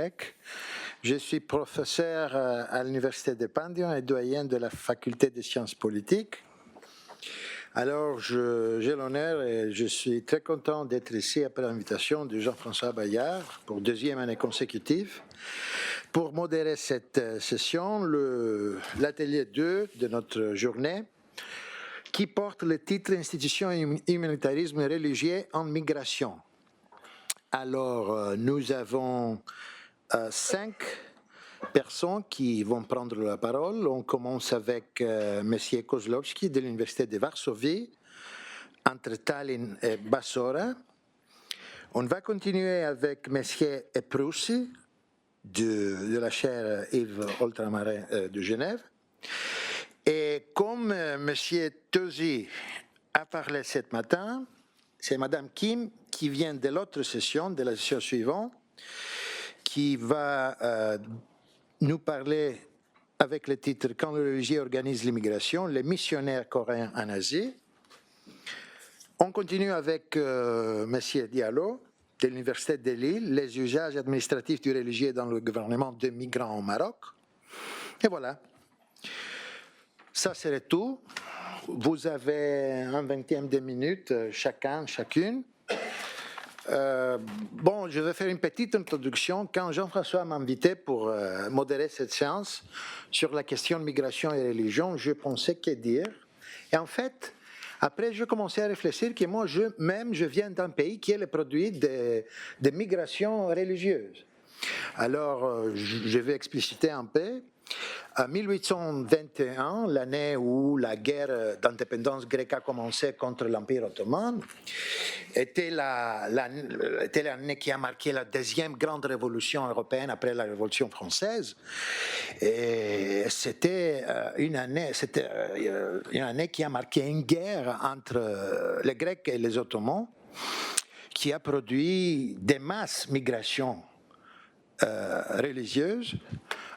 grec. Je suis professeur à l'Université de Pandion et doyen de la faculté des sciences politiques. Alors, j'ai l'honneur et je suis très content d'être ici après l'invitation de Jean-François Bayard pour deuxième année consécutive pour modérer cette session, l'atelier 2 de notre journée, qui porte le titre « Institutions et humanitarisme religieux en migration ». Alors, nous avons 5 personnes qui vont prendre la parole. On commence avec M. Kozlowski de l'Université de Varsovie, entre Tallinn et Bassora. On va continuer avec M. Eprussi de la chaire Yves Oltramarin de Genève. Et comme M. Tosi a parlé ce matin, c'est Mme Kim qui vient de l'autre session, de la session suivante, qui va nous parler avec le titre « Quand le religieux organise l'immigration, les missionnaires coréens en Asie ». On continue avec M. Diallo de l'Université de Lille, les usages administratifs du religieux dans le gouvernement des migrants au Maroc. Et voilà. Ça serait tout. Vous avez un 20e de minutes chacune. Bon, je vais faire une petite introduction. Quand Jean-François m'a invité pour modérer cette séance sur la question de migration et religion, je pensais que dire. Et en fait, après, je commençais à réfléchir que moi, je viens d'un pays qui est le produit de migration religieuse. Alors, je vais expliciter un peu. En 1821, l'année où la guerre d'indépendance grecque a commencé contre l'Empire ottoman, était l'année qui a marqué la deuxième grande révolution européenne après la Révolution française. Et c'était une année qui a marqué une guerre entre les Grecs et les Ottomans, qui a produit des masses migrations religieuses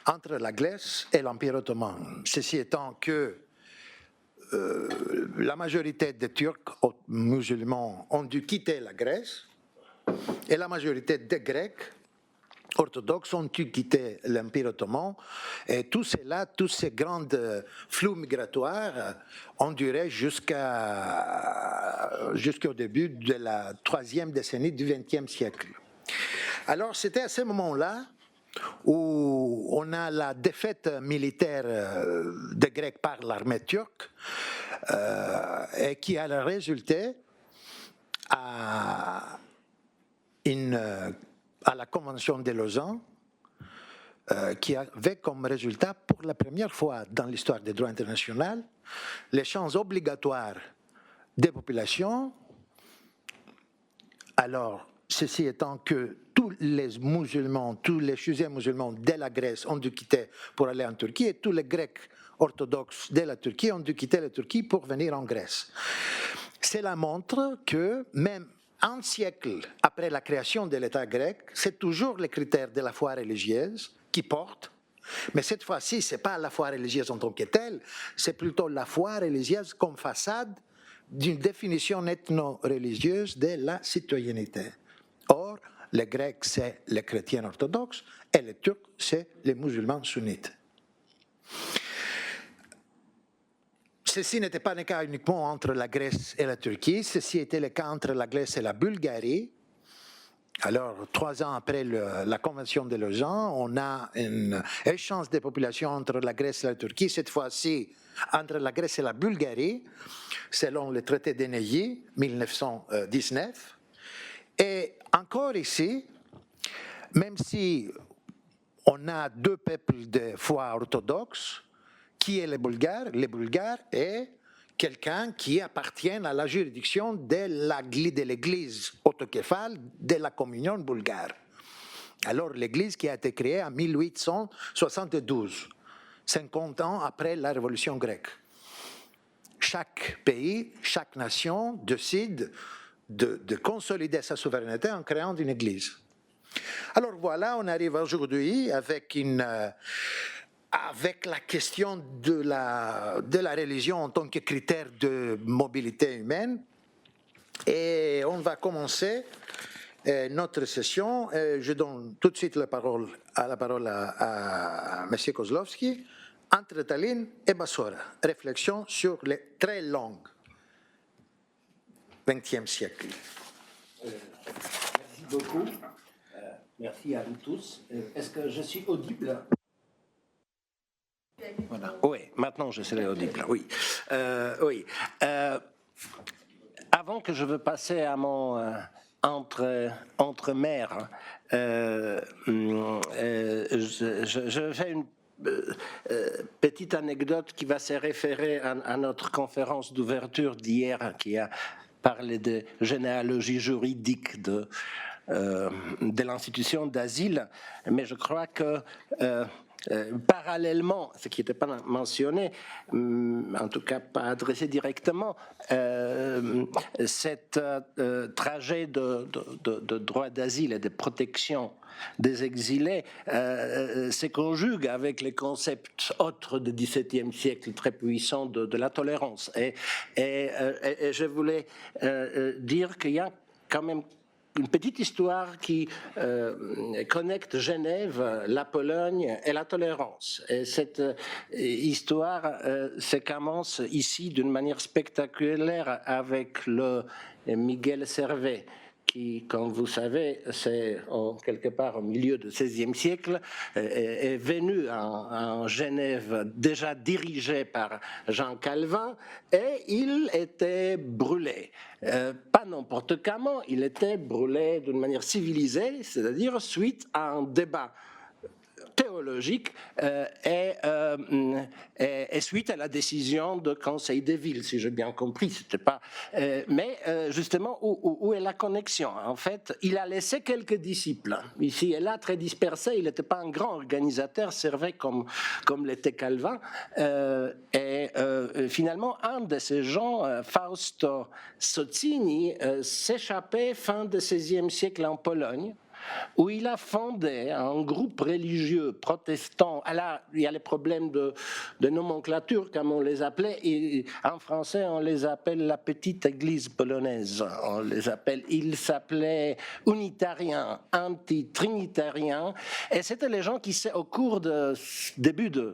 entre la Grèce et l'Empire ottoman. Ceci étant que la majorité des Turcs musulmans ont dû quitter la Grèce et la majorité des Grecs orthodoxes ont dû quitter l'Empire ottoman. Et tout cela, tous ces grands flux migratoires ont duré jusqu'au début de la 3e décennie du XXe siècle. Alors, c'était à ce moment-là où on a la défaite militaire des Grecs par l'armée turque et qui a résulté à la Convention de Lausanne qui avait comme résultat pour la première fois dans l'histoire des droits internationaux l'échange obligatoire des populations. Alors, ceci étant que tous les juifs musulmans de la Grèce ont dû quitter pour aller en Turquie et tous les Grecs orthodoxes de la Turquie ont dû quitter la Turquie pour venir en Grèce. Cela montre que même un siècle après la création de l'État grec, c'est toujours les critères de la foi religieuse qui portent. Mais cette fois-ci, ce n'est pas la foi religieuse en tant que telle, c'est plutôt la foi religieuse comme façade d'une définition ethno-religieuse de la citoyenneté. Or, les Grecs, c'est les chrétiens orthodoxes et les Turcs, c'est les musulmans sunnites. Ceci n'était pas le cas uniquement entre la Grèce et la Turquie, ceci était le cas entre la Grèce et la Bulgarie. Alors, 3 ans après la Convention de Lausanne, on a un échange de populations entre la Grèce et la Turquie, cette fois-ci entre la Grèce et la Bulgarie, selon le traité de Neuilly, 1919. Et encore ici, même si on a 2 peuples de foi orthodoxe, qui est les Bulgares est quelqu'un qui appartient à la juridiction de l'Église autoképhale de la communion bulgare. Alors l'Église qui a été créée en 1872, 50 ans après la Révolution grecque. Chaque pays, chaque nation décide de consolider sa souveraineté en créant une église. Alors voilà, on arrive aujourd'hui avec la question de la religion en tant que critère de mobilité humaine. Et on va commencer notre session. Je donne tout de suite la parole à M. Kozlowski. Entre Tallinn et Bassora, réflexion sur les très longues 20e siècle. Merci beaucoup. Merci à vous tous. Est-ce que je suis audible? Voilà. Oui, maintenant je serai audible. Oui. Oui. Avant que je veux passer à mon entre-mères, je fais une petite anecdote qui va se référer à notre conférence d'ouverture d'hier qui a parlé de généalogie juridique de l'institution d'asile, mais je crois que parallèlement, ce qui n'était pas mentionné, en tout cas pas adressé directement, cette trajet de droit d'asile et de protection des exilés se conjugue avec les concepts autres du XVIIe siècle très puissants de la tolérance. Et je voulais dire qu'il y a quand même une petite histoire qui connecte Genève, la Pologne et la tolérance. Et cette histoire se commence ici d'une manière spectaculaire avec le Miguel Servet, qui, comme vous savez, c'est quelque part au milieu du XVIe siècle, est venu en Genève déjà dirigé par Jean Calvin, et il était brûlé. Pas n'importe comment, il était brûlé d'une manière civilisée, c'est-à-dire suite à un débat théologique et suite à la décision du Conseil des villes, si j'ai bien compris. C'était pas, mais justement, où est la connexion? En fait, il a laissé quelques disciples, ici et là, très dispersés. Il n'était pas un grand organisateur, Servet comme l'était Calvin. Et finalement, un de ces gens, Fausto Sozzini, s'échappait fin du XVIe siècle en Pologne, où il a fondé un groupe religieux protestant. Alors, il y a les problèmes de nomenclature, comme on les appelait, et en français, on les appelle la petite église polonaise. On les appelle, ils s'appelaient unitariens, anti-trinitariens, et c'était les gens qui, au cours du début du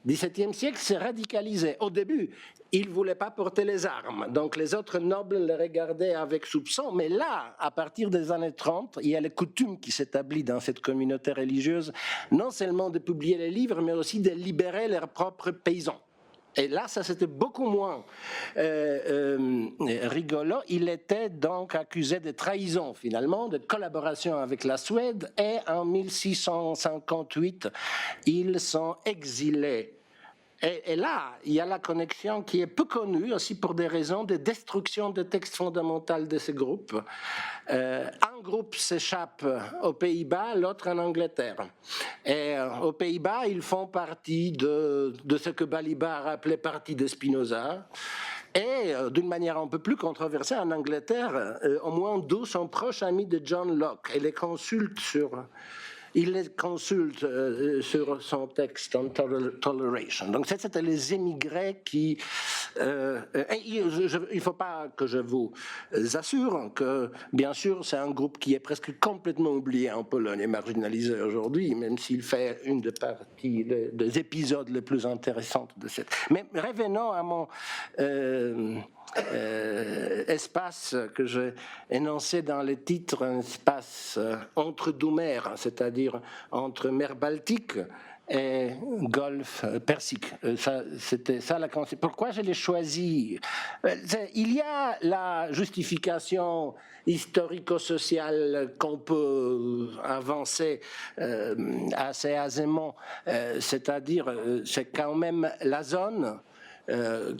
XVIIe siècle, s'est radicalisé. Au début, ils ne voulaient pas porter les armes, donc les autres nobles les regardaient avec soupçon, mais là, à partir des années 30, il y a les coutumes qui s'établissent dans cette communauté religieuse, non seulement de publier les livres, mais aussi de libérer leurs propres paysans. Et là, ça c'était beaucoup moins rigolo. Il était donc accusé de trahison, finalement, de collaboration avec la Suède, et en 1658, ils sont exilés. Et là, il y a la connexion qui est peu connue, aussi pour des raisons de destruction des textes fondamentaux de ce groupe. Un groupe s'échappe aux Pays-Bas, l'autre en Angleterre. Et aux Pays-Bas, ils font partie de ce que Balibar appelait partie de Spinoza. Et d'une manière un peu plus controversée, en Angleterre, au moins 12 sont proches amis de John Locke et les consultent sur... Il les consulte sur son texte on Toleration. Donc, c'était les émigrés qui... il ne faut pas que je vous assure que, bien sûr, c'est un groupe qui est presque complètement oublié en Pologne et marginalisé aujourd'hui, même s'il fait une des parties, des épisodes les plus intéressants de cette... Mais revenons à mon... espace que j'ai énoncé dans le titre, un espace entre deux mers, c'est-à-dire entre mer Baltique et Golfe Persique. C'était ça la conception. Pourquoi je l'ai choisi? Il y a la justification historico-sociale qu'on peut avancer assez aisément, c'est-à-dire c'est quand même la zone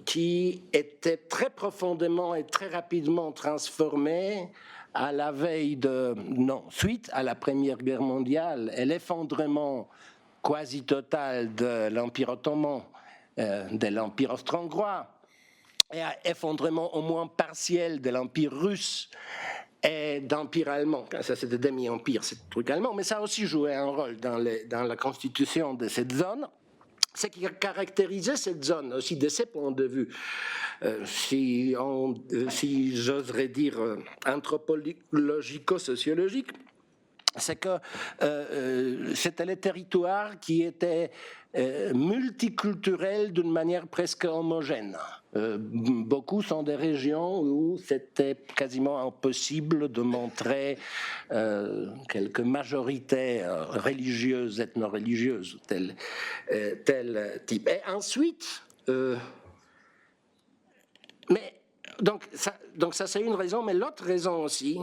qui était très profondément et très rapidement transformée à la veille suite à la Première Guerre mondiale et l'effondrement quasi total de l'Empire ottoman, de l'Empire austro-hongrois, et à effondrement au moins partiel de l'Empire russe et d'Empire allemand. Ça, c'était demi-empire, c'est truc allemand, mais ça a aussi joué un rôle dans la constitution de cette zone. ce qui a caractérisé cette zone, aussi de ces points de vue, si j'oserais dire anthropologico-sociologique, c'est que c'était les territoires qui étaient multiculturels d'une manière presque homogène. Beaucoup sont des régions où c'était quasiment impossible de montrer quelques majorités religieuses, ethno-religieuses, tel type. Et ensuite, donc ça c'est une raison, mais l'autre raison aussi,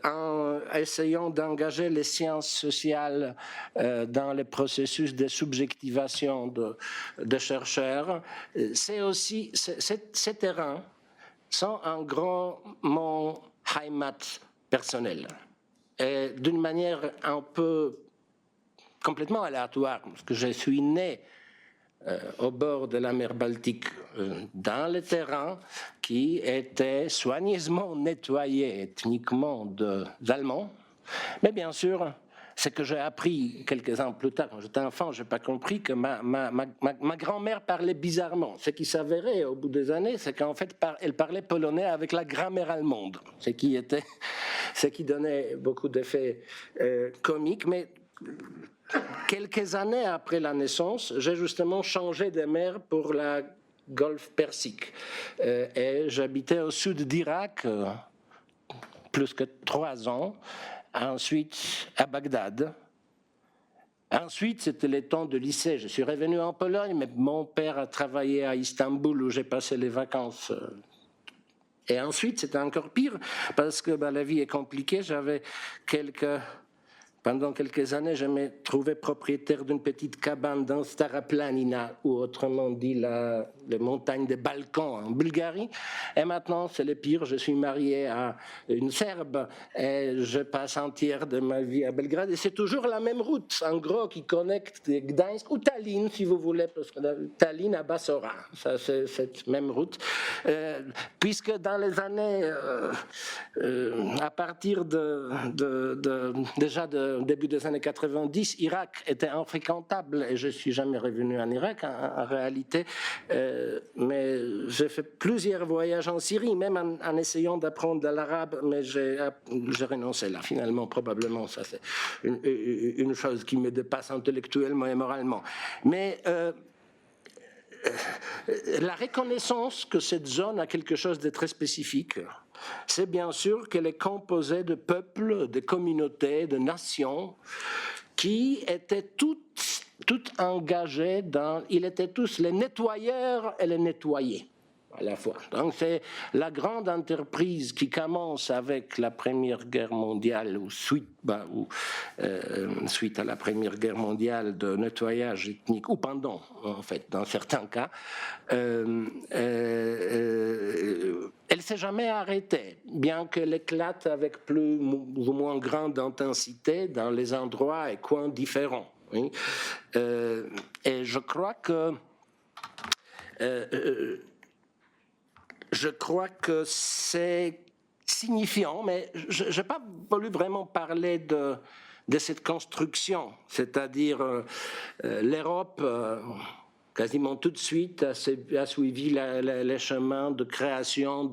en essayant d'engager les sciences sociales dans les processus de subjectivation de chercheurs, c'est aussi, ces terrains sont un grand mon heimat personnel. Et d'une manière un peu complètement aléatoire, parce que je suis né au bord de la mer Baltique, dans les terrains qui étaient soigneusement nettoyés ethniquement d'Allemands. Mais bien sûr, ce que j'ai appris quelques ans plus tard, quand j'étais enfant, je n'ai pas compris que ma grand-mère parlait bizarrement. Ce qui s'avérait au bout des années, c'est qu'en fait, elle parlait polonais avec la grammaire allemande, ce qui donnait beaucoup d'effets comiques. Mais quelques années après la naissance, j'ai justement changé de mer pour la Golfe Persique. Et j'habitais au sud d'Irak plus que 3 ans. Ensuite, à Bagdad. Ensuite, c'était les temps de lycée. Je suis revenu en Pologne, mais mon père a travaillé à Istanbul où j'ai passé les vacances. Et ensuite, c'était encore pire parce que la vie est compliquée. Pendant quelques années, je me trouvais propriétaire d'une petite cabane dans Staraplanina, ou autrement dit les montagnes des Balkans en Bulgarie. Et maintenant, c'est le pire, je suis marié à une Serbe et je passe un tiers de ma vie à Belgrade. Et c'est toujours la même route, en gros, qui connecte Gdańsk ou Tallinn, si vous voulez, parce que Tallinn à Bassora. Ça, c'est cette même route. Puisque dans les années, à partir déjà de début des années 90, Irak était infréquentable et je ne suis jamais revenu en Irak en réalité, mais j'ai fait plusieurs voyages en Syrie, même en essayant d'apprendre de l'arabe, mais j'ai renoncé là finalement, probablement ça c'est une chose qui me dépasse intellectuellement et moralement. Mais la reconnaissance que cette zone a quelque chose de très spécifique, c'est bien sûr qu'elle est composée de peuples, de communautés, de nations qui étaient toutes engagées ils étaient tous les nettoyeurs et les nettoyés à la fois. Donc c'est la grande entreprise qui commence avec la Première Guerre mondiale ou suite à la Première Guerre mondiale de nettoyage ethnique, ou pendant en fait dans certains cas, elle ne s'est jamais arrêtée, bien qu'elle éclate avec plus ou moins grande intensité dans les endroits et coins différents. Oui. Et je crois que c'est signifiant, mais je n'ai pas voulu vraiment parler de cette construction, c'est-à-dire l'Europe, quasiment tout de suite, a suivi les chemins de création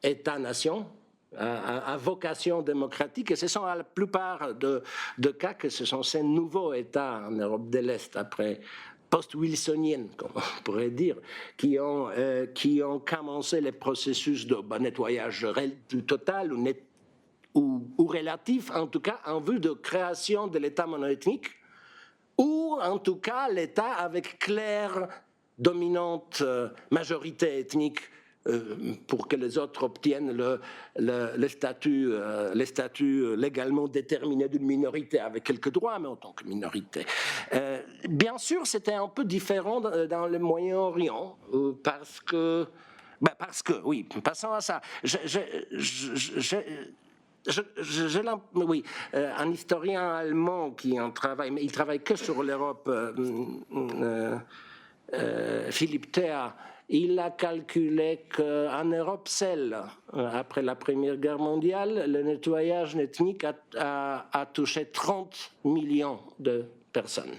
d'États-nations à vocation démocratique, et ce sont à la plupart de cas que ce sont ces nouveaux États en Europe de l'Est, après post-wilsonienne, comme on pourrait dire, qui ont commencé les processus de nettoyage total ou relatif, en tout cas en vue de création de l'État monoethnique, ou en tout cas l'État avec claire, dominante majorité ethnique pour que les autres obtiennent le statut légalement déterminé d'une minorité, avec quelques droits, mais en tant que minorité. Bien sûr, c'était un peu différent dans le Moyen-Orient, parce que, oui, passons à ça. Oui, un historien allemand qui en travaille, mais il travaille que sur l'Europe, Philippe Théa, il a calculé qu'en Europe seule, après la Première Guerre mondiale, le nettoyage ethnique a touché 30 millions de personnes.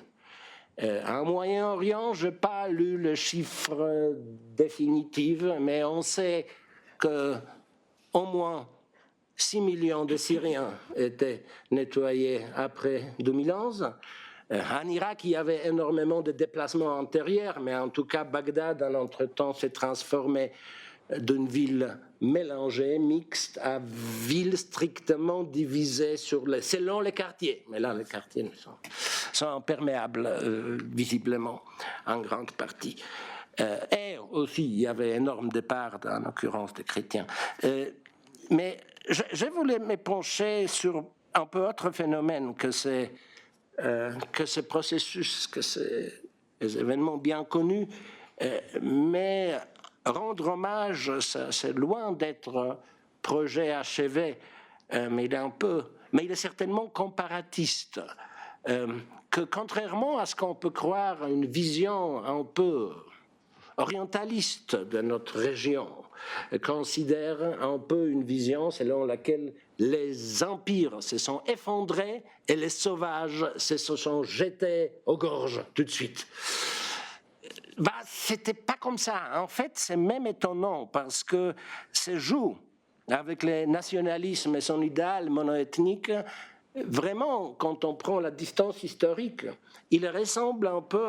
En Moyen-Orient, je n'ai pas lu le chiffre définitif, mais on sait qu'au moins 6 millions de Syriens étaient nettoyés après 2011. En Irak, il y avait énormément de déplacements antérieurs, mais en tout cas, Bagdad, en entre-temps, s'est transformé d'une ville mélangée, mixte, à ville strictement divisée selon les quartiers. Mais là, les quartiers sont imperméables, visiblement, en grande partie. Et aussi, il y avait énorme départ, en l'occurrence des chrétiens. Mais je voulais me pencher sur un peu autre phénomène que ce processus, que ces événements bien connus, mais rendre hommage, c'est loin d'être projet achevé, mais il est certainement comparatiste. Que contrairement à ce qu'on peut croire, une vision un peu orientaliste de notre région considère un peu une vision selon laquelle les empires se sont effondrés et les sauvages se sont jetés aux gorges tout de suite. C'était pas comme ça. En fait, c'est même étonnant parce que se joue avec le nationalisme et son idéal monoethnique. Vraiment, quand on prend la distance historique, il ressemble un peu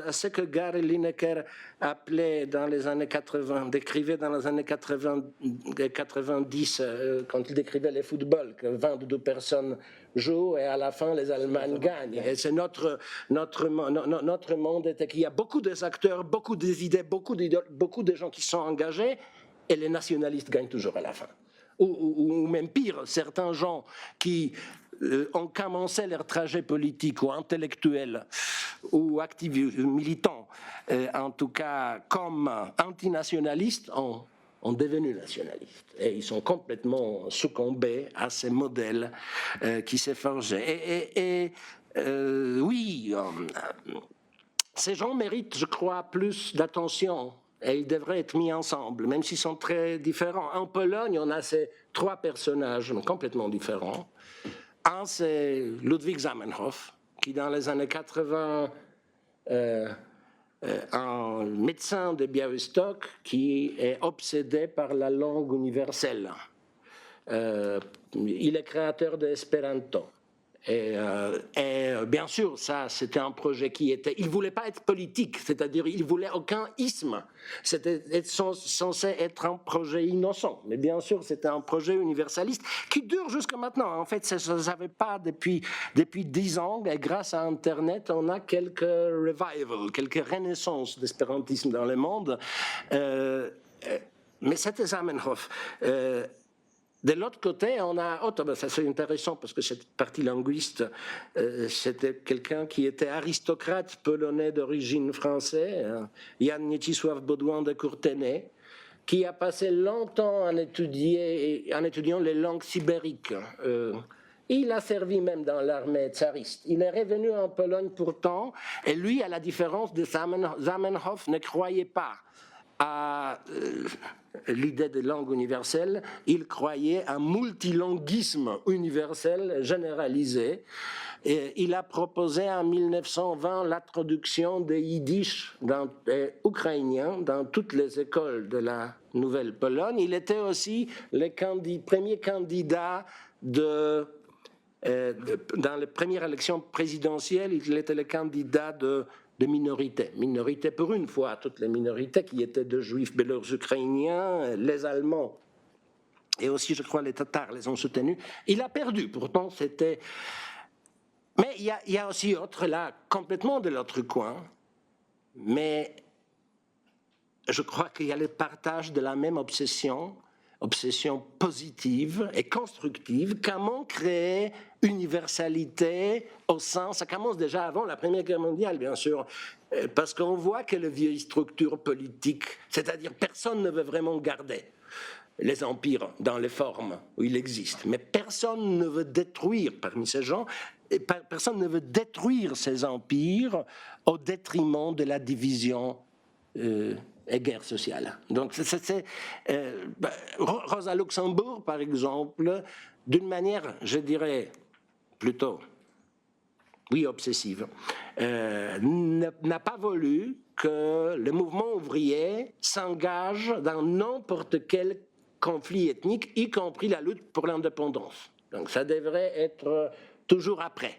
à ce que Gary Lineker appelait dans les années 80, décrivait dans les années 90, quand il décrivait le football, que 22 personnes jouent et à la fin les Allemands gagnent. Et c'est notre monde était qu'il y a beaucoup d'acteurs, beaucoup d'idées, beaucoup de gens qui sont engagés et les nationalistes gagnent toujours à la fin. Ou même pire, certains gens qui ont commencé leur trajet politique ou intellectuel ou militants, en tout cas comme antinationalistes, ont devenu nationalistes. Et ils sont complètement succombés à ces modèles qui s'est forgé. Oui, ces gens méritent, je crois, plus d'attention. Et ils devraient être mis ensemble, même s'ils sont très différents. En Pologne, on a ces trois personnages complètement différents. Un, c'est Ludwig Zamenhof, qui dans les années 80, un médecin de Białystok qui est obsédé par la langue universelle. Il est créateur de Esperanto. Et bien sûr, ça, c'était un projet qui était... Il ne voulait pas être politique, c'est-à-dire il ne voulait aucun isme. C'était censé être un projet innocent. Mais bien sûr, c'était un projet universaliste qui dure jusqu'à maintenant. En fait, ça ne savait pas depuis 10 ans. Et grâce à Internet, on a quelques revivals, quelques renaissances d'espérantisme dans le monde. Mais c'était Zamenhof. De l'autre côté, on a, ça c'est intéressant parce que cette partie linguiste, c'était quelqu'un qui était aristocrate polonais d'origine française, Jan Mieczysław Baudouin de Courtenay, qui a passé longtemps en étudiant les langues sibériques. Il a servi même dans l'armée tsariste. Il est revenu en Pologne pourtant, et lui, à la différence de Zamenhof, ne croyait pas à l'idée de langue universelle, il croyait à un multilinguisme universel généralisé. Et il a proposé en 1920 l'introduction des yiddish ukrainiens dans toutes les écoles de la Nouvelle-Pologne. Il était aussi le premier candidat dans les premières élections présidentielles, il était le candidat de minorités pour une fois, toutes les minorités qui étaient de juifs bélo-ukrainiens, les Allemands et aussi, je crois, les Tatars les ont soutenus. Il a perdu, pourtant c'était... Mais il y a aussi autre là, complètement de l'autre coin, mais je crois qu'il y a le partage de la même obsession positive et constructive. Comment créer universalité au sein, ça commence déjà avant la Première Guerre mondiale, bien sûr, parce qu'on voit que les vieilles structures politiques, c'est-à-dire personne ne veut vraiment garder les empires dans les formes où ils existent, mais personne ne veut détruire parmi ces gens, et personne ne veut détruire ces empires au détriment de la division et guerre sociale. Donc, Rosa Luxembourg, par exemple, d'une manière, je dirais, plutôt oui obsessive, n'a pas voulu que le mouvement ouvrier s'engage dans n'importe quel conflit ethnique, y compris la lutte pour l'indépendance. Donc ça devrait être toujours après.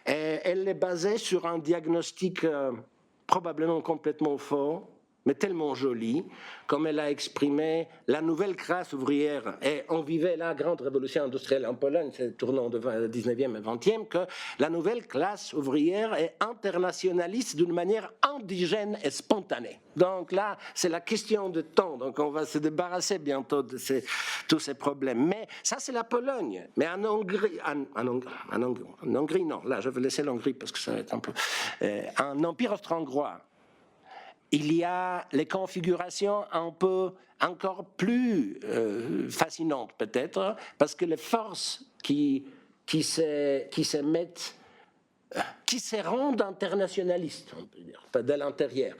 Et elle est basée sur un diagnostic probablement complètement faux, mais tellement joli, comme elle a exprimé la nouvelle classe ouvrière. Et on vivait la grande révolution industrielle en Pologne, c'est tournant du 19e et 20e, que la nouvelle classe ouvrière est internationaliste d'une manière indigène et spontanée. Donc là, c'est la question de temps. Donc on va se débarrasser bientôt de tous ces problèmes. Mais ça, c'est la Pologne. Mais en Hongrie, en Hongrie, non. Là, je vais laisser l'Hongrie parce que ça va être un peu... en Empire austro-hongrois, il y a les configurations un peu encore plus fascinantes peut-être, parce que les forces qui se mettent, qui se rendent internationalistes, on peut dire, de l'intérieur,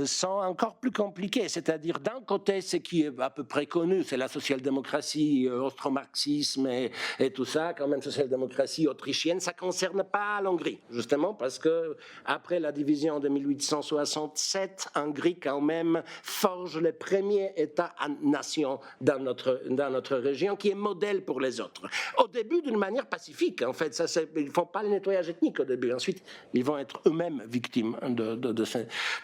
sont encore plus compliquées. C'est-à-dire, d'un côté, ce qui est à peu près connu, c'est la social-démocratie, austro-marxisme et tout ça, quand même social-démocratie autrichienne, ça ne concerne pas l'Hongrie, justement, parce que après la division de 1867, Hongrie, quand même, forge le premier État-nation dans notre région, qui est modèle pour les autres. Au début, d'une manière pacifique, en fait, ils ne font pas le nettoyage ethnique au début. Ensuite, ils vont être eux-mêmes victimes de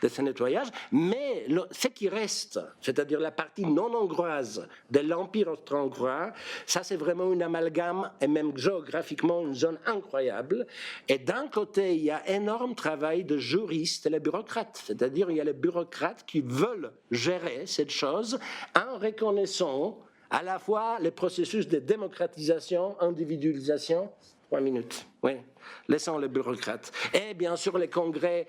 ce nettoyage, mais ce qui reste, c'est-à-dire la partie non hongroise de l'Empire austro-hongrois, ça c'est vraiment une amalgame, et même géographiquement une zone incroyable. Et d'un côté, il y a énorme travail de juristes et les bureaucrates, c'est-à-dire il y a les bureaucrates qui veulent gérer cette chose en reconnaissant à la fois les processus de démocratisation, individualisation. 3 minutes, oui. Laissons les bureaucrates. Et bien sûr, les congrès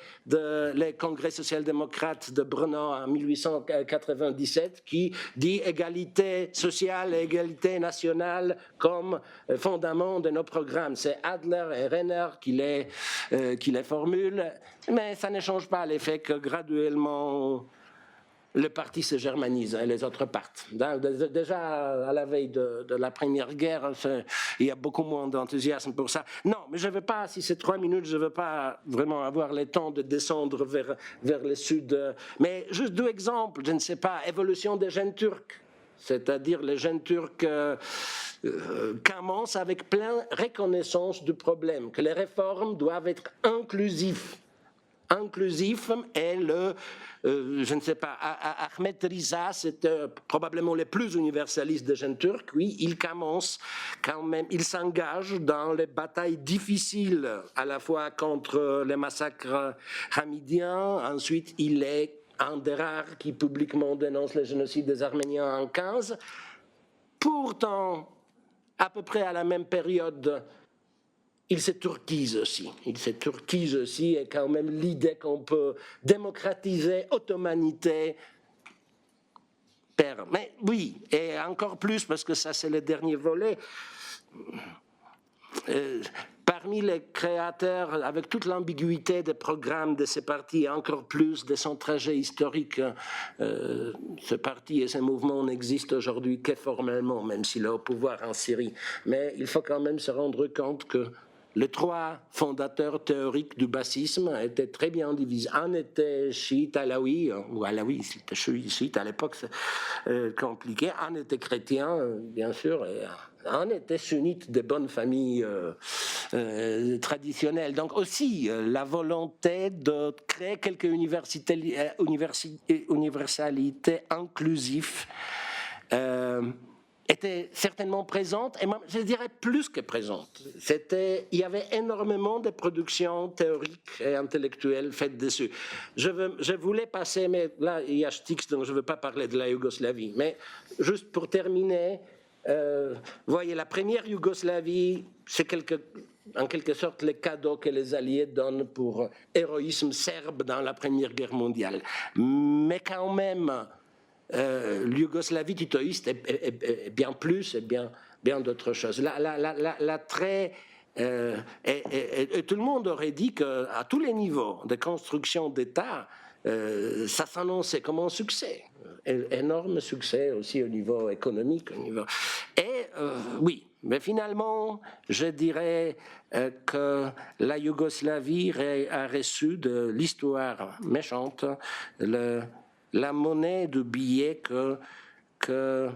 social-démocrates de Brno en 1897 qui dit égalité sociale et égalité nationale comme fondament de nos programmes. C'est Adler et Renner qui les formulent, mais ça ne change pas l'effet que graduellement le parti se germanise et les autres partent. Déjà, à la veille de la Première Guerre, il y a beaucoup moins d'enthousiasme pour ça. Non, mais je ne veux pas, si c'est 3 minutes, je ne veux pas vraiment avoir le temps de descendre vers le sud. Mais juste 2 exemples, je ne sais pas, évolution des jeunes turcs. C'est-à-dire les jeunes turcs commencent avec pleine reconnaissance du problème, que les réformes doivent être inclusives. Inclusif et je ne sais pas, Ahmed Riza, c'est probablement le plus universaliste des jeunes turcs, oui, il commence quand même, il s'engage dans les batailles difficiles, à la fois contre les massacres hamidiens, ensuite il est un des rares qui publiquement dénonce le génocide des Arméniens en 1915. Pourtant, à peu près à la même période, il se turquise aussi. Il se turquise aussi et quand même l'idée qu'on peut démocratiser, ottomanité, perd. Mais oui, et encore plus, parce que ça c'est le dernier volet, parmi les créateurs, avec toute l'ambiguïté des programmes de ces partis, et encore plus de son trajet historique, ce parti et ce mouvement n'existent aujourd'hui que formellement, même s'il est au pouvoir en Syrie. Mais il faut quand même se rendre compte que les 3 fondateurs théoriques du bassisme étaient très bien divisés. Un était chiite alaoui, ou alaoui, c'était chiite à l'époque, c'est compliqué. Un était chrétien, bien sûr, et un était sunnite de bonnes familles traditionnelles. Donc aussi, la volonté de créer quelques universalités inclusives était certainement présente, et je dirais plus que présente. Il y avait énormément de productions théoriques et intellectuelles faites dessus. Je voulais passer, mais là il y a Stix, donc je ne veux pas parler de la Yougoslavie, mais juste pour terminer, voyez, la première Yougoslavie, c'est en quelque sorte le cadeau que les Alliés donnent pour héroïsme serbe dans la Première Guerre mondiale. Mais quand même, l'Yougoslavie titoïste est bien plus et bien d'autres choses. L'attrait, et tout le monde aurait dit qu'à tous les niveaux de construction d'État, ça s'annonçait comme un succès, énorme succès aussi au niveau économique. Et oui, mais finalement, je dirais que la Yougoslavie a reçu de l'histoire méchante la monnaie du billet que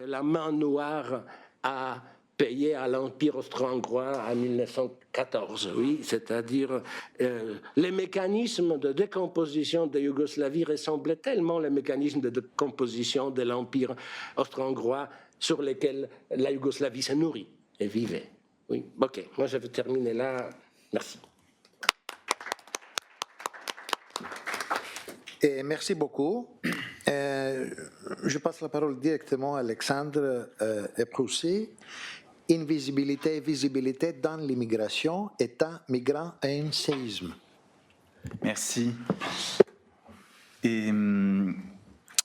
la main noire a payé à l'Empire austro-hongrois en 1914, oui, c'est-à-dire les mécanismes de décomposition de Yougoslavie ressemblaient tellement aux mécanismes de décomposition de l'Empire austro-hongrois sur lesquels la Yougoslavie se nourrit et vivait. Oui, ok, moi je vais terminer là. Merci. Et merci beaucoup. Je passe la parole directement à Alexandre Eproussy. Invisibilité et visibilité dans l'immigration, État migrant et un séisme. Merci. Et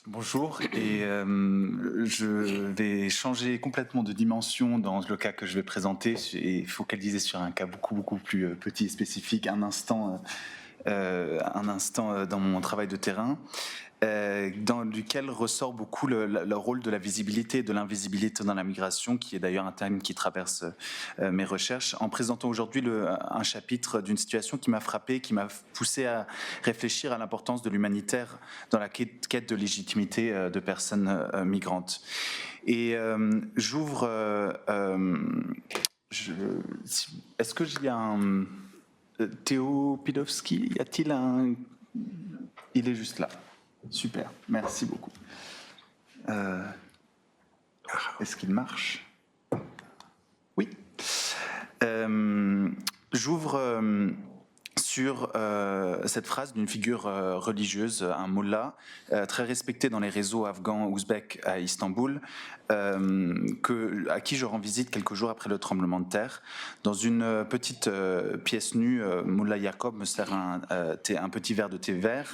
bonjour. Et je vais changer complètement de dimension dans le cas que je vais présenter et focaliser sur un cas beaucoup plus petit et spécifique, un instant dans mon travail de terrain. Dans lequel ressort beaucoup le rôle de la visibilité et de l'invisibilité dans la migration, qui est d'ailleurs un thème qui traverse mes recherches, en présentant aujourd'hui un chapitre d'une situation qui m'a frappé, qui m'a poussé à réfléchir à l'importance de l'humanitaire dans la quête de légitimité de personnes migrantes. Et j'ouvre... Est-ce que j'ai un... Théo Pilowski, y a-t-il un... Il est juste là. Super, merci beaucoup. Est-ce qu'il marche? Oui. J'ouvre sur cette phrase d'une figure religieuse, un mullah, très respecté dans les réseaux afghans ouzbeks à Istanbul, à qui je rends visite quelques jours après le tremblement de terre. Dans une petite pièce nue, Mullah Jacob me sert un petit verre de thé vert,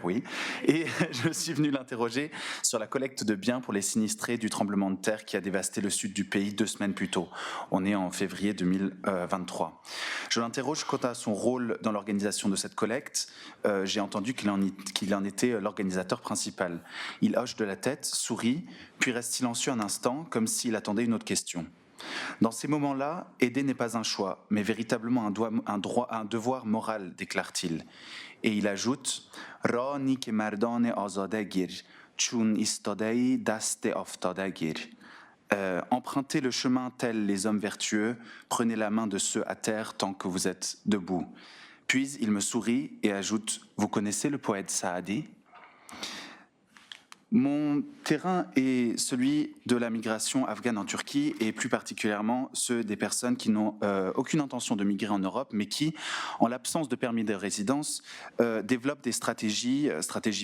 oui, et je suis venu l'interroger sur la collecte de biens pour les sinistrés du tremblement de terre qui a dévasté le sud du pays 2 semaines plus tôt. On est en février 2023. Je l'interroge quant à son rôle dans l'organisation de cette collecte. J'ai entendu qu'il en était l'organisateur principal. Il hoche de la tête, sourit, puis reste silencieux un instant, comme s'il attendait une autre question. Dans ces moments-là, aider n'est pas un choix, mais véritablement un devoir moral, déclare-t-il. Et il ajoute « Rani ke mardane azade gir, chun istadei daste aftade gir » empruntez le chemin tels les hommes vertueux, prenez la main de ceux à terre tant que vous êtes debout. Puis il me sourit et ajoute « Vous connaissez le poète Saadi ?» Mon terrain est celui de la migration afghane en Turquie et plus particulièrement ceux des personnes qui n'ont aucune intention de migrer en Europe mais qui, en l'absence de permis de résidence, développent des stratégies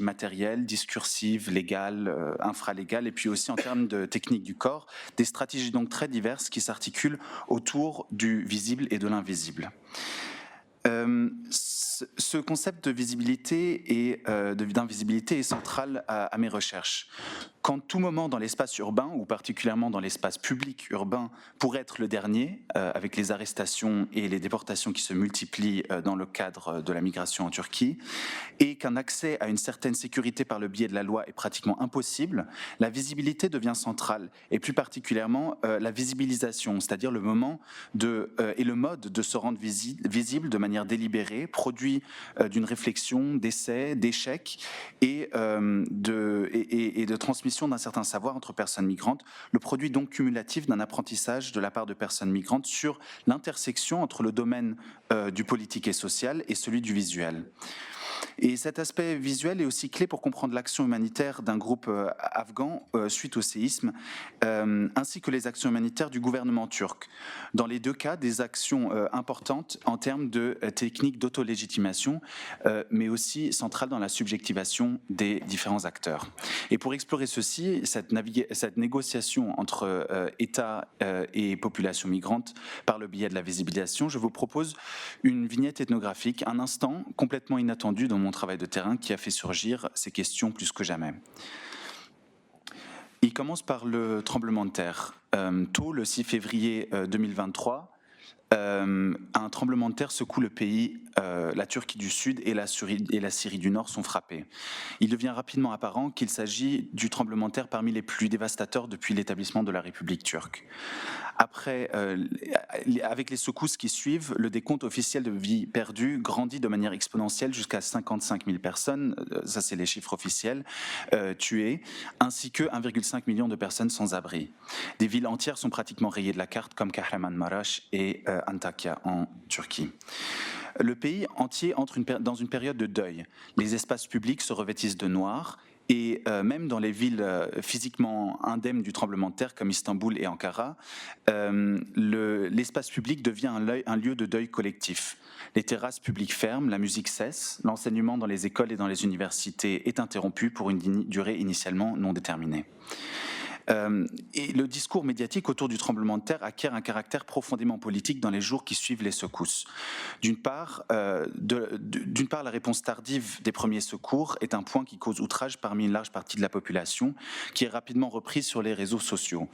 matérielles, discursives, légales, infralégales et puis aussi en termes de technique du corps, des stratégies donc très diverses qui s'articulent autour du visible et de l'invisible. Ce concept de visibilité et d'invisibilité est central à mes recherches. Quand tout moment dans l'espace urbain, ou particulièrement dans l'espace public urbain, pourrait être le dernier, avec les arrestations et les déportations qui se multiplient dans le cadre de la migration en Turquie, et qu'un accès à une certaine sécurité par le biais de la loi est pratiquement impossible, la visibilité devient centrale, et plus particulièrement la visibilisation, c'est-à-dire le moment et le mode de se rendre visible de manière délibérée, produit d'une réflexion, d'essais, d'échecs et de transmission d'un certain savoir entre personnes migrantes, le produit donc cumulatif d'un apprentissage de la part de personnes migrantes sur l'intersection entre le domaine du politique et social et celui du visuel. Et cet aspect visuel est aussi clé pour comprendre l'action humanitaire d'un groupe afghan suite au séisme, ainsi que les actions humanitaires du gouvernement turc. Dans les deux cas, des actions importantes en termes de techniques d'autolégitimation, mais aussi centrales dans la subjectivation des différents acteurs. Et pour explorer ceci, cette négociation entre État et population migrante par le biais de la visibilisation, je vous propose une vignette ethnographique, un instant complètement inattendu dans mon travail de terrain qui a fait surgir ces questions plus que jamais. Il commence par le tremblement de terre. Tôt, le 6 février 2023, un tremblement de terre secoue le pays, la Turquie du Sud et la Syrie du Nord sont frappés. Il devient rapidement apparent qu'il s'agit du tremblement de terre parmi les plus dévastateurs depuis l'établissement de la République turque. Après, avec les secousses qui suivent, le décompte officiel de vies perdues grandit de manière exponentielle jusqu'à 55 000 personnes, ça c'est les chiffres officiels, tuées, ainsi que 1,5 million de personnes sans abri. Des villes entières sont pratiquement rayées de la carte, comme Kahramanmaraş et Antakya en Turquie. Le pays entier entre dans une période de deuil. Les espaces publics se revêtissent de noir. Et même dans les villes physiquement indemnes du tremblement de terre, comme Istanbul et Ankara, l'espace public devient un lieu de deuil collectif. Les terrasses publiques ferment, la musique cesse, l'enseignement dans les écoles et dans les universités est interrompu pour une durée initialement non déterminée. Et le discours médiatique autour du tremblement de terre acquiert un caractère profondément politique dans les jours qui suivent les secousses. D'une part, la réponse tardive des premiers secours est un point qui cause outrage parmi une large partie de la population, qui est rapidement reprise sur les réseaux sociaux.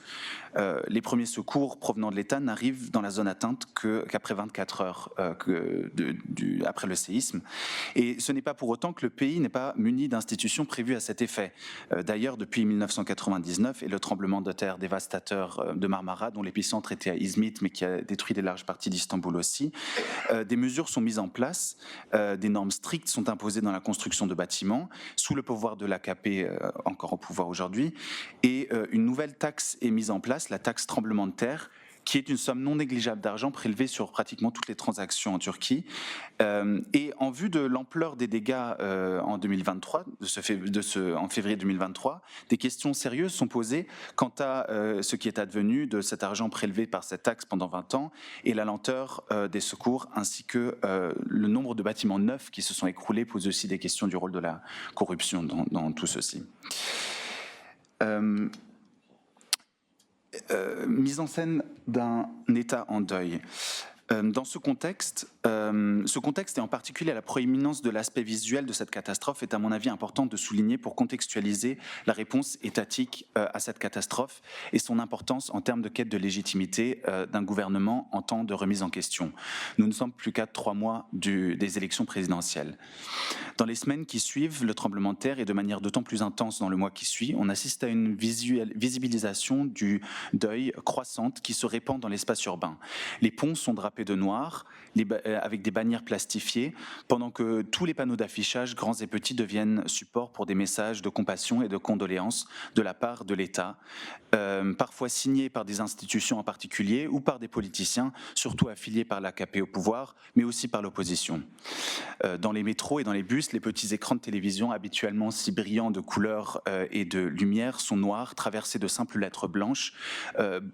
Les premiers secours provenant de l'État n'arrivent dans la zone atteinte qu'après 24 heures après le séisme. Et ce n'est pas pour autant que le pays n'est pas muni d'institutions prévues à cet effet. D'ailleurs, depuis 1999 et le tremblement de terre dévastateur de Marmara, dont l'épicentre était à Izmit, mais qui a détruit des larges parties d'Istanbul aussi, des mesures sont mises en place, des normes strictes sont imposées dans la construction de bâtiments, sous le pouvoir de l'AKP, encore au pouvoir aujourd'hui, et une nouvelle taxe est mise en place, la taxe tremblement de terre, qui est une somme non négligeable d'argent prélevée sur pratiquement toutes les transactions en Turquie. Et en vue de l'ampleur des dégâts en 2023, en février 2023, des questions sérieuses sont posées quant à ce qui est advenu de cet argent prélevé par cette taxe pendant 20 ans et la lenteur des secours, ainsi que le nombre de bâtiments neufs qui se sont écroulés pose aussi des questions du rôle de la corruption dans tout ceci. Mise en scène d'un État en deuil. Dans ce contexte et en particulier la proéminence de l'aspect visuel de cette catastrophe est à mon avis important de souligner pour contextualiser la réponse étatique à cette catastrophe et son importance en termes de quête de légitimité d'un gouvernement en temps de remise en question. Nous ne sommes plus qu'à 3 mois des élections présidentielles. Dans les semaines qui suivent le tremblement de terre et de manière d'autant plus intense dans le mois qui suit, on assiste à une visibilisation du deuil croissante qui se répand dans l'espace urbain. Les ponts sont drapés de noir, avec des bannières plastifiées, pendant que tous les panneaux d'affichage, grands et petits, deviennent support pour des messages de compassion et de condoléances de la part de l'État, parfois signés par des institutions en particulier ou par des politiciens, surtout affiliés par l'AKP au pouvoir, mais aussi par l'opposition. Dans les métros et dans les bus, les petits écrans de télévision, habituellement si brillants de couleurs et de lumière, sont noirs, traversés de simples lettres blanches.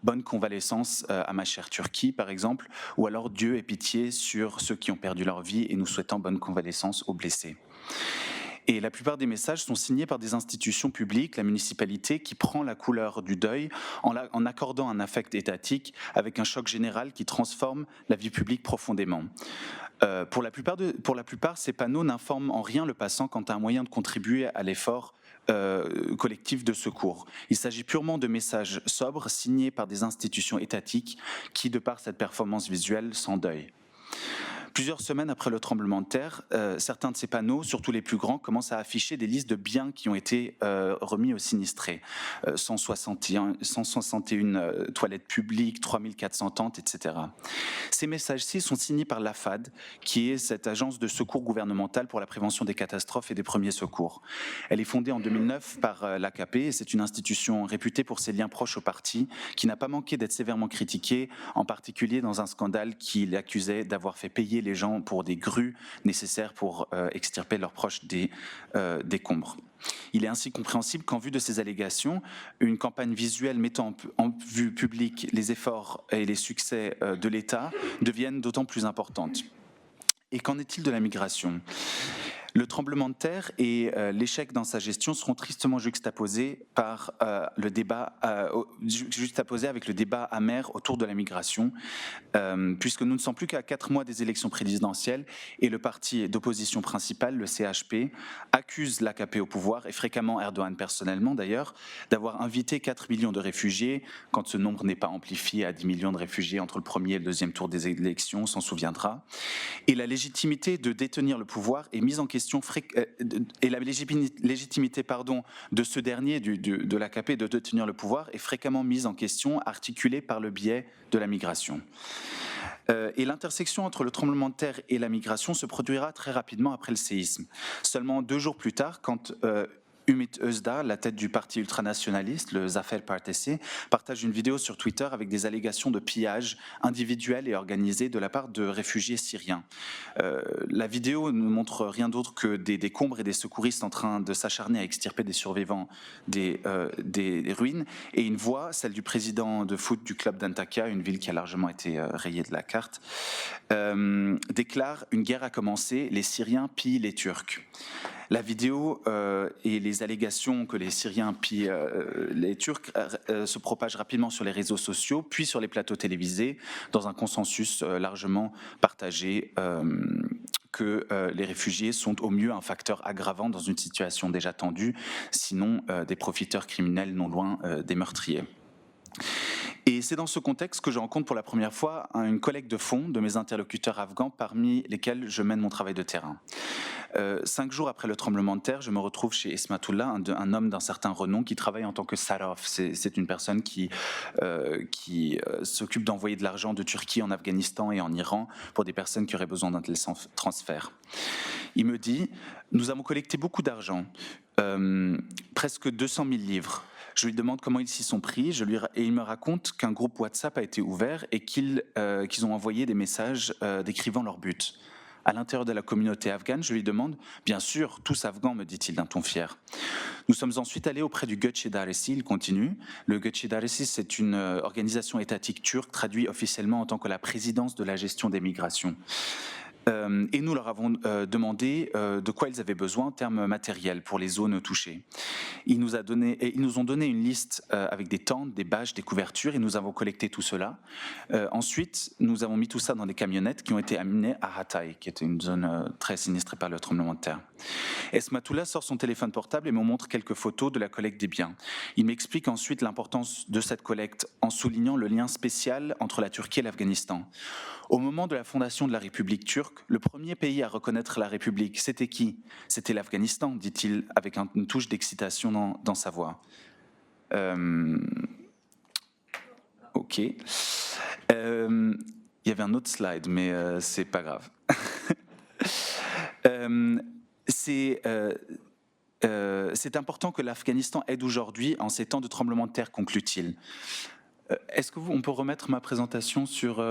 Bonne convalescence à ma chère Turquie, par exemple, ou alors Dieu ait pitié sur ceux qui ont perdu leur vie et nous souhaitons bonne convalescence aux blessés. Et la plupart des messages sont signés par des institutions publiques, la municipalité, qui prend la couleur du deuil en accordant un affect étatique avec un choc général qui transforme la vie publique profondément. Pour la plupart, ces panneaux n'informent en rien le passant quant à un moyen de contribuer à l'effort collectif de secours. Il s'agit purement de messages sobres signés par des institutions étatiques qui, de par cette performance visuelle, s'endeuillent. Plusieurs semaines après le tremblement de terre, certains de ces panneaux, surtout les plus grands, commencent à afficher des listes de biens qui ont été remis aux sinistrés. 161 toilettes publiques, 3400 tentes, etc. Ces messages-ci sont signés par l'AFAD, qui est cette agence de secours gouvernementale pour la prévention des catastrophes et des premiers secours. Elle est fondée en 2009 par l'AKP et c'est une institution réputée pour ses liens proches au parti, qui n'a pas manqué d'être sévèrement critiquée, en particulier dans un scandale qui l'accusait d'avoir fait payer les gens pour des grues nécessaires pour extirper leurs proches des décombres. Il est ainsi compréhensible qu'en vue de ces allégations, une campagne visuelle mettant en vue publique les efforts et les succès de l'État deviennent d'autant plus importantes. Et qu'en est-il de la migration ? Le tremblement de terre et l'échec dans sa gestion seront tristement juxtaposés par juxtaposés avec le débat amer autour de la migration, puisque nous ne sommes plus qu'à 4 mois des élections présidentielles et le parti d'opposition principal, le CHP, accuse l'AKP au pouvoir, et fréquemment Erdogan personnellement d'ailleurs, d'avoir invité 4 millions de réfugiés, quand ce nombre n'est pas amplifié à 10 millions de réfugiés entre le premier et le deuxième tour des élections, on s'en souviendra. Et la légitimité de détenir le pouvoir est mise en question, et la légitimité de ce dernier, de l'AKP, de détenir le pouvoir, est fréquemment mise en question, articulée par le biais de la migration. Et l'intersection entre le tremblement de terre et la migration se produira très rapidement après le séisme. Seulement 2 jours plus tard, quand Ümit Özdağ, la tête du parti ultranationaliste, le Zafer Partisi, partage une vidéo sur Twitter avec des allégations de pillage individuel et organisé de la part de réfugiés syriens. La vidéo ne montre rien d'autre que des décombres et des secouristes en train de s'acharner à extirper des survivants des ruines, et une voix, celle du président de foot du club d'Antakya, une ville qui a largement été rayée de la carte, déclare « Une guerre a commencé, les Syriens pillent les Turcs ». La vidéo et les allégations que les Syriens pillent les Turcs se propagent rapidement sur les réseaux sociaux, puis sur les plateaux télévisés, dans un consensus largement partagé que les réfugiés sont au mieux un facteur aggravant dans une situation déjà tendue, sinon des profiteurs criminels non loin des meurtriers. Et c'est dans ce contexte que je rencontre pour la première fois une collecte de fonds de mes interlocuteurs afghans parmi lesquels je mène mon travail de terrain. 5 jours après le tremblement de terre, je me retrouve chez Esmatullah, un homme d'un certain renom qui travaille en tant que sarraf. C'est une personne qui s'occupe d'envoyer de l'argent de Turquie en Afghanistan et en Iran pour des personnes qui auraient besoin d'un tel transfert. Il me dit « Nous avons collecté beaucoup d'argent, presque 200 000 livres. » Je lui demande comment ils s'y sont pris et il me raconte qu'un groupe WhatsApp a été ouvert et qu'ils ont envoyé des messages décrivant leur but. À l'intérieur de la communauté afghane, je lui demande « Bien sûr, tous afghans », me dit-il d'un ton fier. Nous sommes ensuite allés auprès du Göçe Dairesi, il continue. Le Göçe Dairesi, c'est une organisation étatique turque traduite officiellement en tant que la présidence de la gestion des migrations. Et nous leur avons demandé de quoi ils avaient besoin en termes matériels pour les zones touchées. Ils nous ont donné une liste avec des tentes, des bâches, des couvertures, et nous avons collecté tout cela. Ensuite, nous avons mis tout ça dans des camionnettes qui ont été amenées à Hatay, qui était une zone très sinistrée par le tremblement de terre. Esmatullah sort son téléphone portable et me montre quelques photos de la collecte des biens. Il m'explique ensuite l'importance de cette collecte en soulignant le lien spécial entre la Turquie et l'Afghanistan. Au moment de la fondation de la République turque, le premier pays à reconnaître la République, c'était qui? C'était l'Afghanistan, dit-il avec une touche d'excitation dans sa voix. Ok. Il y avait un autre slide, mais c'est pas grave. C'est important que l'Afghanistan aide aujourd'hui en ces temps de tremblement de terre, conclut-il. Est-ce qu'on peut remettre ma présentation sur...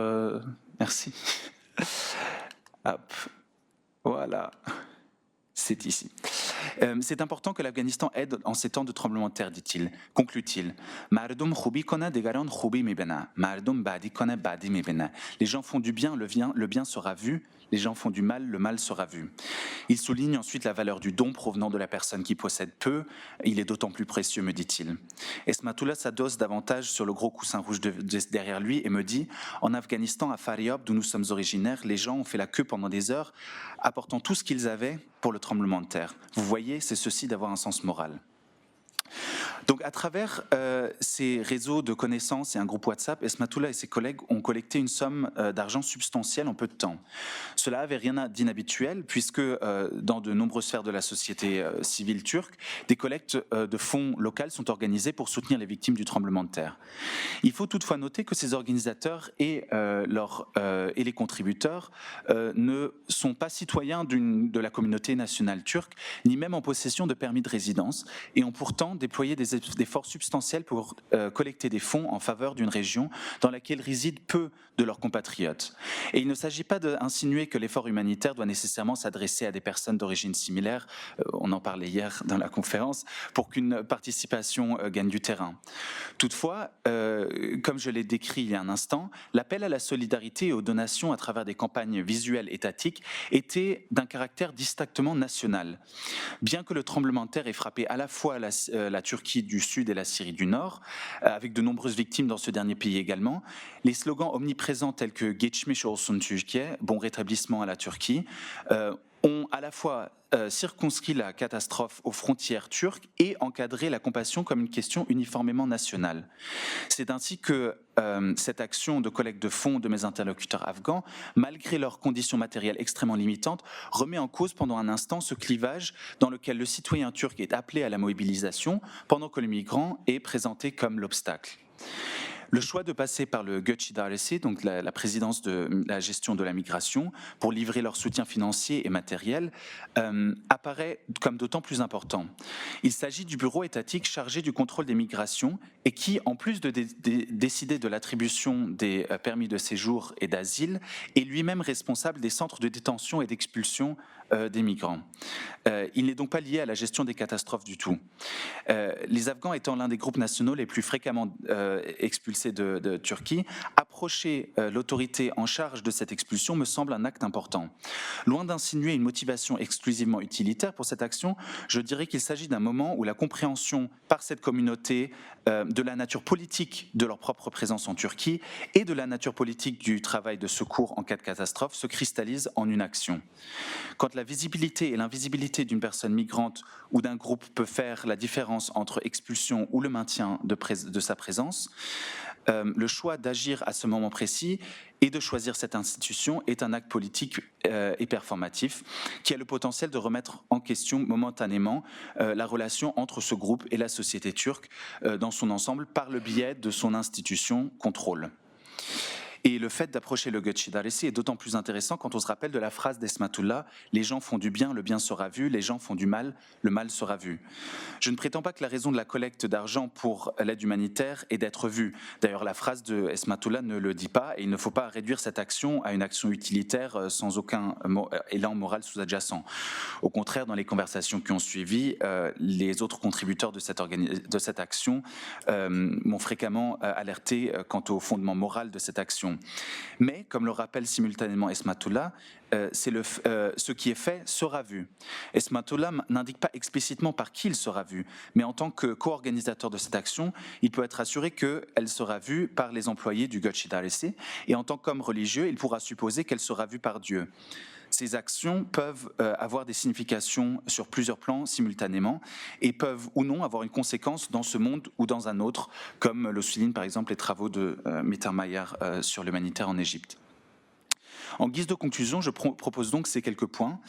Merci. Hop. Voilà. C'est ici. C'est important que l'Afghanistan aide en ces temps de tremblement de terre, dit-il. Conclut-il. Les gens font du bien, le bien sera vu. Les gens font du mal, le mal sera vu. Il souligne ensuite la valeur du don provenant de la personne qui possède peu. Il est d'autant plus précieux, me dit-il. Esmatullah s'adosse davantage sur le gros coussin rouge derrière lui et me dit « En Afghanistan, à Faryab, d'où nous sommes originaires, les gens ont fait la queue pendant des heures, apportant tout ce qu'ils avaient pour le tremblement de terre. Vous voyez, c'est ceci d'avoir un sens moral. » Donc à travers ces réseaux de connaissances et un groupe WhatsApp, Esmatullah et ses collègues ont collecté une somme d'argent substantielle en peu de temps. Cela n'avait rien d'inhabituel puisque dans de nombreuses sphères de la société civile turque, des collectes de fonds locales sont organisées pour soutenir les victimes du tremblement de terre. Il faut toutefois noter que ces organisateurs et les contributeurs ne sont pas citoyens de la communauté nationale turque, ni même en possession de permis de résidence, et ont pourtant déployé des efforts substantiels pour collecter des fonds en faveur d'une région dans laquelle résident peu de leurs compatriotes. Et il ne s'agit pas d'insinuer que l'effort humanitaire doit nécessairement s'adresser à des personnes d'origine similaire, on en parlait hier dans la conférence, pour qu'une participation gagne du terrain. Toutefois, comme je l'ai décrit il y a un instant, l'appel à la solidarité et aux donations à travers des campagnes visuelles étatiques était d'un caractère distinctement national. Bien que le tremblement de terre ait frappé à la fois la Turquie du Sud et la Syrie du Nord, avec de nombreuses victimes dans ce dernier pays également, les slogans omniprésents tels que « Geçmiş olsun Türkiye », bon rétablissement à la Turquie, ont à la fois circonscrit la catastrophe aux frontières turques et encadré la compassion comme une question uniformément nationale. C'est ainsi que cette action de collecte de fonds de mes interlocuteurs afghans, malgré leurs conditions matérielles extrêmement limitantes, remet en cause pendant un instant ce clivage dans lequel le citoyen turc est appelé à la mobilisation pendant que le migrant est présenté comme l'obstacle. Le choix de passer par le Göç İdaresi, donc la présidence de la gestion de la migration, pour livrer leur soutien financier et matériel, apparaît comme d'autant plus important. Il s'agit du bureau étatique chargé du contrôle des migrations et qui, en plus de décider de l'attribution des permis de séjour et d'asile, est lui-même responsable des centres de détention et d'expulsion des migrants. Il n'est donc pas lié à la gestion des catastrophes du tout. Les Afghans étant l'un des groupes nationaux les plus fréquemment expulsés de Turquie, approcher l'autorité en charge de cette expulsion me semble un acte important. Loin d'insinuer une motivation exclusivement utilitaire pour cette action, je dirais qu'il s'agit d'un moment où la compréhension par cette communauté de la nature politique de leur propre présence en Turquie et de la nature politique du travail de secours en cas de catastrophe se cristallise en une action. Quand la visibilité et l'invisibilité d'une personne migrante ou d'un groupe peut faire la différence entre expulsion ou le maintien de sa présence, le choix d'agir à ce moment précis et de choisir cette institution est un acte politique et performatif qui a le potentiel de remettre en question momentanément la relation entre ce groupe et la société turque dans son ensemble par le biais de son institution contrôle. Et le fait d'approcher le Göç İdaresi est d'autant plus intéressant quand on se rappelle de la phrase d'Esmatullah « Les gens font du bien, le bien sera vu, les gens font du mal, le mal sera vu ». Je ne prétends pas que la raison de la collecte d'argent pour l'aide humanitaire est d'être vue. D'ailleurs, la phrase de Esmatullah ne le dit pas et il ne faut pas réduire cette action à une action utilitaire sans aucun élan moral sous-adjacent. Au contraire, dans les conversations qui ont suivi, les autres contributeurs de cette action m'ont fréquemment alerté quant au fondement moral de cette action. Mais, comme le rappelle simultanément Esmatullah, ce qui est fait sera vu. Esmatullah n'indique pas explicitement par qui il sera vu, mais en tant que co-organisateur de cette action, il peut être assuré qu'elle sera vue par les employés du Göç İdaresi, et en tant qu'homme religieux, il pourra supposer qu'elle sera vue par Dieu. Ces actions peuvent avoir des significations sur plusieurs plans simultanément et peuvent ou non avoir une conséquence dans ce monde ou dans un autre, comme le soulignent par exemple les travaux de Mittermeier sur l'humanitaire en Égypte. En guise de conclusion, je propose donc ces quelques points.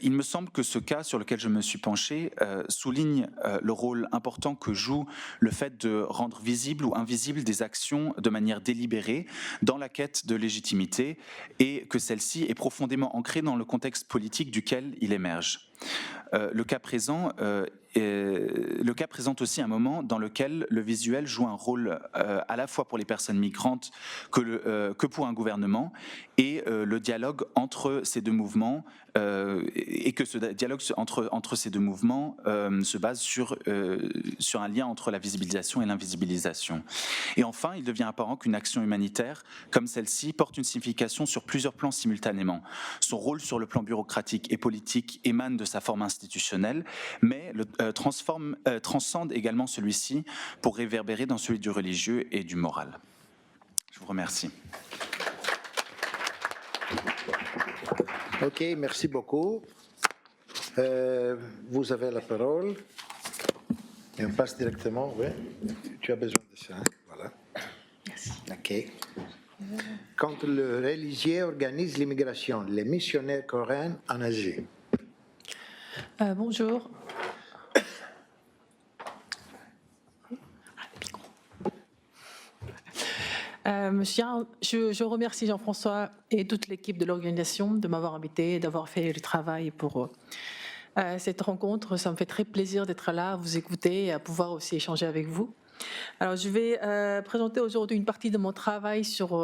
Il me semble que ce cas sur lequel je me suis penché souligne le rôle important que joue le fait de rendre visible ou invisible des actions de manière délibérée dans la quête de légitimité et que celle-ci est profondément ancrée dans le contexte politique duquel il émerge. Le cas présente aussi un moment dans lequel le visuel joue un rôle à la fois pour les personnes migrantes que pour un gouvernement et le dialogue entre ces deux mouvements et que ce dialogue entre ces deux mouvements se base sur un lien entre la visibilisation et l'invisibilisation. Et enfin, il devient apparent qu'une action humanitaire comme celle-ci porte une signification sur plusieurs plans simultanément. Son rôle sur le plan bureaucratique et politique émane de sa forme institutionnelle, mais transcende également celui-ci pour réverbérer dans celui du religieux et du moral. Je vous remercie. Ok, merci beaucoup. Vous avez la parole. Et on passe directement, oui. Tu as besoin de ça, hein? Voilà. Merci. Ok. Quand le religieux organise l'immigration, les missionnaires coréens en Asie. Bonjour. Je remercie Jean-François et toute l'équipe de l'organisation de m'avoir invité et d'avoir fait le travail pour cette rencontre. Ça me fait très plaisir d'être là, à vous écouter et à pouvoir aussi échanger avec vous. Alors, je vais présenter aujourd'hui une partie de mon travail sur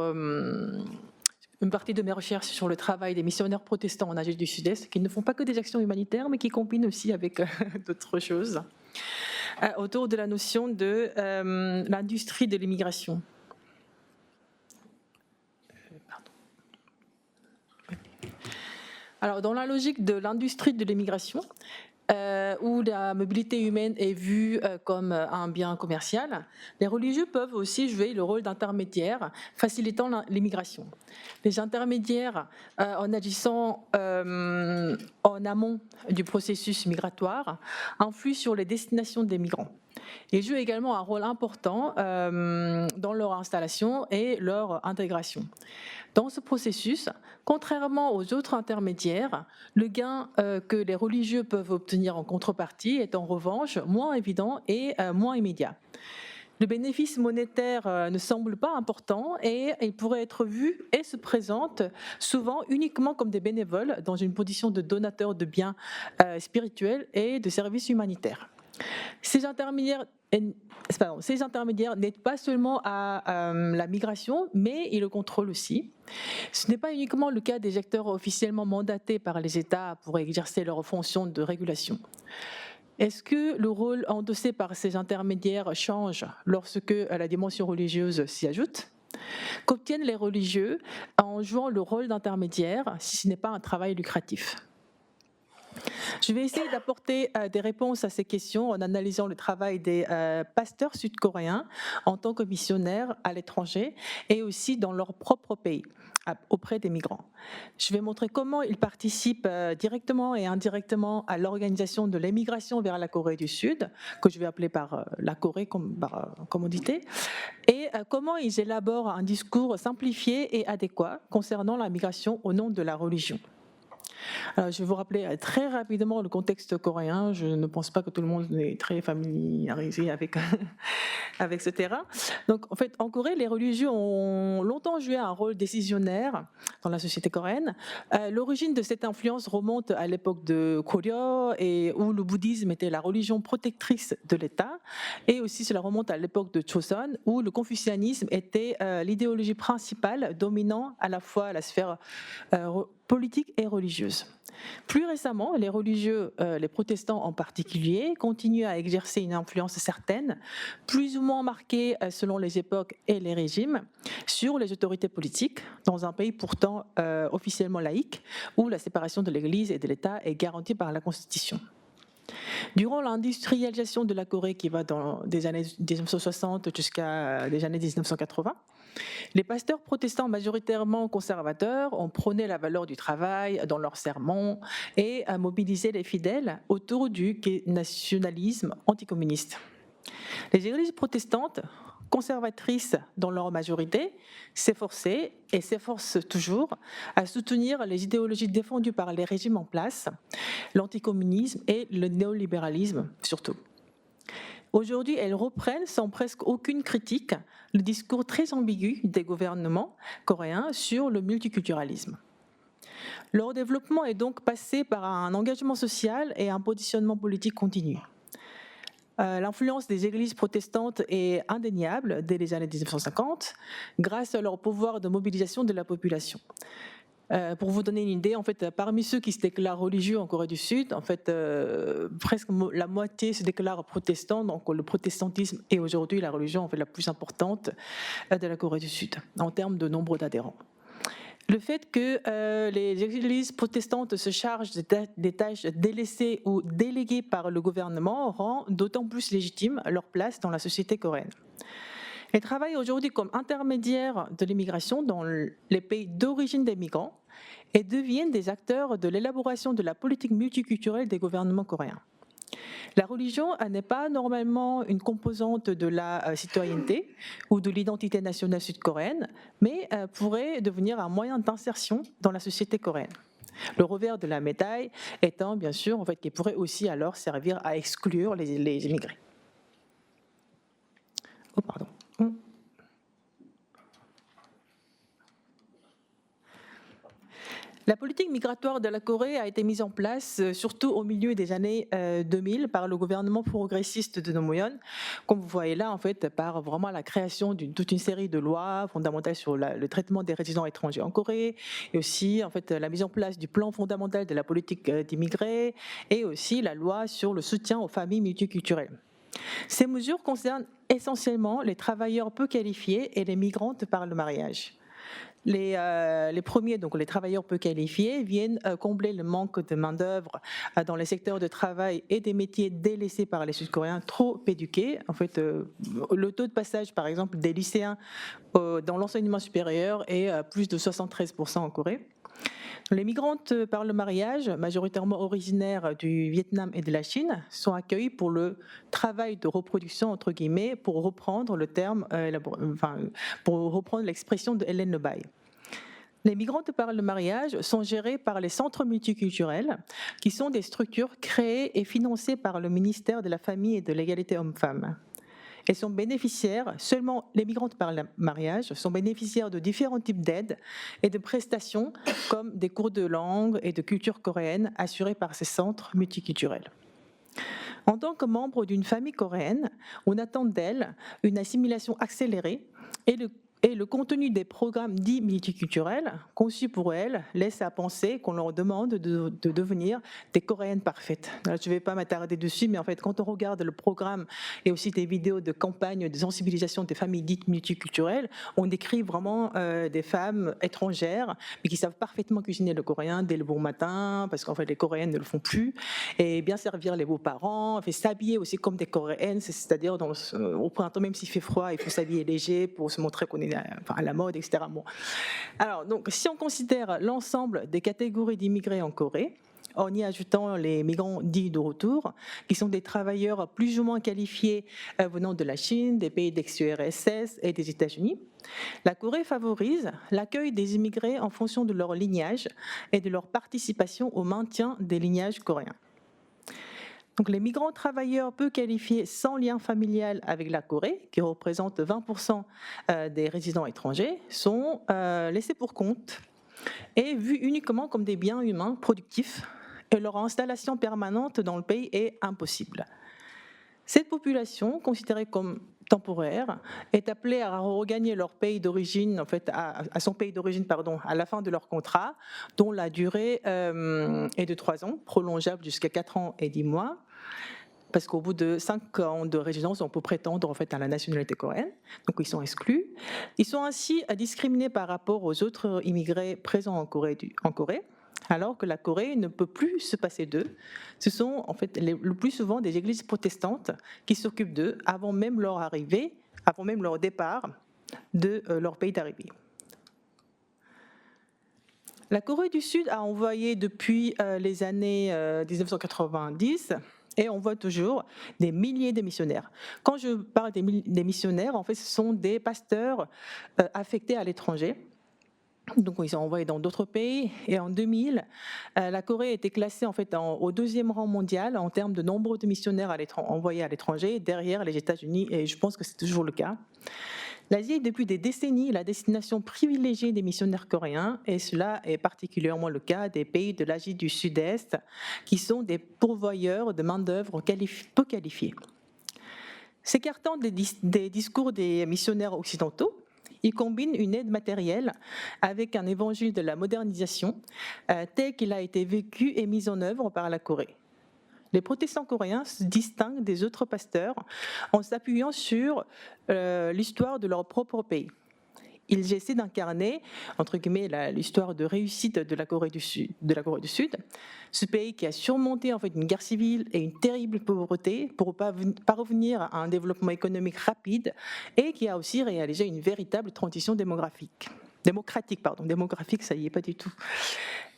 une partie de mes recherches sur le travail des missionnaires protestants en Asie du Sud-Est, qui ne font pas que des actions humanitaires, mais qui combinent aussi avec d'autres choses, autour de la notion de l'industrie de l'immigration. Alors, dans la logique de l'industrie de l'immigration, où la mobilité humaine est vue comme un bien commercial, les religieux peuvent aussi jouer le rôle d'intermédiaire, facilitant l'immigration. Les intermédiaires, en agissant en amont du processus migratoire, influent sur les destinations des migrants. Ils jouent également un rôle important dans leur installation et leur intégration. Dans ce processus, contrairement aux autres intermédiaires, le gain que les religieux peuvent obtenir en contrepartie est en revanche moins évident et moins immédiat. Le bénéfice monétaire ne semble pas important et il pourrait être vu et se présente souvent uniquement comme des bénévoles dans une position de donateurs de biens spirituels et de services humanitaires. Ces intermédiaires n'aident pas seulement à la migration, mais ils le contrôlent aussi. Ce n'est pas uniquement le cas des acteurs officiellement mandatés par les États pour exercer leurs fonctions de régulation. Est-ce que le rôle endossé par ces intermédiaires change lorsque la dimension religieuse s'y ajoute ? Qu'obtiennent les religieux en jouant le rôle d'intermédiaire si ce n'est pas un travail lucratif ? Je vais essayer d'apporter des réponses à ces questions en analysant le travail des pasteurs sud-coréens en tant que missionnaires à l'étranger et aussi dans leur propre pays, auprès des migrants. Je vais montrer comment ils participent directement et indirectement à l'organisation de l'émigration vers la Corée du Sud, que je vais appeler par la Corée comme par commodité, et comment ils élaborent un discours simplifié et adéquat concernant la migration au nom de la religion. Alors, je vais vous rappeler très rapidement le contexte coréen. Je ne pense pas que tout le monde est très familiarisé avec, avec ce terrain. Donc, en fait, en Corée, les religieux ont longtemps joué un rôle décisionnaire dans la société coréenne. L'origine de cette influence remonte à l'époque de Goryeo, et où le bouddhisme était la religion protectrice de l'État. Et aussi, cela remonte à l'époque de Joseon, où le confucianisme était l'idéologie principale dominant à la fois la sphère politique et religieuse. Plus récemment, les religieux, les protestants en particulier, continuent à exercer une influence certaine, plus ou moins marquée selon les époques et les régimes, sur les autorités politiques, dans un pays pourtant officiellement laïque, où la séparation de l'Église et de l'État est garantie par la Constitution. Durant l'industrialisation de la Corée qui va des années 1960 jusqu'à les années 1980, les pasteurs protestants majoritairement conservateurs ont prôné la valeur du travail dans leurs sermons et a mobilisé les fidèles autour du nationalisme anticommuniste. Les églises protestantes, conservatrices dans leur majorité, s'efforçaient et s'efforcent toujours à soutenir les idéologies défendues par les régimes en place, l'anticommunisme et le néolibéralisme surtout. Aujourd'hui, elles reprennent sans presque aucune critique le discours très ambigu des gouvernements coréens sur le multiculturalisme. Leur développement est donc passé par un engagement social et un positionnement politique continu. L'influence des églises protestantes est indéniable dès les années 1950, grâce à leur pouvoir de mobilisation de la population. Pour vous donner une idée, en fait, parmi ceux qui se déclarent religieux en Corée du Sud, en fait, presque la moitié se déclarent protestants. Donc, le protestantisme est aujourd'hui la religion en fait, la plus importante de la Corée du Sud en termes de nombre d'adhérents. Le fait que les églises protestantes se chargent des tâches délaissées ou déléguées par le gouvernement rend d'autant plus légitime leur place dans la société coréenne. Elles travaillent aujourd'hui comme intermédiaires de l'immigration dans les pays d'origine des migrants et deviennent des acteurs de l'élaboration de la politique multiculturelle des gouvernements coréens. La religion n'est pas normalement une composante de la citoyenneté ou de l'identité nationale sud-coréenne, mais pourrait devenir un moyen d'insertion dans la société coréenne. Le revers de la médaille étant, bien sûr, en fait, qu'il pourrait aussi alors servir à exclure les immigrés. Oh, pardon. La politique migratoire de la Corée a été mise en place surtout au milieu des années 2000 par le gouvernement progressiste de Roh Moo-hyun, comme vous voyez là, en fait, par vraiment la création d'une toute une série de lois fondamentales sur le traitement des résidents étrangers en Corée, et aussi en fait la mise en place du plan fondamental de la politique d'immigrés, et aussi la loi sur le soutien aux familles multiculturelles. Ces mesures concernent essentiellement les travailleurs peu qualifiés et les migrantes par le mariage. Les premiers, donc les travailleurs peu qualifiés, viennent combler le manque de main-d'œuvre dans les secteurs de travail et des métiers délaissés par les Sud-Coréens trop éduqués. En fait, le taux de passage, par exemple, des lycéens dans l'enseignement supérieur est plus de 73% en Corée. Les migrantes par le mariage, majoritairement originaires du Vietnam et de la Chine, sont accueillies pour le travail de reproduction, entre guillemets, pour reprendre le terme, pour reprendre l'expression de Hélène Lebaille. Les migrantes par le mariage sont gérées par les centres multiculturels, qui sont des structures créées et financées par le ministère de la Famille et de l'Égalité Hommes-Femmes. Elles sont bénéficiaires, seulement les migrantes par le mariage sont bénéficiaires de différents types d'aides et de prestations comme des cours de langue et de culture coréenne assurés par ces centres multiculturels. En tant que membre d'une famille coréenne, on attend d'elles une assimilation accélérée et le contenu des programmes dits multiculturels conçus pour elles laisse à penser qu'on leur demande de devenir des Coréennes parfaites. Alors, je ne vais pas m'attarder dessus, mais en fait, quand on regarde le programme et aussi des vidéos de campagne de sensibilisation des familles dites multiculturelles, on décrit vraiment des femmes étrangères, mais qui savent parfaitement cuisiner le coréen dès le bon matin, parce qu'en fait, les Coréennes ne le font plus, et bien servir les beaux-parents, s'habiller aussi comme des Coréennes, c'est-à-dire au printemps, même s'il fait froid, il faut s'habiller léger pour se montrer qu'on est à la mode, etc. Bon. Alors, donc, si on considère l'ensemble des catégories d'immigrés en Corée, en y ajoutant les migrants dits de retour, qui sont des travailleurs plus ou moins qualifiés venant de la Chine, des pays d'ex-URSS et des États-Unis, la Corée favorise l'accueil des immigrés en fonction de leur lignage et de leur participation au maintien des lignages coréens. Donc, les migrants travailleurs peu qualifiés sans lien familial avec la Corée, qui représentent 20% des résidents étrangers, sont laissés pour compte et vus uniquement comme des biens humains productifs, et leur installation permanente dans le pays est impossible. Cette population, considérée comme temporaire, est appelée à regagner leur pays d'origine, en fait, à son pays d'origine, à la fin de leur contrat, dont la durée est de 3 ans, prolongeable jusqu'à 4 ans et 10 mois. Parce qu'au bout de 5 ans de résidence, on peut prétendre en fait à la nationalité coréenne, donc ils sont exclus. Ils sont ainsi discriminés par rapport aux autres immigrés présents en Corée, alors que la Corée ne peut plus se passer d'eux. Ce sont en fait le plus souvent des églises protestantes qui s'occupent d'eux avant même leur arrivée, avant même leur départ de leur pays d'arrivée. La Corée du Sud a envoyé depuis les années 1990, et on voit toujours des milliers de missionnaires. Quand je parle des missionnaires, en fait, ce sont des pasteurs affectés à l'étranger. Donc, ils sont envoyés dans d'autres pays. Et en 2000, la Corée était classée en fait, au 2e rang mondial en termes de nombre de missionnaires envoyés à l'étranger, derrière les États-Unis, et je pense que c'est toujours le cas. L'Asie est depuis des décennies la destination privilégiée des missionnaires coréens, et cela est particulièrement le cas des pays de l'Asie du Sud-Est, qui sont des pourvoyeurs de main-d'œuvre peu qualifiée. S'écartant des discours des missionnaires occidentaux, ils combinent une aide matérielle avec un évangile de la modernisation tel qu'il a été vécu et mis en œuvre par la Corée. Les protestants coréens se distinguent des autres pasteurs en s'appuyant sur l'histoire de leur propre pays. Ils essaient d'incarner, entre guillemets, l'histoire de réussite de la Corée du Sud, ce pays qui a surmonté en fait une guerre civile et une terrible pauvreté pour parvenir à un développement économique rapide, et qui a aussi réalisé une véritable transition démographique, ça y est pas du tout.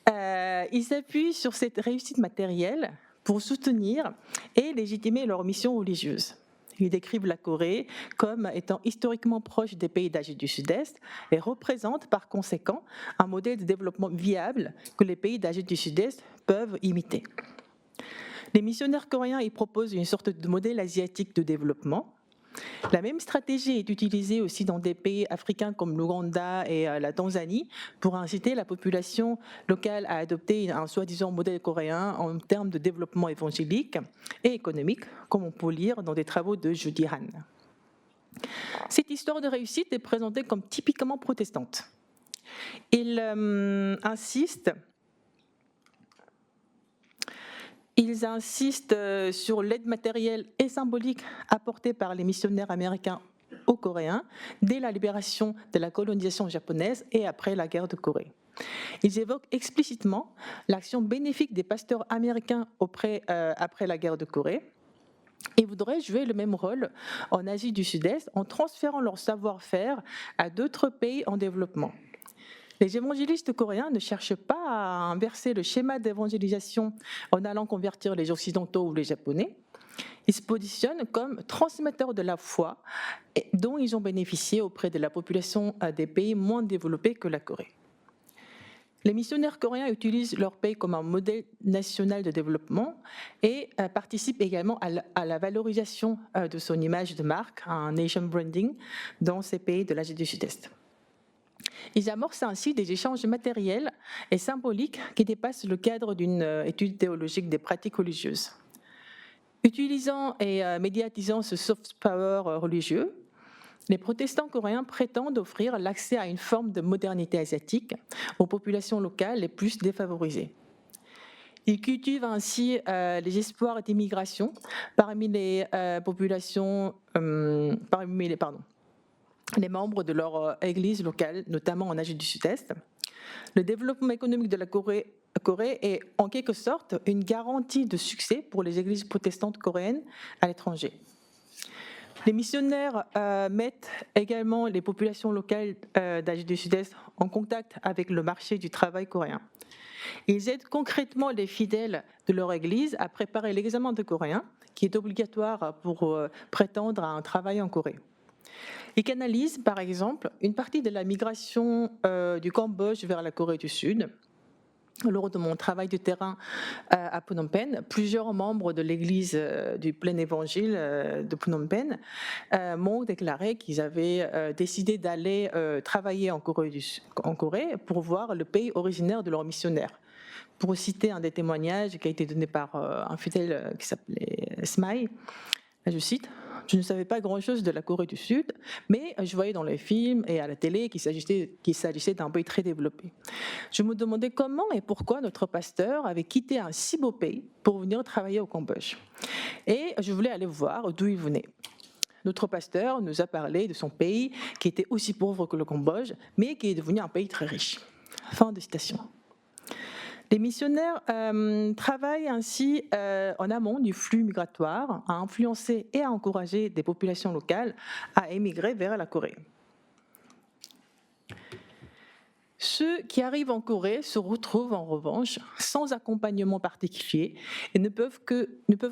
Ils s'appuient sur cette réussite matérielle pour soutenir et légitimer leur mission religieuse. Ils décrivent la Corée comme étant historiquement proche des pays d'Asie du Sud-Est et représentent par conséquent un modèle de développement viable que les pays d'Asie du Sud-Est peuvent imiter. Les missionnaires coréens y proposent une sorte de modèle asiatique de développement. La même stratégie est utilisée aussi dans des pays africains comme l'Ouganda et la Tanzanie pour inciter la population locale à adopter un soi-disant modèle coréen en termes de développement évangélique et économique, comme on peut lire dans des travaux de Judy Han. Cette histoire de réussite est présentée comme typiquement protestante. Ils insistent sur l'aide matérielle et symbolique apportée par les missionnaires américains aux Coréens dès la libération de la colonisation japonaise et après la guerre de Corée. Ils évoquent explicitement l'action bénéfique des pasteurs américains après la guerre de Corée et voudraient jouer le même rôle en Asie du Sud-Est en transférant leur savoir-faire à d'autres pays en développement. Les évangélistes coréens ne cherchent pas à inverser le schéma d'évangélisation en allant convertir les Occidentaux ou les Japonais. Ils se positionnent comme transmetteurs de la foi dont ils ont bénéficié auprès de la population des pays moins développés que la Corée. Les missionnaires coréens utilisent leur pays comme un modèle national de développement et participent également à la valorisation de son image de marque, un nation branding, dans ces pays de l'Asie du Sud-Est. Ils amorcent ainsi des échanges matériels et symboliques qui dépassent le cadre d'une étude théologique des pratiques religieuses. Utilisant et médiatisant ce soft power religieux, les protestants coréens prétendent offrir l'accès à une forme de modernité asiatique aux populations locales les plus défavorisées. Ils cultivent ainsi les espoirs d'immigration parmi les membres de leur église locale, notamment en Asie du Sud-Est. Le développement économique de la Corée est en quelque sorte une garantie de succès pour les églises protestantes coréennes à l'étranger. Les missionnaires mettent également les populations locales d'Asie du Sud-Est en contact avec le marché du travail coréen. Ils aident concrètement les fidèles de leur église à préparer l'examen de coréen, qui est obligatoire pour prétendre à un travail en Corée. Ils canalisent, par exemple, une partie de la migration du Cambodge vers la Corée du Sud. Lors de mon travail de terrain à Phnom Penh, plusieurs membres de l'église du plein évangile de Phnom Penh m'ont déclaré qu'ils avaient décidé d'aller travailler en Corée pour voir le pays originaire de leurs missionnaires. Pour citer un des témoignages qui a été donné par un fidèle qui s'appelait Smai, je cite: « Je ne savais pas grand-chose de la Corée du Sud, mais je voyais dans les films et à la télé qu'il s'agissait d'un pays très développé. Je me demandais comment et pourquoi notre pasteur avait quitté un si beau pays pour venir travailler au Cambodge. Et je voulais aller voir d'où il venait. Notre pasteur nous a parlé de son pays qui était aussi pauvre que le Cambodge, mais qui est devenu un pays très riche. » Fin de citation. Les missionnaires travaillent ainsi en amont du flux migratoire à influencer et à encourager des populations locales à émigrer vers la Corée. Ceux qui arrivent en Corée se retrouvent en revanche sans accompagnement particulier et ne peuvent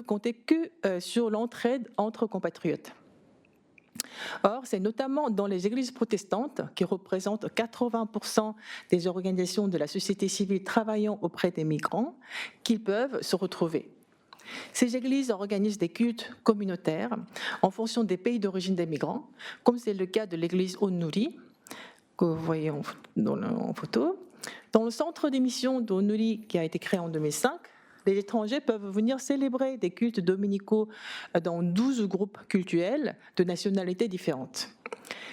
compter que sur l'entraide entre compatriotes. Or, c'est notamment dans les églises protestantes, qui représentent 80% des organisations de la société civile travaillant auprès des migrants, qu'ils peuvent se retrouver. Ces églises organisent des cultes communautaires en fonction des pays d'origine des migrants, comme c'est le cas de l'église Onnuri, que vous voyez en photo. Dans le centre d'émission d'Onnuri, qui a été créé en 2005, les étrangers peuvent venir célébrer des cultes dominicaux dans 12 groupes cultuels de nationalités différentes.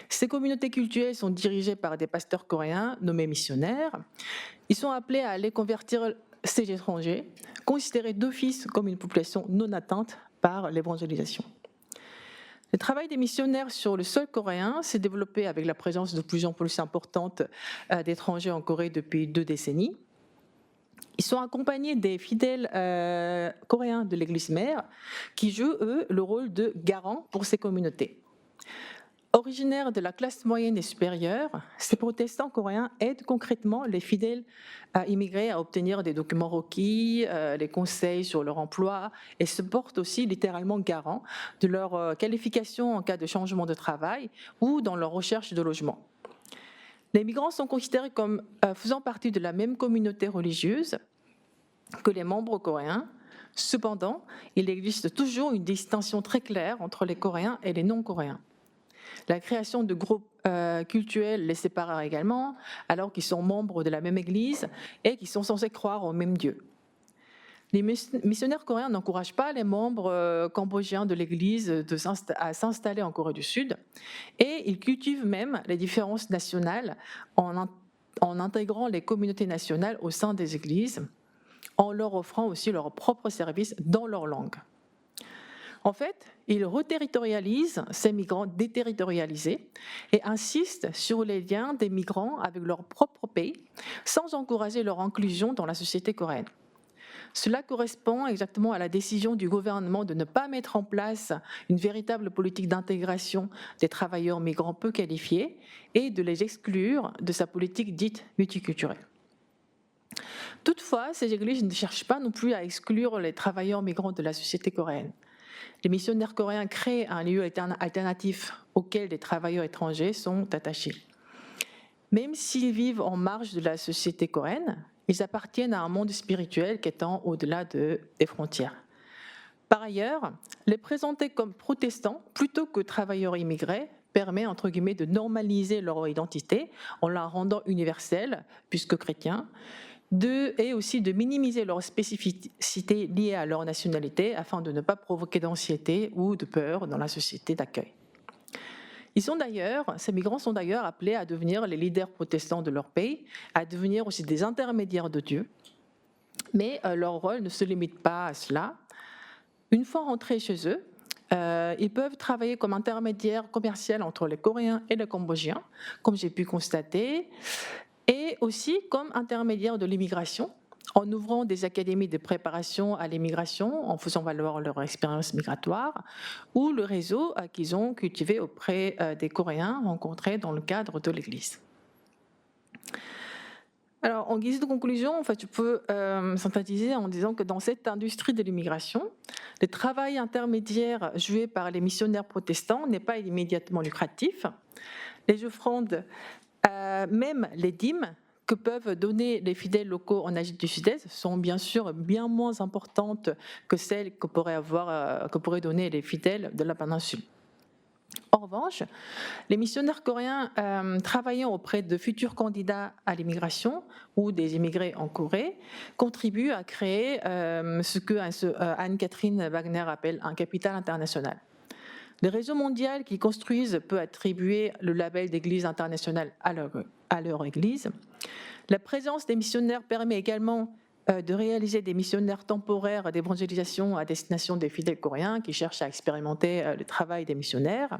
Ces communautés cultuelles sont dirigées par des pasteurs coréens nommés missionnaires. Ils sont appelés à aller convertir ces étrangers, considérés d'office comme une population non atteinte par l'évangélisation. Le travail des missionnaires sur le sol coréen s'est développé avec la présence de plus en plus importante d'étrangers en Corée depuis 2 décennies. Ils sont accompagnés des fidèles coréens de l'église mère qui jouent, eux, le rôle de garants pour ces communautés. Originaires de la classe moyenne et supérieure, ces protestants coréens aident concrètement les fidèles immigrés à obtenir des documents requis, les conseils sur leur emploi et se portent aussi littéralement garants de leur qualification en cas de changement de travail ou dans leur recherche de logement. Les migrants sont considérés comme faisant partie de la même communauté religieuse que les membres coréens, Cependant, il existe toujours une distinction très claire entre les Coréens et les non-Coréens. La création de groupes cultuels les sépare également, alors qu'ils sont membres de la même Église et qu'ils sont censés croire au même Dieu. Les missionnaires coréens n'encouragent pas les membres cambodgiens de l'Église à s'installer en Corée du Sud, et ils cultivent même les différences nationales en intégrant les communautés nationales au sein des Églises, en leur offrant aussi leurs propres services dans leur langue. En fait, ils reterritorialisent ces migrants déterritorialisés et insistent sur les liens des migrants avec leur propre pays, sans encourager leur inclusion dans la société coréenne. Cela correspond exactement à la décision du gouvernement de ne pas mettre en place une véritable politique d'intégration des travailleurs migrants peu qualifiés et de les exclure de sa politique dite multiculturelle. Toutefois, ces églises ne cherchent pas non plus à exclure les travailleurs migrants de la société coréenne. Les missionnaires coréens créent un lieu alternatif auquel les travailleurs étrangers sont attachés. Même s'ils vivent en marge de la société coréenne, ils appartiennent à un monde spirituel qui étend au-delà des frontières. Par ailleurs, les présenter comme protestants plutôt que travailleurs immigrés permet, entre guillemets, de normaliser leur identité en la rendant universelle, puisque chrétiens, et aussi de minimiser leurs spécificités liées à leur nationalité afin de ne pas provoquer d'anxiété ou de peur dans la société d'accueil. Ces migrants sont d'ailleurs appelés à devenir les leaders protestants de leur pays, à devenir aussi des intermédiaires de Dieu, mais leur rôle ne se limite pas à cela. Une fois rentrés chez eux, ils peuvent travailler comme intermédiaires commerciaux entre les Coréens et les Cambodgiens, comme j'ai pu constater, et aussi comme intermédiaires de l'immigration, en ouvrant des académies de préparation à l'immigration, en faisant valoir leur expérience migratoire, ou le réseau qu'ils ont cultivé auprès des Coréens rencontrés dans le cadre de l'Église. Alors, en guise de conclusion, en fait, je peux synthétiser en disant que dans cette industrie de l'immigration, le travail intermédiaire joué par les missionnaires protestants n'est pas immédiatement lucratif. Les offrandes, même les dîmes que peuvent donner les fidèles locaux en Asie du Sud-Est sont bien sûr bien moins importantes que celles que pourraient donner les fidèles de la péninsule. En revanche, les missionnaires coréens travaillant auprès de futurs candidats à l'immigration ou des immigrés en Corée contribuent à créer ce que Anne-Catherine Wagner appelle un capital international. Le réseau mondial qu'ils construisent peut attribuer le label d'église internationale à leur église. La présence des missionnaires permet également de réaliser des missionnaires temporaires d'évangélisation à destination des fidèles coréens qui cherchent à expérimenter le travail des missionnaires.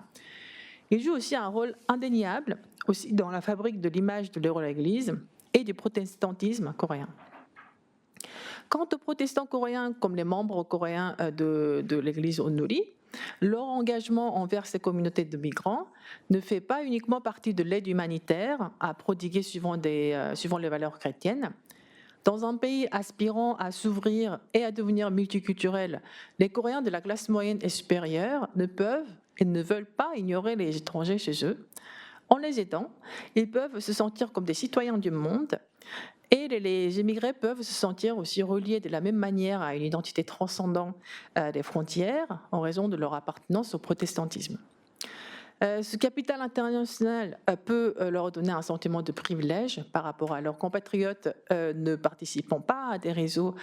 Ils jouent aussi un rôle indéniable aussi dans la fabrique de l'image de l'Église et du protestantisme coréen. Quant aux protestants coréens comme les membres coréens de l'Église Onuri, leur engagement envers ces communautés de migrants ne fait pas uniquement partie de l'aide humanitaire à prodiguer suivant les valeurs chrétiennes. Dans un pays aspirant à s'ouvrir et à devenir multiculturel, les Coréens de la classe moyenne et supérieure ne peuvent et ne veulent pas ignorer les étrangers chez eux. En les aidant, ils peuvent se sentir comme des citoyens du monde et les immigrés peuvent se sentir aussi reliés de la même manière à une identité transcendant les frontières en raison de leur appartenance au protestantisme. Ce capital international peut leur donner un sentiment de privilège par rapport à leurs compatriotes ne participant pas à des réseaux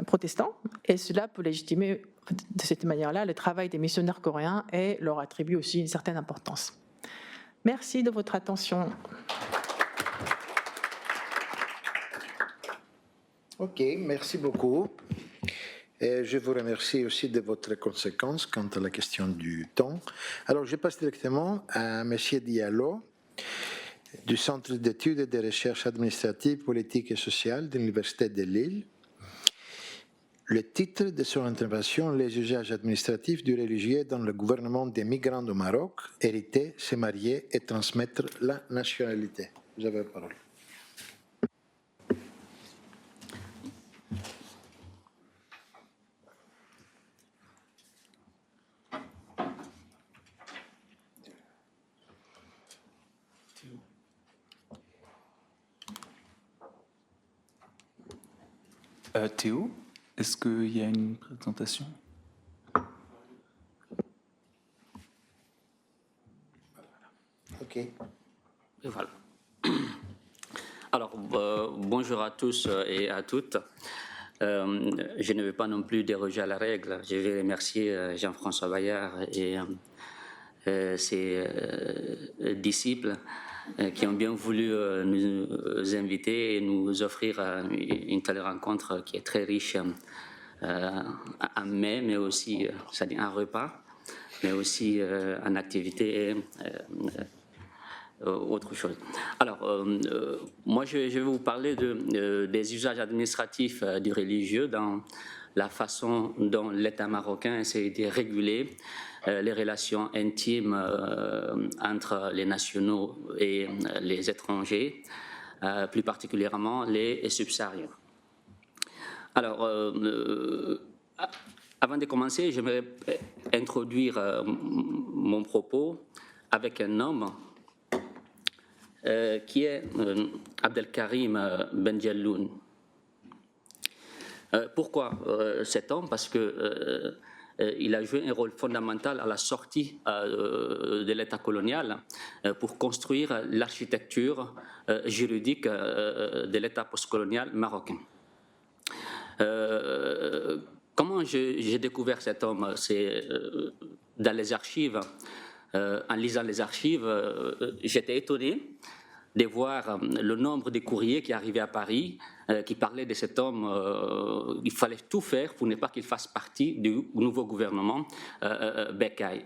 protestants, et cela peut légitimer de cette manière-là le travail des missionnaires coréens et leur attribue aussi une certaine importance. Merci de votre attention. Ok, merci beaucoup. Et je vous remercie aussi de votre conséquence quant à la question du temps. Alors, je passe directement à M. Diallo, du Centre d'études et de recherche administratives, politiques et sociales de l'Université de Lille. Le titre de son intervention, les usages administratifs du religieux dans le gouvernement des migrants au Maroc, hériter, se marier et transmettre la nationalité. Vous avez la parole. Théo, Est-ce qu'il y a une présentation? OK. Et voilà. Alors, bonjour à tous et à toutes. Je ne vais pas non plus déroger à la règle. Je vais remercier Jean-François Bayard et ses disciples qui ont bien voulu nous inviter et nous offrir une telle rencontre qui est très riche en mets, mais aussi c'est-à-dire un repas, mais aussi en activité et autre chose. Alors, moi, je vais vous parler des usages administratifs du religieux dans la façon dont l'État marocain essaie de réguler les relations intimes entre les nationaux et les étrangers, plus particulièrement les subsahariens. Alors, avant de commencer, j'aimerais introduire mon propos avec un homme qui est Abdelkarim Benjelloun. Pourquoi cet homme? Parce que il a joué un rôle fondamental à la sortie de l'État colonial pour construire l'architecture juridique de l'État postcolonial marocain. Comment j'ai découvert cet homme? C'est dans les archives. En lisant les archives, j'étais étonné de voir le nombre de courriers qui arrivaient à Paris, qui parlaient de cet homme. Il fallait tout faire pour ne pas qu'il fasse partie du nouveau gouvernement Bekkay.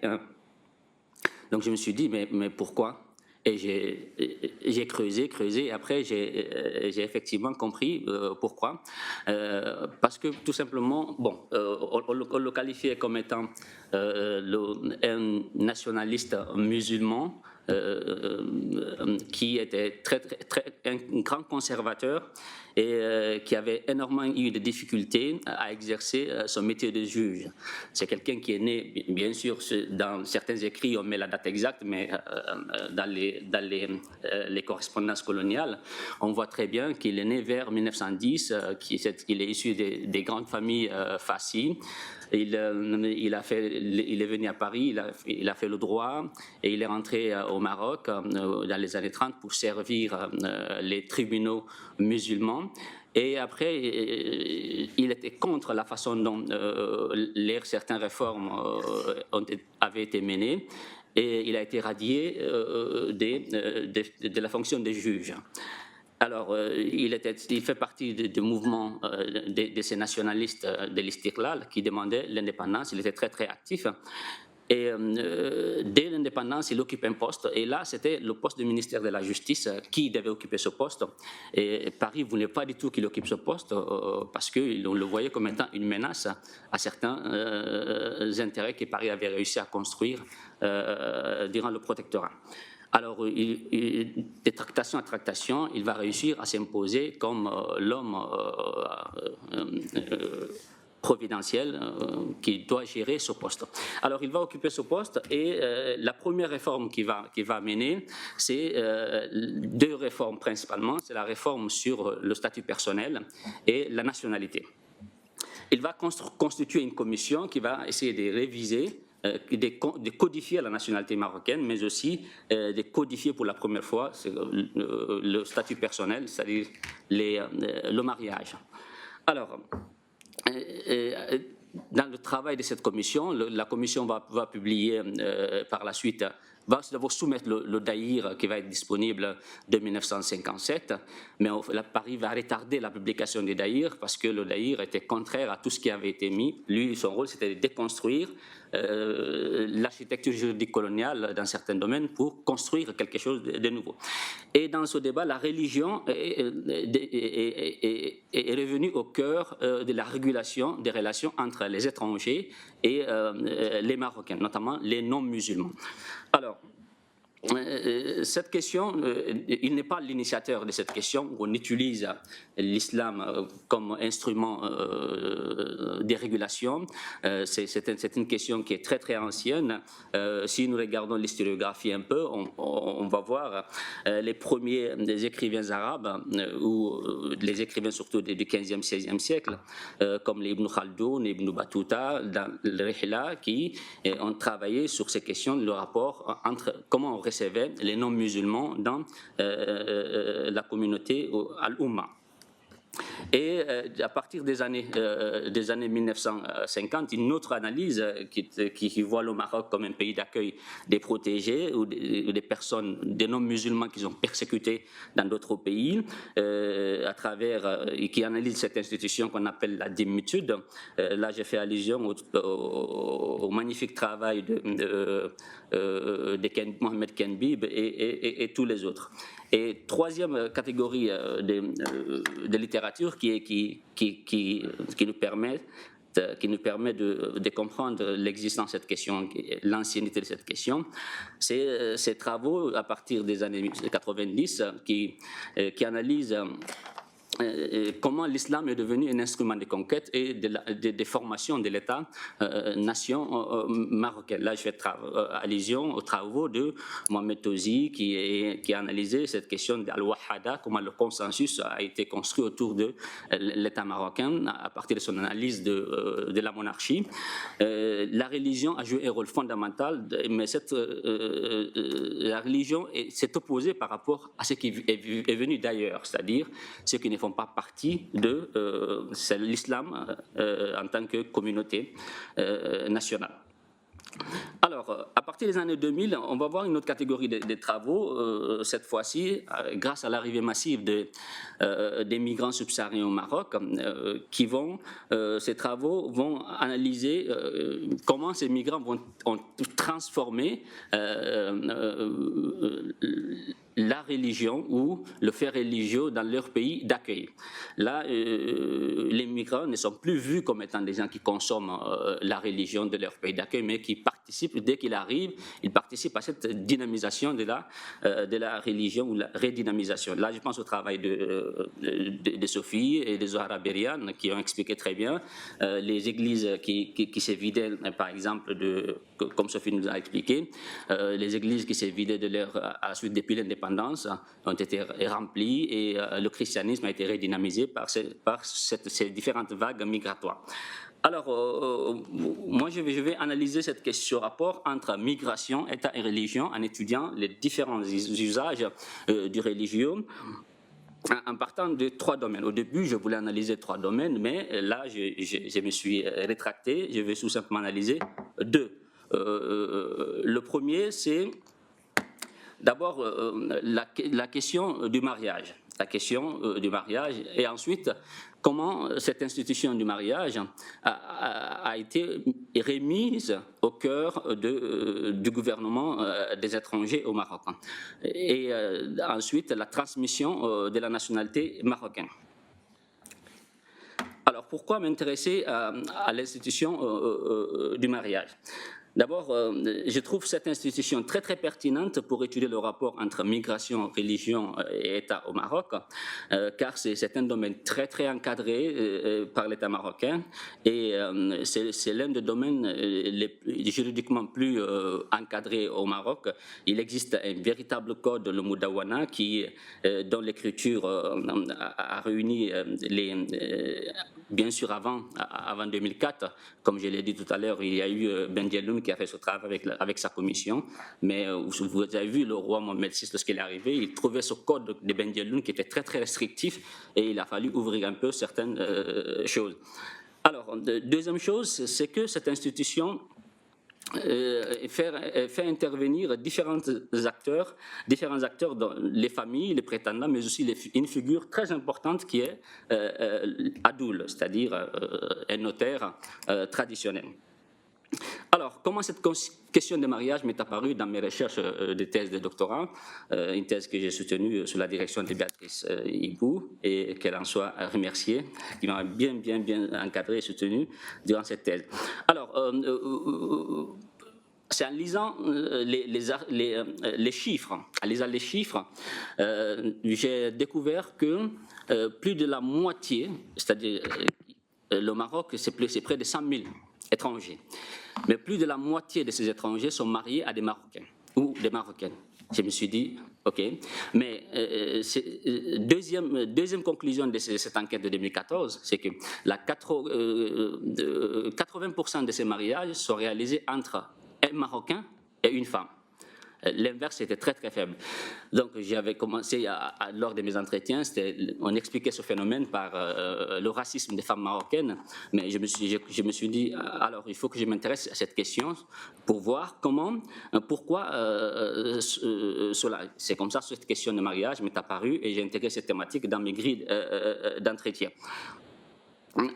Donc je me suis dit, mais pourquoi? Et j'ai creusé, et après j'ai effectivement compris pourquoi. Parce que tout simplement, bon, on le qualifiait comme étant un nationaliste musulman, qui était un grand conservateur et qui avait énormément eu de difficultés à exercer son métier de juge. C'est quelqu'un qui est né, bien sûr, dans certains écrits, on met la date exacte, mais dans les correspondances coloniales, on voit très bien qu'il est né vers 1910, qu'il est issu des grandes familles Fassi. Il est venu à Paris, il a fait le droit et il est rentré au Maroc dans les années 30 pour servir les tribunaux musulmans. Et après, il était contre la façon dont certaines réformes avaient été menées et il a été radié de la fonction de juge. Alors, il fait partie du mouvement de ces nationalistes de l'Istiqlal qui demandaient l'indépendance. Il était très, très actif. Et dès l'indépendance, il occupe un poste. Et là, c'était le poste du ministère de la Justice qui devait occuper ce poste. Et Paris ne voulait pas du tout qu'il occupe ce poste parce qu'on le voyait comme étant une menace à certains intérêts que Paris avait réussi à construire durant le protectorat. Alors, de tractation à tractation, il va réussir à s'imposer comme l'homme providentiel qui doit gérer ce poste. Alors, il va occuper ce poste et la première réforme qu'il va mener, c'est deux réformes principalement. C'est la réforme sur le statut personnel et la nationalité. Il va constituer une commission qui va essayer de réviser, de codifier la nationalité marocaine, mais aussi de codifier pour la première fois le statut personnel, c'est-à-dire le mariage. Alors, dans le travail de cette commission, la commission va publier par la suite, va d'abord soumettre le Daïr qui va être disponible de 1957, mais Paris va retarder la publication du Daïr parce que le Daïr était contraire à tout ce qui avait été mis. Lui, son rôle, c'était de déconstruire l'architecture juridique coloniale dans certains domaines pour construire quelque chose de nouveau. Et dans ce débat, la religion est revenue au cœur de la régulation des relations entre les étrangers et les Marocains, notamment les non-musulmans. Alors, cette question, il n'est pas l'initiateur de cette question. On utilise l'islam comme instrument de régulation. C'est une question qui est très très ancienne. Si nous regardons l'historiographie un peu, on va voir les premiers des écrivains arabes, ou les écrivains surtout du 15e, 16e siècle, comme les Ibn Khaldoun, Ibn Battuta, dans le Rihla, qui ont travaillé sur ces questions, le rapport entre comment on recevait les non-musulmans dans la communauté al-Ummah. Et à partir des années 1950, une autre analyse qui voit le Maroc comme un pays d'accueil des protégés ou des personnes, des non-musulmans qui sont persécutés dans d'autres pays, à travers, qui analyse cette institution qu'on appelle la dhimmitude. Là, j'ai fait allusion au magnifique travail de Mohamed Kenbib et tous les autres. Et troisième catégorie de littérature qui nous permet de comprendre l'existence de cette question, l'ancienneté de cette question, c'est ces travaux à partir des années 90 qui analysent comment l'islam est devenu un instrument de conquête et de formation de l'État-nation marocain. Là, je fais allusion aux travaux de Mohamed Tozi qui a analysé cette question de Al-Wahada, comment le consensus a été construit autour de l'État marocain à partir de son analyse de la monarchie. La religion a joué un rôle fondamental, mais la religion s'est opposée par rapport à ce qui est venu d'ailleurs, c'est-à-dire ce qui ne font pas partie de l'islam en tant que communauté nationale. Alors, à partir des années 2000, on va voir une autre catégorie de travaux, cette fois-ci, grâce à l'arrivée massive des migrants subsahariens au Maroc, ces travaux vont analyser comment ces migrants ont transformé la religion ou le fait religieux dans leur pays d'accueil. Là, les migrants ne sont plus vus comme étant des gens qui consomment la religion de leur pays d'accueil, mais qui participent, dès qu'ils arrivent, ils participent à cette dynamisation de la religion ou la redynamisation. Là, je pense au travail de Sophie et de Zohara Berian qui ont expliqué très bien les églises qui se vidaient, par exemple, comme Sophie nous a expliqué, les églises qui se vidaient à la suite depuis l'indépendance ont été remplies et le christianisme a été redynamisé par ces différentes vagues migratoires. Alors, moi, je vais analyser cette question rapport entre migration, État et religion en étudiant les différents usages du religieux en partant de 3 domaines. Au début, je voulais analyser 3 domaines, mais là, je me suis rétracté. Je vais tout simplement analyser 2. Le premier, c'est d'abord la question du mariage. La question du mariage et ensuite comment cette institution du mariage a été remise au cœur du gouvernement des étrangers au Maroc. Et ensuite la transmission de la nationalité marocaine. Alors pourquoi m'intéresser à l'institution du mariage ? D'abord, je trouve cette institution très très pertinente pour étudier le rapport entre migration, religion et État au Maroc, car c'est un domaine très très encadré par l'État marocain et c'est l'un des domaines juridiquement plus encadrés au Maroc. Il existe un véritable code, le Moudawana, dont l'écriture a réuni bien sûr avant 2004, comme je l'ai dit tout à l'heure, il y a eu Ben Jelloun qui a fait ce travail avec sa commission, mais vous avez vu le roi Mohamed VI lorsqu'il est arrivé, il trouvait ce code de Ben Jelloun qui était très très restrictif et il a fallu ouvrir un peu certaines choses. Alors, deuxième chose, c'est que cette institution fait intervenir différents acteurs dans les familles, les prétendants, mais aussi une figure très importante qui est Adoul, c'est-à-dire un notaire traditionnel. Alors, comment cette question de mariage m'est apparue dans mes recherches de thèse de doctorat, une thèse que j'ai soutenue sous la direction de Béatrice Ibou, et qu'elle en soit remerciée, qui m'a bien encadré et soutenu durant cette thèse. Alors, c'est en lisant les chiffres, j'ai découvert que plus de la moitié, c'est-à-dire le Maroc, c'est près de 100 000 étrangers, mais plus de la moitié de ces étrangers sont mariés à des Marocains ou des Marocaines. Je me suis dit, ok, mais deuxième conclusion de cette enquête de 2014, c'est que 80% de ces mariages sont réalisés entre un Marocain et une femme. L'inverse était très très faible. Donc j'avais commencé lors de mes entretiens, on expliquait ce phénomène par le racisme des femmes marocaines, mais je me suis dit, alors il faut que je m'intéresse à cette question pour voir pourquoi cela. C'est comme ça que cette question de mariage m'est apparue et j'ai intégré cette thématique dans mes grilles d'entretien.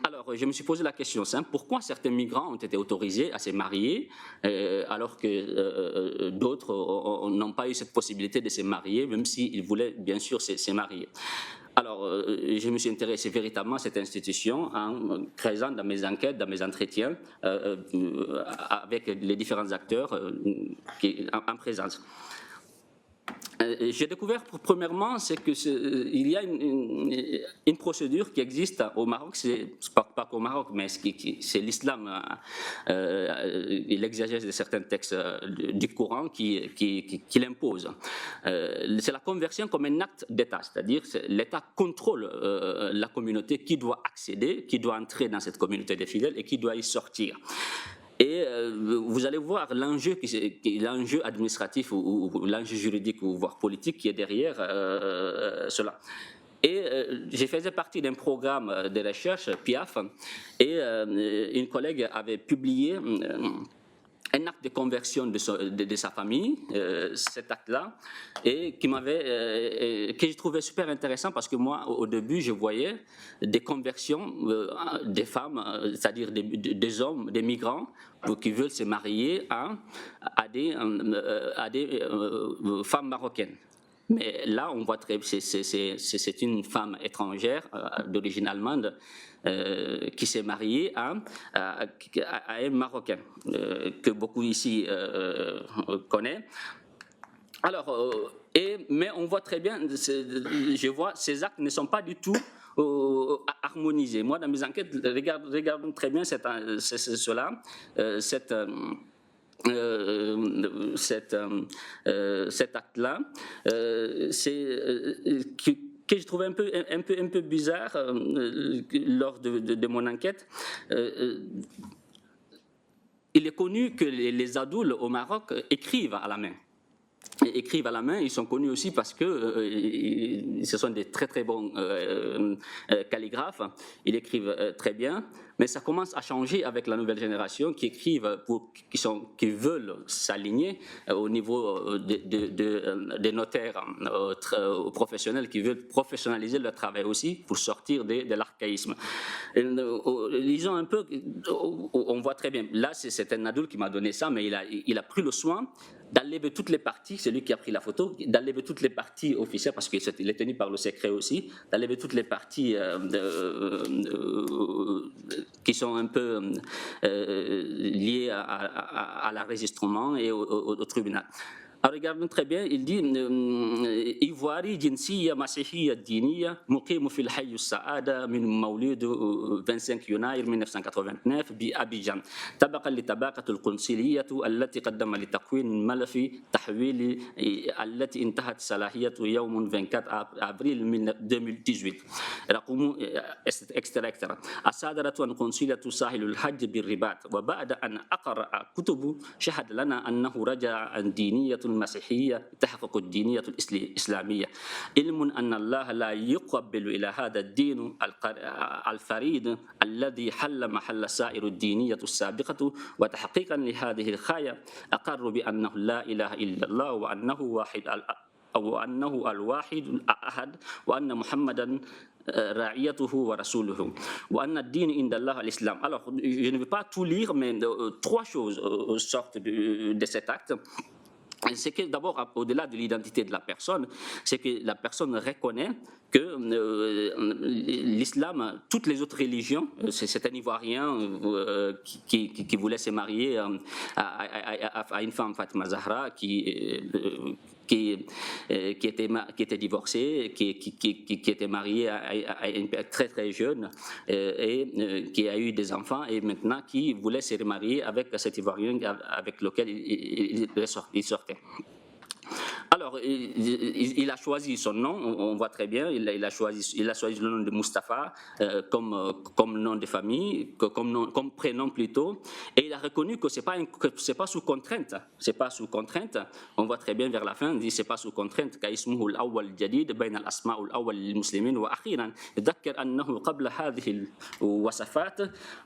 Alors, je me suis posé la question simple, pourquoi certains migrants ont été autorisés à se marier alors que d'autres n'ont pas eu cette possibilité de se marier, même s'ils voulaient bien sûr se marier. Alors, je me suis intéressé véritablement à cette institution en creusant dans mes enquêtes, dans mes entretiens avec les différents acteurs en présence. J'ai découvert premièrement c'est que il y a une procédure qui existe au Maroc, c'est pas qu'au Maroc, mais c'est l'islam, l'exégèse de certains textes du Coran qui l'impose. C'est la conversion comme un acte d'État, c'est-à-dire l'État contrôle la communauté qui doit accéder, qui doit entrer dans cette communauté des fidèles et qui doit y sortir. Et vous allez voir l'enjeu administratif ou l'enjeu juridique ou voire politique qui est derrière cela. Et je faisais partie d'un programme de recherche, PIAF, et une collègue avait publié un acte de conversion de sa famille, cet acte-là, et que je trouvais super intéressant parce que moi, au début, je voyais des conversions des femmes, c'est-à-dire des hommes, des migrants, qui veulent se marier à des femmes marocaines. Mais là, on voit très bien, c'est une femme étrangère d'origine allemande qui s'est mariée à un Marocain que beaucoup ici connaissent. Alors, mais on voit très bien, je vois, ces actes ne sont pas du tout harmonisés. Moi, dans mes enquêtes, regardons très bien cet acte-là, que je trouvais un peu bizarre lors de mon enquête. Il est connu que les adouls au Maroc écrivent à la main. Ils sont connus aussi parce que ce sont des très très bons calligraphes, ils écrivent très bien, mais ça commence à changer avec la nouvelle génération qui écrivent, qui veulent s'aligner au niveau des notaires professionnels, qui veulent professionnaliser leur travail aussi pour sortir de l'archaïsme. Lisons un peu, on voit très bien, là c'est un adulte qui m'a donné ça, mais il a pris le soin d'enlever toutes les parties, c'est lui qui a pris la photo, d'enlever toutes les parties officielles, parce qu'il est tenu par le secret aussi, d'enlever toutes les parties qui sont un peu liées à l'enregistrement et au tribunal. Alors regardons très bien, il dit Ivoiri jinsiyya masihiyya diniya muqimu fil hayy as-sa'ada min mawlid 25 يناير 1989 بأبيجان طبقا لطبقة القنصلية التي قدم لتكوين ملف تحويل التي انتهت صلاحية يوم 24 أبريل من 2018 رقم اكسترا أصدرت قنصلية ساحل الحج بالرباط وبعد أن أقرأ كتب شهد لنا أنه رجع عن دينية المسيحية تحقق الدينية الإسلامية علم أن الله لا يقبل إلى هذا الدين الفريد الذي حل محل سائر الدينية السابقة وتحقيقا لهذه الغاية أقر بأنه لا إله إلا الله وأنه الواحد الأحد وأن محمدا رعيته ورسوله وأن الدين عند الله الإسلام. Alors, je ne vais pas tout lire, mais trois choses sortent de cet acte. c'est que d'abord, au-delà de l'identité de la personne, c'est que la personne reconnaît que l'islam, toutes les autres religions, c'est un Ivoirien qui voulait se marier à une femme, Fatima Zahra, qui était divorcée, qui était mariée à une très très jeune et qui a eu des enfants et maintenant qui voulait se remarier avec cet Ivoirien avec lequel il sortait. Alors, il a choisi son nom, on voit très bien, il a choisi le nom de Mustapha comme nom de famille, comme prénom plutôt, et il a reconnu que c'est pas sous contrainte, on voit très bien vers la fin, il dit c'est pas sous contrainte, كاسمه الأول الجديد بين الأسماء الأول للمسلمين وأخيرا ذكر أنه قبل هذه الوصفات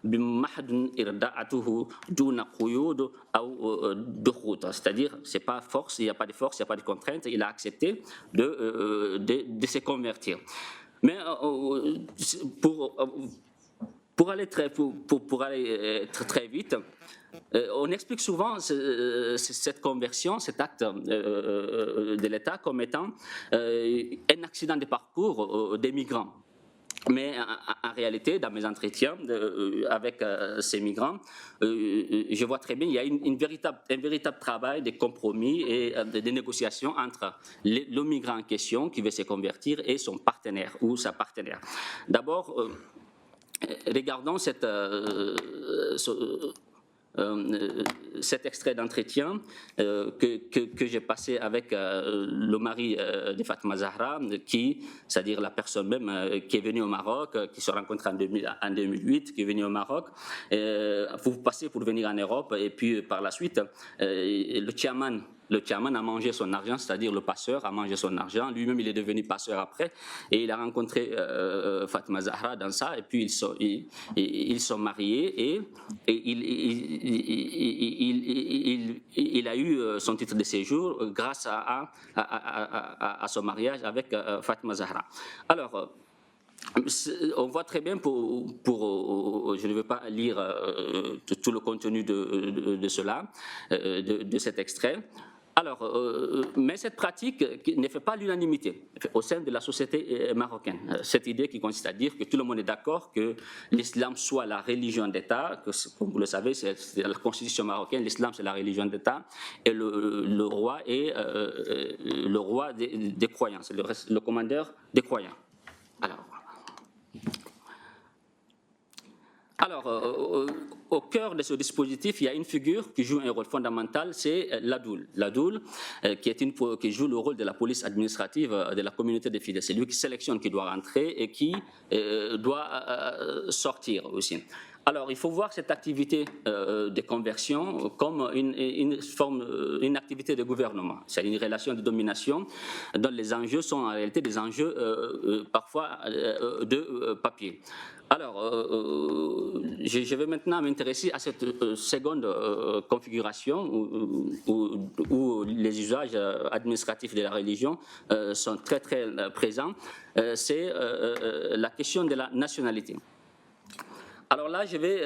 بمحض إرداءته دون قيود أو ضغوط, c'est-à-dire c'est pas force, il n'y a pas de force, il n'y a pas de contrainte, il a accepté de se convertir. Mais pour aller très vite, on explique souvent cette conversion, cet acte de l'État comme étant un accident de parcours des migrants. Mais en réalité, dans mes entretiens avec ces migrants, je vois très bien qu'il y a un véritable travail de compromis et de négociation entre le migrant en question qui veut se convertir et son partenaire ou sa partenaire. D'abord, regardons cet extrait d'entretien que j'ai passé avec le mari de Fatima Zahra, c'est-à-dire la personne même qui est venue au Maroc, qui se rencontre en 2008, qui est venue au Maroc, pour passer pour venir en Europe, et puis par la suite, le chairman a mangé son argent, c'est-à-dire le passeur a mangé son argent. Lui-même, il est devenu passeur après. Et il a rencontré Fatima Zahra dans ça. Et puis, ils sont mariés. Et il a eu son titre de séjour grâce à son mariage avec Fatima Zahra. Alors, on voit très bien, je ne veux pas lire tout le contenu de cela, de cet extrait. Alors, mais cette pratique ne fait pas l'unanimité au sein de la société marocaine. Cette idée qui consiste à dire que tout le monde est d'accord que l'islam soit la religion d'État, que comme vous le savez, c'est la constitution marocaine, l'islam c'est la religion d'État, et le roi est le roi des croyants, c'est le commandeur des croyants. Alors, au cœur de ce dispositif, il y a une figure qui joue un rôle fondamental, c'est l'adoul. L'adoul, qui joue le rôle de la police administrative de la communauté des fidèles. C'est lui qui sélectionne qui doit rentrer et qui doit sortir aussi. Alors, il faut voir cette activité de conversion comme une activité de gouvernement. C'est une relation de domination dont les enjeux sont en réalité des enjeux parfois de papier. Alors, je vais maintenant m'intéresser à cette seconde configuration où les usages administratifs de la religion sont très très présents. C'est la question de la nationalité. Alors là, je vais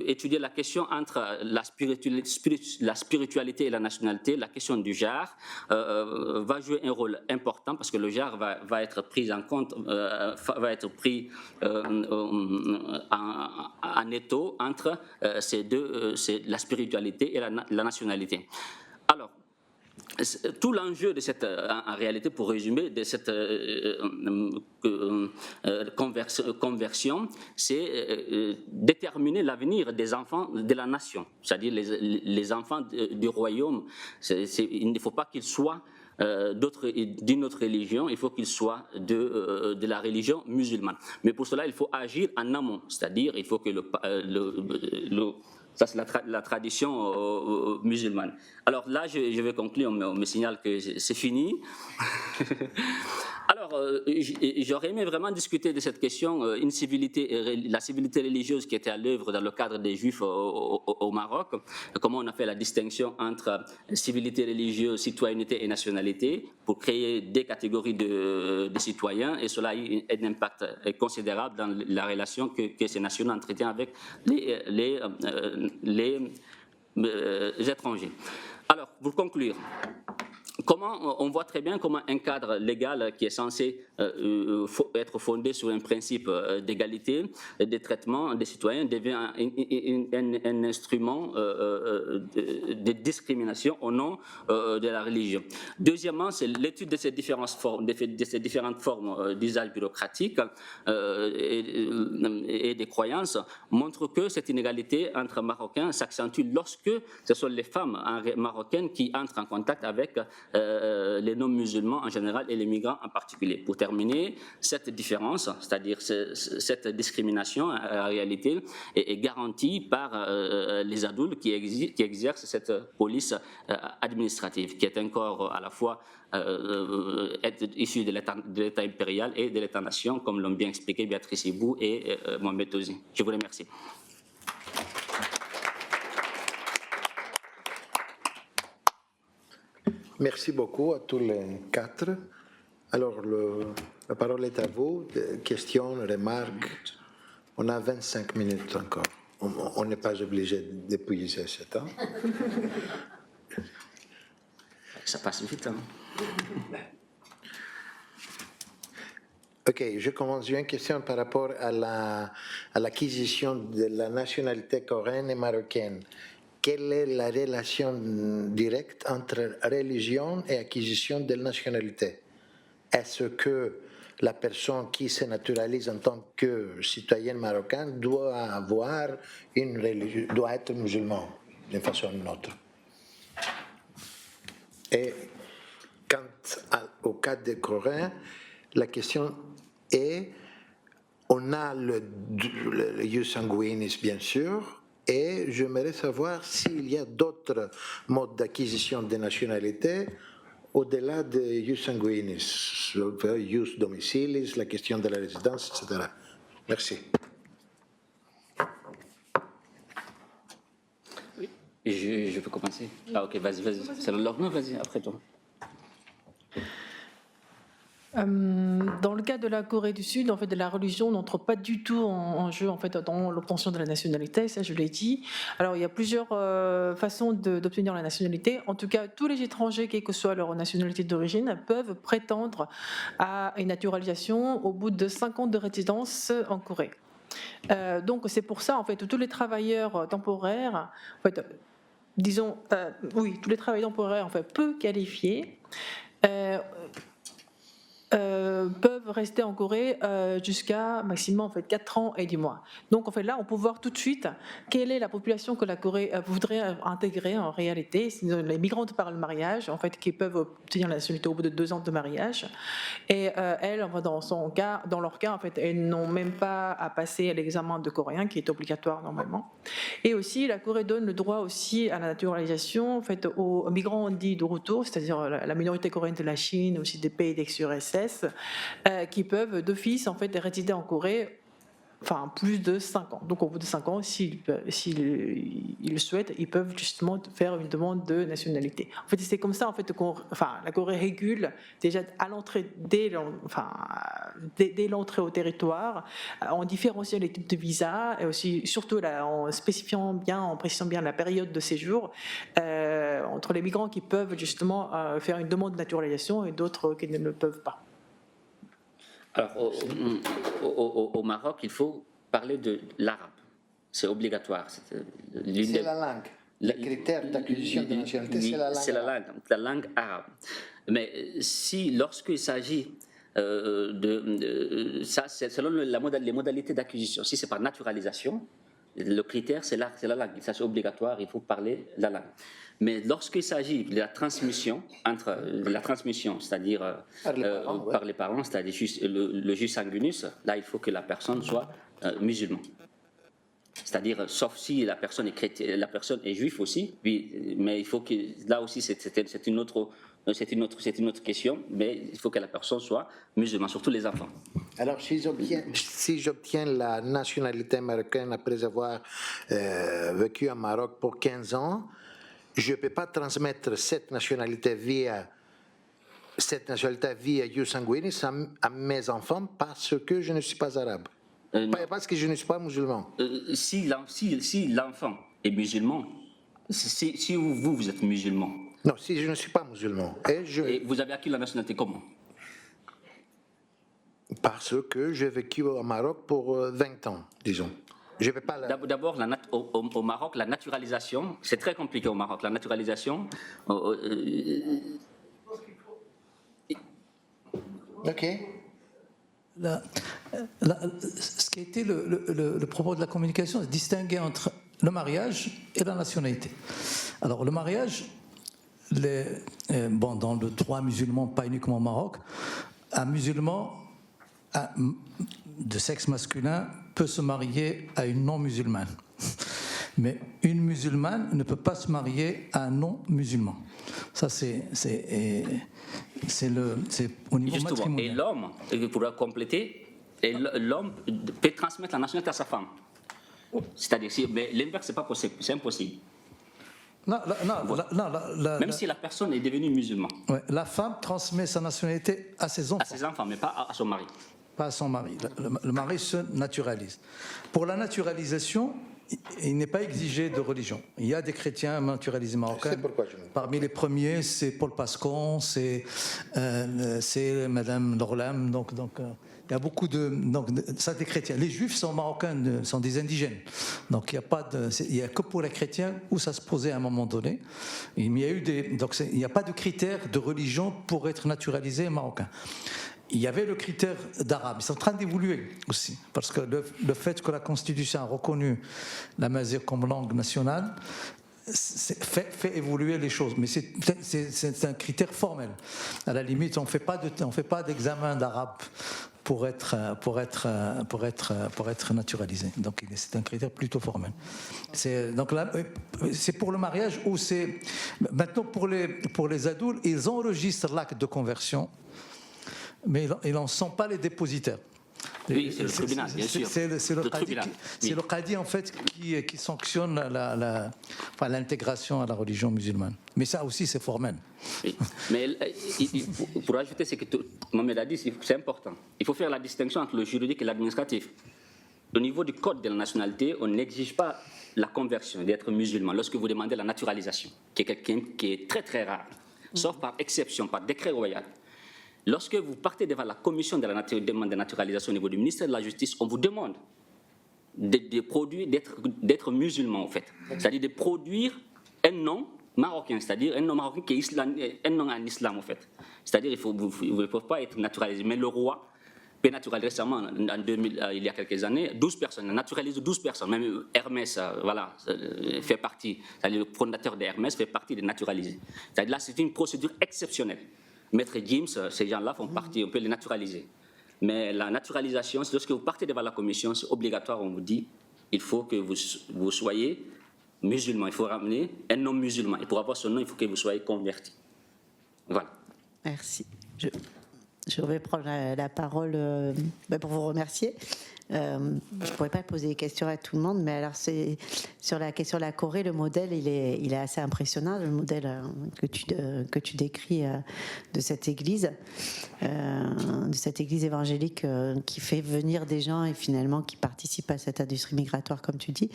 étudier la question entre la spiritualité et la nationalité. La question du genre va jouer un rôle important parce que le genre va être pris en compte, va être pris en étau entre ces deux, la spiritualité et la nationalité. Alors, tout l'enjeu de cette, en réalité, pour résumer, de cette conversion, c'est déterminer l'avenir des enfants de la nation, c'est-à-dire les enfants du royaume. Il ne faut pas qu'ils soient d'une autre religion, il faut qu'ils soient de la religion musulmane. Mais pour cela, il faut agir en amont, c'est-à-dire il faut que ça, c'est la tradition musulmane. Alors là, je vais conclure, on me signale que c'est fini. Alors, j'aurais aimé vraiment discuter de cette question, la civilité religieuse qui était à l'œuvre dans le cadre des Juifs au Maroc, comment on a fait la distinction entre civilité religieuse, citoyenneté et nationalité pour créer des catégories de citoyens, et cela a eu un impact considérable dans la relation que ces nations entretiennent avec les étrangers. Alors, pour conclure, on voit très bien comment un cadre légal qui est censé être fondé sur un principe d'égalité des traitements des citoyens devient un instrument de discrimination au nom de la religion. Deuxièmement, c'est l'étude de ces différentes formes d'usage bureaucratique et des croyances montre que cette inégalité entre Marocains s'accentue lorsque ce sont les femmes marocaines qui entrent en contact avec les non-musulmans en général et les migrants en particulier. Pour terminer, cette différence, c'est-à-dire cette discrimination en réalité est garantie par les adultes qui exercent cette police administrative, qui est un corps à la fois issu de l'État impérial et de l'État-nation, comme l'ont bien expliqué Béatrice Ibou et Mohamed Tozi. Je vous remercie. Merci beaucoup à tous les quatre. Alors, la parole est à vous. Questions, remarques. On a 25 minutes encore. On n'est pas obligé d'épuiser ce temps. Ça passe vite, hein? Ok, je commence. J'ai une question par rapport à l'acquisition de la nationalité coréenne et marocaine. Quelle est la relation directe entre religion et acquisition de la nationalité? Est-ce que la personne qui se naturalise en tant que citoyenne marocaine doit avoir une religion, doit être musulman d'une façon ou d'une autre? Et quant au cas des Coréens, la question est, on a le jus sanguinis bien sûr, et j'aimerais savoir s'il y a d'autres modes d'acquisition de nationalité au-delà de jus sanguinis, jus domicilis, la question de la résidence, etc. Merci. Oui, je peux commencer. Ah ok, vas-y. C'est l'ordre, non, vas-y, après toi. Dans le cas de la Corée du Sud, en fait, la religion n'entre pas du tout en jeu en fait, dans l'obtention de la nationalité, ça je l'ai dit. Alors il y a plusieurs façons d'obtenir la nationalité. En tout cas, tous les étrangers, quelle que soit leur nationalité d'origine, peuvent prétendre à une naturalisation au bout de 5 ans de résidence en Corée. Donc c'est pour ça en fait tous les travailleurs temporaires, en fait, disons, tous les travailleurs temporaires en fait peu qualifiés. Peuvent rester en Corée jusqu'à maximum en fait 4 ans et 10 mois. Donc en fait là on peut voir tout de suite quelle est la population que la Corée voudrait intégrer en réalité. C'est les migrantes par le mariage en fait qui peuvent obtenir la nationalité au bout de 2 ans de mariage. Et elles, dans leur cas en fait, elles n'ont même pas à passer l'examen de coréen qui est obligatoire normalement. Et aussi la Corée donne le droit aussi à la naturalisation en fait aux migrants dits de retour, c'est-à-dire la minorité coréenne de la Chine, aussi des pays d'ex-URSS. Qui peuvent d'office en fait résider en Corée plus de 5 ans. Donc au bout de 5 ans, s'ils le souhaitent, ils peuvent justement faire une demande de nationalité. En fait, c'est comme ça en fait la Corée régule déjà à l'entrée, dès l'entrée au territoire, en différenciant les types de visas et aussi surtout en précisant bien la période de séjour entre les migrants qui peuvent justement faire une demande de naturalisation et d'autres qui ne le peuvent pas. Alors, au Maroc, il faut parler de l'arabe. C'est obligatoire. C'est la langue. Le critère d'acquisition de nationalité, c'est la langue. C'est la langue arabe. Mais lorsqu'il s'agit ça, c'est selon les modalités d'acquisition. Si c'est par naturalisation, le critère, c'est la langue. Ça, c'est obligatoire, il faut parler la langue. Mais lorsqu'il s'agit de la transmission, c'est-à-dire par les parents, c'est-à-dire le jus sanguinis, là, il faut que la personne soit musulmane. C'est-à-dire, sauf si la personne est chrétienne, la personne est juive aussi, mais il faut que, là aussi, c'est une autre question, mais il faut que la personne soit musulmane, surtout les enfants. Alors, si j'obtiens la nationalité marocaine après avoir vécu au Maroc pour 15 ans, je ne peux pas transmettre cette nationalité via jus sanguinis à mes enfants parce que je ne suis pas arabe. Parce que je ne suis pas musulman. Si l'enfant est musulman, si vous êtes musulman, Non, si je ne suis pas musulman. Et vous avez acquis la nationalité comment? Parce que j'ai vécu au Maroc pour 20 ans, disons. Je vais pas D'abord, au Maroc, la naturalisation, c'est très compliqué au Maroc. La naturalisation. Ok. Ce qui a été le propos de la communication, c'est distinguer entre le mariage et la nationalité. Alors, le mariage, dans le droit musulman, pas uniquement au Maroc, un musulman de sexe masculin peut se marier à une non-musulmane. Mais une musulmane ne peut pas se marier à un non-musulman. Ça, c'est au niveau Justement, matrimonial. et l'homme, pour compléter, l'homme peut transmettre la nationalité à sa femme. C'est-à-dire, mais l'inverse, c'est pas possible, c'est impossible. Même si la personne est devenue musulmane. Ouais, la femme transmet sa nationalité à ses enfants. À ses enfants, mais pas à son mari. Pas à son mari. Le mari se naturalise. Pour la naturalisation, il n'est pas exigé de religion. Il y a des chrétiens naturalisés marocains. C'est pourquoi je me... Parmi les premiers, c'est Paul Pascon, c'est Madame Lorlam. Donc, il y a beaucoup ça des chrétiens. Les juifs sont marocains, sont des indigènes. Donc il n'y a que pour les chrétiens où ça se posait à un moment donné. Il n'y a pas de critère de religion pour être naturalisé marocain. Il y avait le critère d'arabe. Ils sont en train d'évoluer aussi, parce que le fait que la Constitution a reconnu la mazigh comme langue nationale fait évoluer les choses. Mais c'est un critère formel. À la limite, on ne fait pas d'examen d'arabe pour être naturalisé. Donc c'est un critère plutôt formel. Donc là, c'est pour le mariage ou c'est maintenant pour les adultes, ils enregistrent l'acte de conversion, mais ils n'en sont pas les dépositaires. Oui, c'est le tribunal, bien sûr. C'est le qadi en fait qui sanctionne l'intégration à la religion musulmane. Mais ça aussi c'est formel. Oui. Mais pour ajouter ce que Mohamed a dit, c'est important. Il faut faire la distinction entre le juridique et l'administratif. Au niveau du code de la nationalité, on n'exige pas la conversion, d'être musulman, lorsque vous demandez la naturalisation, qui est quelqu'un qui est très très rare, sauf par exception, par décret royal. Lorsque vous partez devant la commission de la demande de naturalisation au niveau du ministère de la Justice, on vous demande d'être musulman, en fait. C'est-à-dire de produire un nom marocain, c'est-à-dire un nom marocain qui est un nom en islam, en fait. C'est-à-dire qu'il ne faut pas être naturalisé. Mais le roi peut naturaliser récemment, il y a quelques années, 12 personnes, il a naturalisé 12 personnes. Même Hermès, fait partie, c'est-à-dire le fondateur d'Hermès fait partie des naturalisés. C'est-à-dire là, c'est une procédure exceptionnelle. Maître Gims, ces gens-là font partie, on peut les naturaliser. Mais la naturalisation, c'est lorsque vous partez devant la commission, c'est obligatoire, on vous dit, il faut que vous soyez musulman, il faut ramener un nom musulman. Et pour avoir ce nom, il faut que vous soyez converti. Voilà. Merci. Je vais prendre la parole pour vous remercier. Je ne pourrais pas poser des questions à tout le monde, mais alors sur la question de la Corée, le modèle il est assez impressionnant, le modèle que tu décris de cette église évangélique qui fait venir des gens et finalement qui participent à cette industrie migratoire, comme tu dis.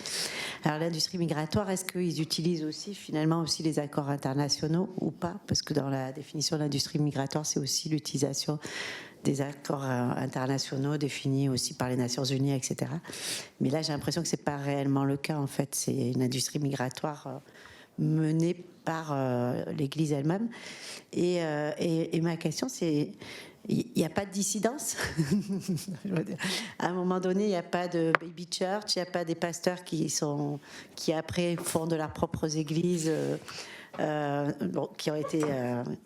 Alors l'industrie migratoire, est-ce qu'ils utilisent aussi finalement les accords internationaux ou pas? Parce que dans la définition de l'industrie migratoire, c'est aussi l'utilisation des accords internationaux définis aussi par les Nations Unies, etc. Mais là, j'ai l'impression que ce n'est pas réellement le cas, en fait. C'est une industrie migratoire menée par l'Église elle-même. Et ma question, c'est, il n'y a pas de dissidence? À un moment donné, il n'y a pas de baby church, il n'y a pas des pasteurs qui après fondent leurs propres églises qui ont été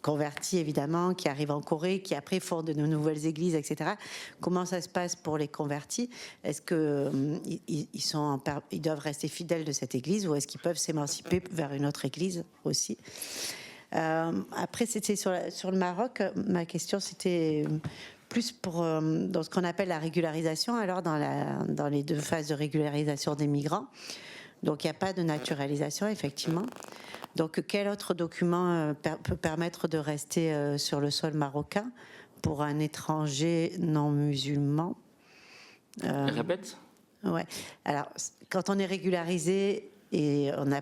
convertis évidemment, qui arrivent en Corée, qui après fondent de nouvelles églises, etc. Comment ça se passe pour les convertis? Est-ce qu'ils doivent rester fidèles de cette église ou est-ce qu'ils peuvent s'émanciper vers une autre église aussi? Après, c'était sur le Maroc. Ma question, c'était plus dans ce qu'on appelle la régularisation, alors dans les 2 phases de régularisation des migrants. Donc, il n'y a pas de naturalisation, effectivement. Donc, quel autre document peut permettre de rester sur le sol marocain pour un étranger non musulman? Répète. Ouais. Alors, quand on est régularisé et on a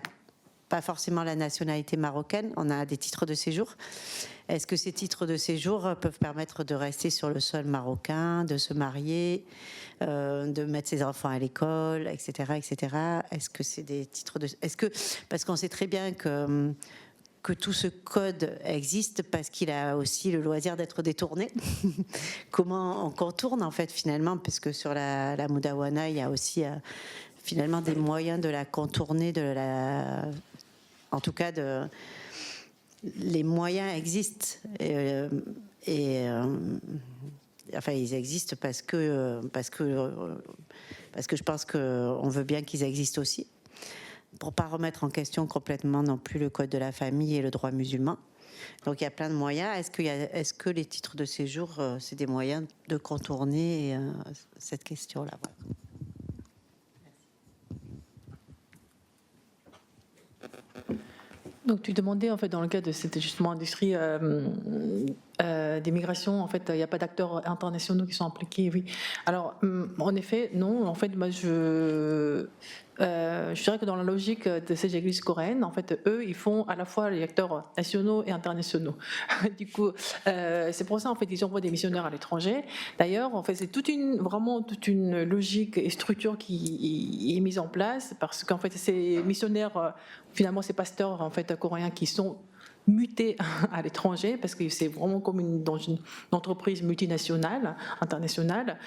pas forcément la nationalité marocaine, on a des titres de séjour. Est-ce que ces titres de séjour peuvent permettre de rester sur le sol marocain, de se marier, de mettre ses enfants à l'école, etc., etc. Est-ce que c'est des titres de... Parce qu'on sait très bien que tout ce code existe parce qu'il a aussi le loisir d'être détourné. Comment on contourne, en fait, finalement, parce que sur la Moudawana, il y a aussi finalement des moyens de la contourner, en tout cas, les moyens existent. Enfin, ils existent parce que je pense qu'on veut bien qu'ils existent aussi, pour pas remettre en question complètement non plus le code de la famille et le droit musulman. Donc il y a plein de moyens. Est-ce que les titres de séjour, c'est des moyens de contourner cette question-là? Voilà. Donc tu demandais en fait dans le cas de cette justement industrie des migrations, en fait il n'y a pas d'acteurs internationaux qui sont impliqués, oui. Alors en effet non, en fait moi je dirais que dans la logique de ces églises coréennes, en fait eux ils font à la fois les acteurs nationaux et internationaux. Du coup c'est pour ça en fait ils envoient des missionnaires à l'étranger. D'ailleurs en fait c'est vraiment toute une logique et structure qui est mise en place, parce qu'en fait ces missionnaires finalement ces pasteurs en fait coréens qui sont mutés à l'étranger, parce que c'est vraiment comme dans une entreprise multinationale, internationale.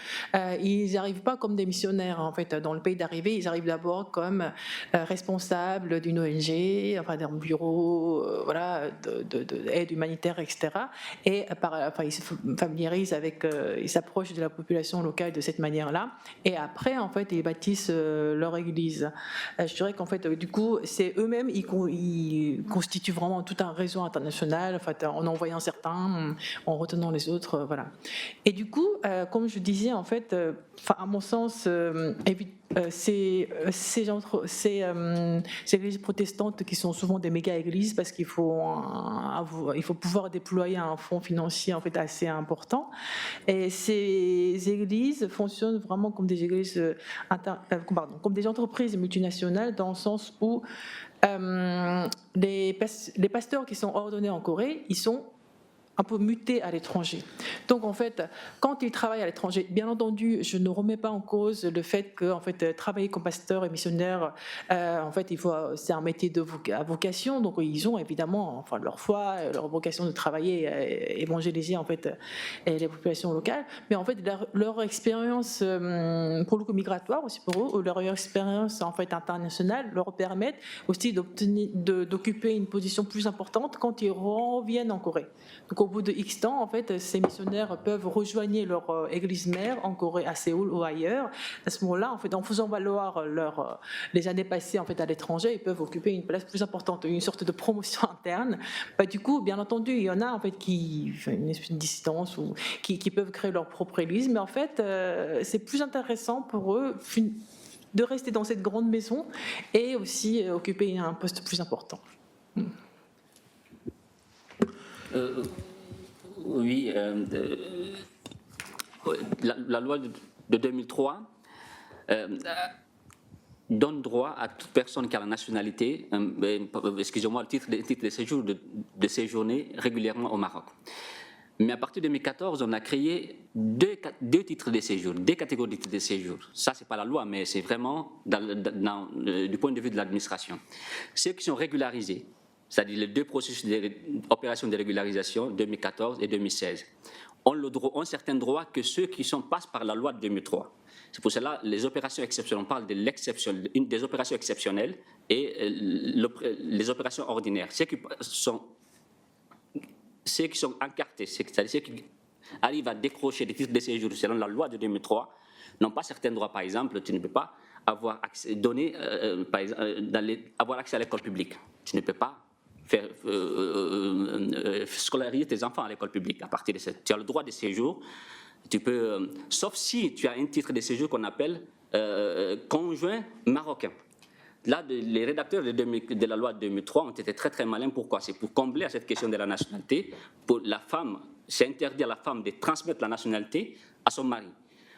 Ils n'arrivent pas comme des missionnaires en fait dans le pays d'arrivée. Ils arrivent d'abord comme responsables d'une ONG, enfin d'un bureau, voilà, d'aide humanitaire, etc. Et ils se familiarisent avec, ils s'approchent de la population locale de cette manière-là. Et après, en fait, ils bâtissent leur église. Je dirais qu'en fait, du coup, c'est eux-mêmes, ils constituent vraiment tout un réseau international, en fait, en envoyant certains, en retenant les autres, voilà. Et du coup, comme je disais, en fait, à mon sens, ces églises protestantes qui sont souvent des méga-églises, parce qu'il faut pouvoir déployer un fonds financier en fait assez important. Et ces églises fonctionnent vraiment comme des églises, comme des entreprises multinationales, dans le sens où les pasteurs qui sont ordonnés en Corée, ils sont un peu mutés à l'étranger. Donc en fait, quand ils travaillent à l'étranger, bien entendu, je ne remets pas en cause le fait que en fait travailler comme pasteur et missionnaire, en fait, c'est un métier à vocation. Donc ils ont évidemment, enfin leur foi, leur vocation de travailler, évangéliser en fait les populations locales. Mais en fait, leur expérience pour le coup migratoire aussi pour eux, ou leur expérience en fait internationale, leur permettent aussi d'occuper une position plus importante quand ils reviennent en Corée. Donc au bout de X temps, en fait, ces missionnaires peuvent rejoindre leur église mère en Corée, à Séoul ou ailleurs. À ce moment-là, en fait, en faisant valoir les années passées en fait à l'étranger, ils peuvent occuper une place plus importante, une sorte de promotion interne. Du coup, bien entendu, il y en a en fait qui font une espèce de dissidence ou qui peuvent créer leur propre église, mais en fait, c'est plus intéressant pour eux de rester dans cette grande maison et aussi occuper un poste plus important. Oui, la loi de 2003 donne droit à toute personne qui a la nationalité, excusez-moi, le titre de séjour, de séjourner régulièrement au Maroc. Mais à partir de 2014, on a créé deux titres de séjour, deux catégories de titres de séjour. Ça, c'est pas la loi, mais c'est vraiment du point de vue de l'administration. Ceux qui sont régularisés, c'est-à-dire les deux processus d'opération de régularisation, 2014 et 2016, ont certains droits que ceux qui passent par la loi de 2003. C'est pour cela les opérations exceptionnelles, on parle de des opérations exceptionnelles et les opérations ordinaires. Ceux qui sont encartés, c'est-à-dire ceux qui arrivent à décrocher des titres de séjour selon la loi de 2003, n'ont pas certains droits. Par exemple, tu ne peux pas avoir accès à l'école publique. Tu ne peux pas scolariser tes enfants à l'école publique. À partir de ça, tu as le droit de séjour. Tu peux, sauf si tu as un titre de séjour qu'on appelle conjoint marocain. Là, les rédacteurs de la loi de 2003 ont été très très malins. Pourquoi? C'est pour combler à cette question de la nationalité. Pour la femme, c'est interdit à la femme de transmettre la nationalité à son mari.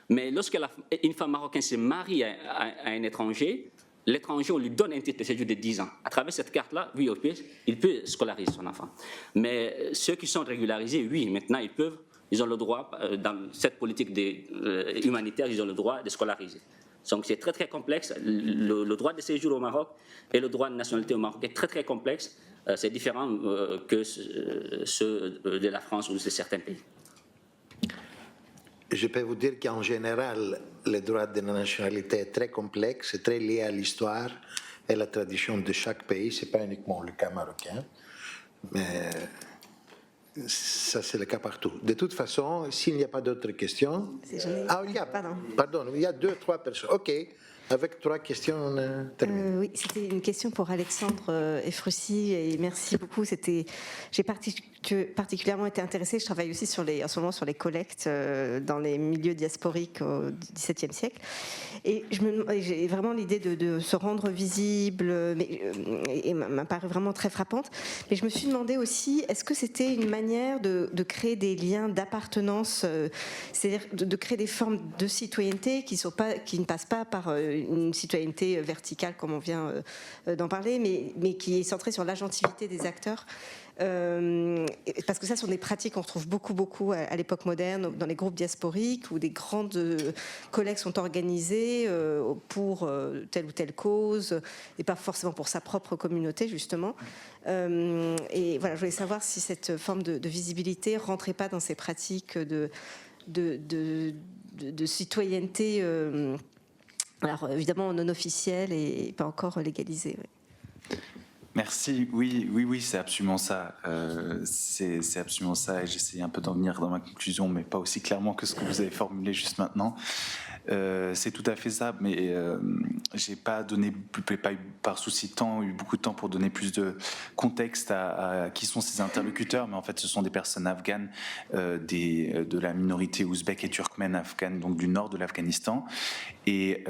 Mais lorsque une femme marocaine se marie à un étranger, l'étranger, on lui donne un titre de séjour de 10 ans. À travers cette carte-là, oui, il peut scolariser son enfant. Mais ceux qui sont régularisés, oui, maintenant, ils ont le droit, dans cette politique humanitaire, ils ont le droit de scolariser. Donc c'est très très complexe. Le droit de séjour au Maroc et le droit de nationalité au Maroc est très très complexe. C'est différent que ceux de la France ou de certains pays. Je peux vous dire qu'en général, le droit de la nationalité est très complexe, très lié à l'histoire et la tradition de chaque pays. Ce n'est pas uniquement le cas marocain, mais ça c'est le cas partout. De toute façon, s'il n'y a pas d'autres questions... Pardon, il y a 2-3 personnes. OK. Avec 3 questions, on a terminé. Oui, c'était une question pour Alexandre Efroussi, et merci beaucoup. J'ai particulièrement été intéressée, je travaille aussi en ce moment sur les collectes dans les milieux diasporiques au XVIIe siècle. Et j'ai vraiment l'idée de se rendre visible, et m'a paru vraiment très frappante. Mais je me suis demandé aussi, est-ce que c'était une manière de créer des liens d'appartenance, c'est-à-dire de créer des formes de citoyenneté qui ne passent pas par une citoyenneté verticale comme on vient d'en parler, mais qui est centrée sur l'agentivité des acteurs. Parce que ça, ce sont des pratiques qu'on retrouve beaucoup à l'époque moderne, dans les groupes diasporiques, où des grandes collectes sont organisées pour telle ou telle cause, et pas forcément pour sa propre communauté, justement. Et voilà, je voulais savoir si cette forme de visibilité rentrait pas dans ces pratiques de citoyenneté, alors évidemment non officielle et pas encore légalisée. Oui. Merci. Oui, c'est absolument ça. C'est absolument ça. Et j'essaie un peu d'en venir dans ma conclusion, mais pas aussi clairement que ce que vous avez formulé juste maintenant. C'est tout à fait ça, mais j'ai pas eu par souci de temps, eu beaucoup de temps pour donner plus de contexte à qui sont ces interlocuteurs, mais en fait ce sont des personnes afghanes de la minorité ouzbek et turkmène afghane, donc du nord de l'Afghanistan, et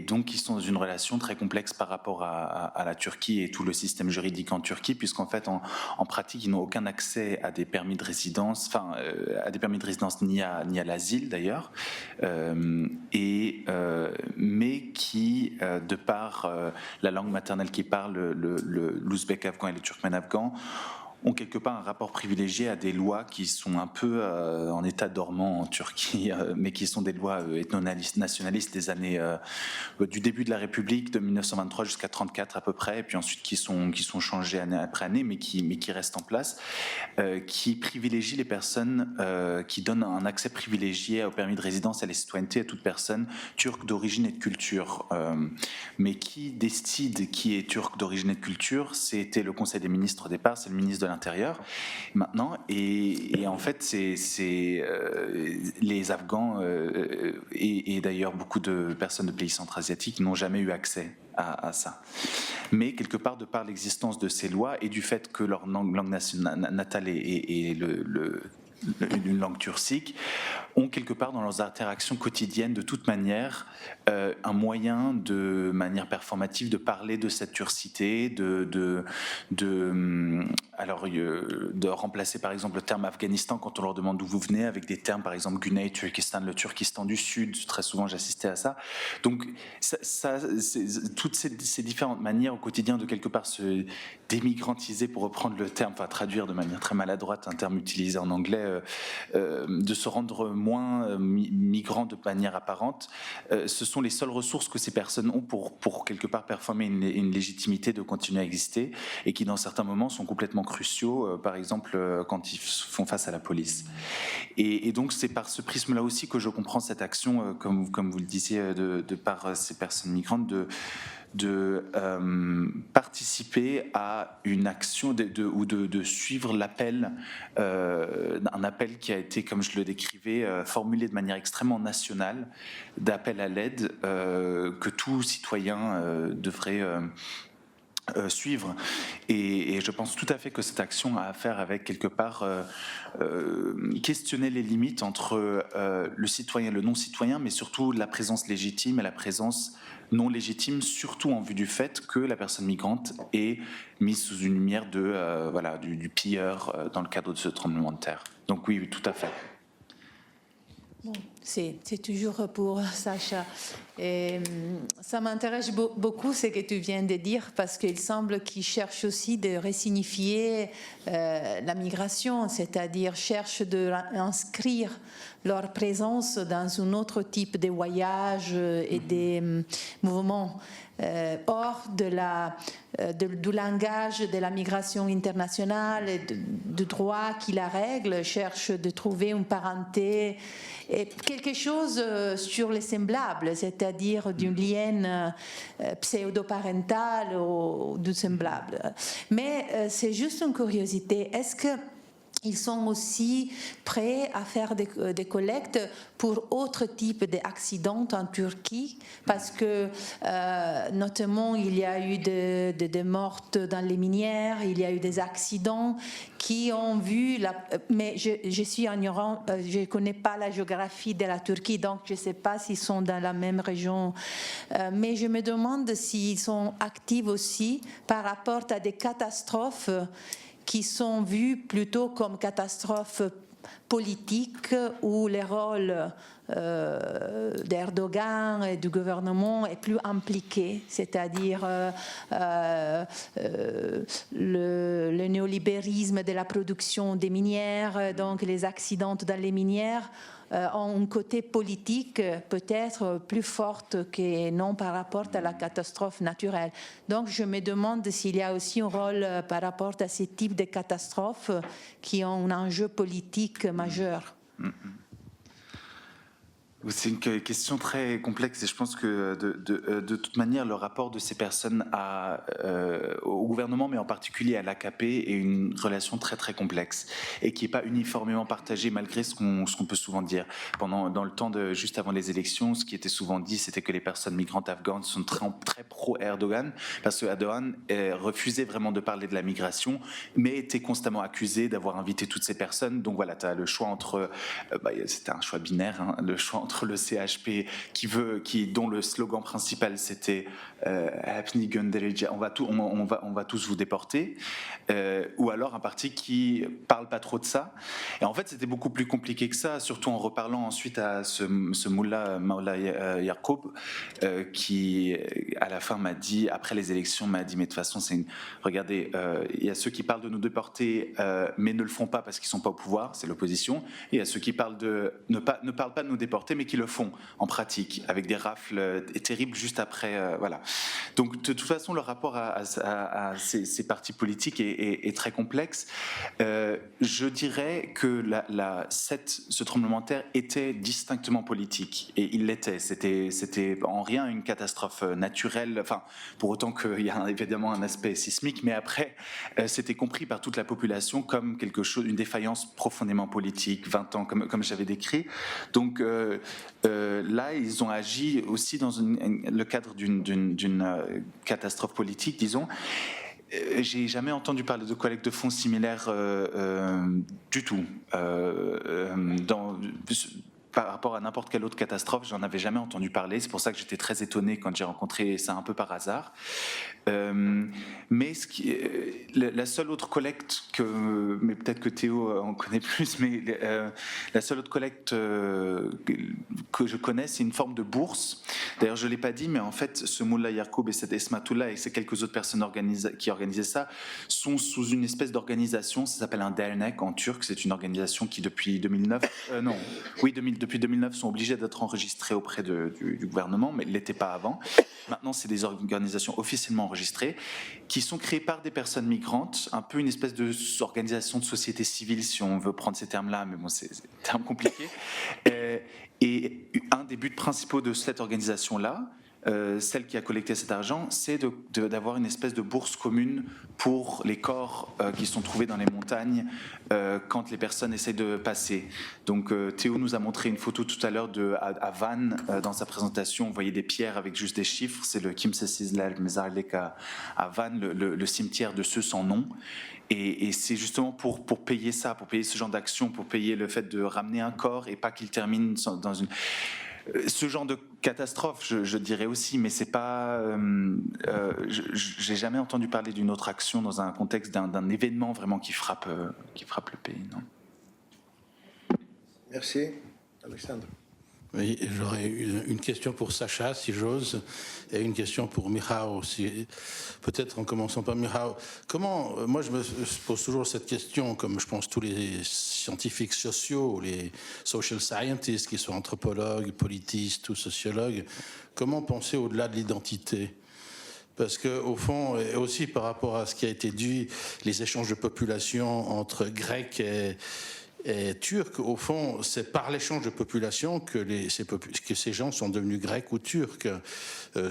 donc qui sont dans une relation très complexe par rapport à la Turquie et tout le système juridique en Turquie, puisqu'en fait en pratique ils n'ont aucun accès à des permis de résidence, ni à l'asile d'ailleurs. Mais qui, de par la langue maternelle qu'ils parlent, l'ouzbek afghan et le turkmène afghan, ont quelque part un rapport privilégié à des lois qui sont un peu en état dormant en Turquie, mais qui sont des lois ethno-nationalistes des années du début de la République, de 1923 jusqu'à 1934 à peu près, et puis ensuite qui sont changées année après année, mais qui restent en place, qui privilégient les personnes, qui donnent un accès privilégié au permis de résidence et à la citoyenneté à toute personne turque d'origine et de culture. Mais qui décide qui est turc d'origine et de culture? C'était le Conseil des ministres au départ, c'est le ministre de l'Intérieur maintenant, et en fait c'est les Afghans et d'ailleurs beaucoup de personnes de pays centra-asiatiques n'ont jamais eu accès à ça. Mais quelque part, de par l'existence de ces lois et du fait que leur langue natale est une langue turcique, ont quelque part dans leurs interactions quotidiennes de toute manière un moyen de manière performative de parler de cette turcité, de remplacer par exemple le terme Afghanistan quand on leur demande d'où vous venez avec des termes par exemple Güney Turkistan, le Turkistan du Sud. Très souvent j'assistais à ça. Donc toutes ces différentes manières au quotidien de quelque part se démigrantiser, pour reprendre le terme, enfin traduire de manière très maladroite un terme utilisé en anglais, de se rendre moins migrants de manière apparente, ce sont les seules ressources que ces personnes ont pour quelque part performer une légitimité de continuer à exister, et qui dans certains moments sont complètement cruciaux, par exemple quand ils font face à la police. Et donc c'est par ce prisme-là aussi que je comprends cette action, comme vous le disiez, de par ces personnes migrantes, de participer à une action ou de suivre l'appel, un appel qui a été, comme je le décrivais, formulé de manière extrêmement nationale, d'appel à l'aide que tout citoyen devrait suivre. Et je pense tout à fait que cette action a à faire avec quelque part questionner les limites entre le citoyen et le non-citoyen, mais surtout la présence légitime et la présence non légitime, surtout en vue du fait que la personne migrante est mise sous une lumière du pilleur dans le cadre de ce tremblement de terre. Donc oui, tout à fait. Bon. c'est toujours pour Sacha. Et ça m'intéresse beaucoup ce que tu viens de dire parce qu'il semble qu'ils cherchent aussi de resignifier la migration, c'est-à-dire cherchent d'inscrire leur présence dans un autre type de voyage et des mouvements hors du langage de la migration internationale et du droit qui la règle, cherchent de trouver une parenté et quelque chose sur les semblables, c'est-à-dire d'un lien pseudo-parental ou du semblable. Mais c'est juste une curiosité. Est-ce qu'ils sont aussi prêts à faire des collectes pour autres types d'accidents en Turquie, parce que notamment il y a eu des morts dans les minières, il y a eu des accidents qui ont vu, mais je suis ignorant, je ne connais pas la géographie de la Turquie, donc je ne sais pas s'ils sont dans la même région, mais je me demande s'ils sont actifs aussi par rapport à des catastrophes qui sont vues plutôt comme catastrophes politiques où le rôle d'Erdogan et du gouvernement est plus impliqué, c'est-à-dire le néolibéralisme de la production des minières, donc les accidents dans les minières ont un côté politique peut-être plus fort que non par rapport à la catastrophe naturelle. Donc je me demande s'il y a aussi un rôle par rapport à ces types de catastrophes qui ont un enjeu politique majeur. C'est une question très complexe et je pense que de toute manière le rapport de ces personnes au gouvernement, mais en particulier à l'AKP, est une relation très très complexe et qui n'est pas uniformément partagée malgré ce qu'on peut souvent dire. Dans le temps juste avant les élections, ce qui était souvent dit, c'était que les personnes migrantes afghanes sont très pro-Erdogan parce que Erdogan refusait vraiment de parler de la migration, mais était constamment accusé d'avoir invité toutes ces personnes. Donc voilà, tu as le choix entre, c'était un choix binaire, hein, le choix entre le CHP dont le slogan principal c'était on va tous vous déporter, ou alors un parti qui parle pas trop de ça. Et en fait c'était beaucoup plus compliqué que ça, surtout en reparlant ensuite à ce Moula Yarkoub qui à la fin m'a dit, après les élections, m'a dit mais de toute façon regardez, il y a ceux qui parlent de nous déporter mais ne le font pas parce qu'ils sont pas au pouvoir, c'est l'opposition, et il y a ceux qui parlent ne parlent pas de nous déporter mais qui le font en pratique avec des rafles terribles juste après, voilà. Donc de toute façon le rapport à ces partis politiques est très complexe. Je dirais que ce tremblement de terre était distinctement politique et il l'était. C'était en rien une catastrophe naturelle, enfin pour autant qu'il y a évidemment un aspect sismique, mais après c'était compris par toute la population comme quelque chose, une défaillance profondément politique, 20 ans comme j'avais décrit. Donc là, ils ont agi aussi dans le cadre d'une catastrophe politique, disons. J'ai jamais entendu parler de collecte de fonds similaires du tout. Par rapport à n'importe quelle autre catastrophe, j'en avais jamais entendu parler. C'est pour ça que j'étais très étonné quand j'ai rencontré ça un peu par hasard. Mais la seule autre collecte mais peut-être que Théo en connaît plus, mais la seule autre collecte que je connais, c'est une forme de bourse. D'ailleurs, je l'ai pas dit, mais en fait, ce Moula Yarkoub et cette Esmatullah et ces quelques autres personnes qui organisaient ça sont sous une espèce d'organisation. Ça s'appelle un dernek en turc. C'est une organisation qui depuis 2009, depuis 2009 sont obligés d'être enregistrés auprès du gouvernement, mais ne l'étaient pas avant. Maintenant, c'est des organisations officiellement enregistrées qui sont créées par des personnes migrantes, un peu une espèce d'organisation de société civile, si on veut prendre ces termes-là, mais bon, c'est un terme compliqué. Et un des buts principaux de cette organisation-là, celle qui a collecté cet argent, c'est d'avoir une espèce de bourse commune pour les corps qui sont trouvés dans les montagnes quand les personnes essayent de passer. Donc Théo nous a montré une photo tout à l'heure à Van dans sa présentation. On voyait des pierres avec juste des chiffres. C'est le Kimsesizler Mezarlik à Van, le cimetière de ceux sans nom. Et c'est justement pour payer ça, pour payer ce genre d'action, pour payer le fait de ramener un corps et pas qu'il termine dans une... Ce genre de catastrophe, je dirais aussi, mais c'est pas. J'ai jamais entendu parler d'une autre action dans un contexte d'un événement vraiment qui frappe le pays. Non. Merci, Alexandre. Oui, j'aurais une question pour Sacha, si j'ose, et une question pour Michał. Peut-être en commençant par Michał. Moi je me pose toujours cette question, comme je pense tous les scientifiques sociaux, les social scientists, qui sont anthropologues, politistes ou sociologues, comment penser au-delà de l'identité ? Parce qu'au fond, et aussi par rapport à ce qui a été dit, les échanges de population entre Grecs et Turcs, au fond, c'est par l'échange de population que ces gens sont devenus Grecs ou Turcs.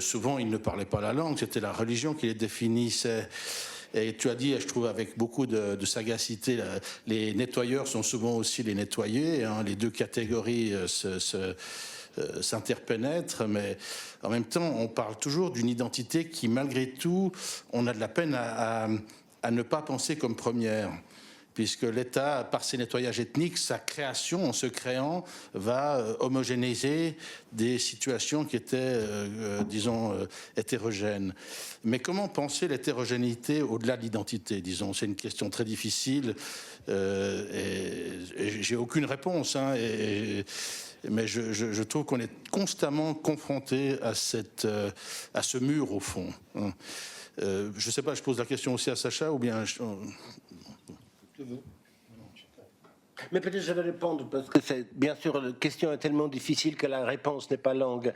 Souvent, ils ne parlaient pas la langue, c'était la religion qui les définissait. Et tu as dit, je trouve avec beaucoup de sagacité, les nettoyeurs sont souvent aussi les nettoyés, hein, les deux catégories s'interpénètrent, mais en même temps, on parle toujours d'une identité qui, malgré tout, on a de la peine à ne pas penser comme première. Puisque l'État, par ses nettoyages ethniques, sa création, en se créant, va homogénéiser des situations qui étaient, disons, hétérogènes. Mais comment penser l'hétérogénéité au-delà de l'identité, disons ? C'est une question très difficile et j'ai aucune réponse. Hein, mais je trouve qu'on est constamment confronté à ce mur, au fond. Hein. Je ne sais pas, je pose la question aussi à Sacha, ou bien... Mais peut-être je vais répondre, parce que bien sûr, la question est tellement difficile que la réponse n'est pas longue.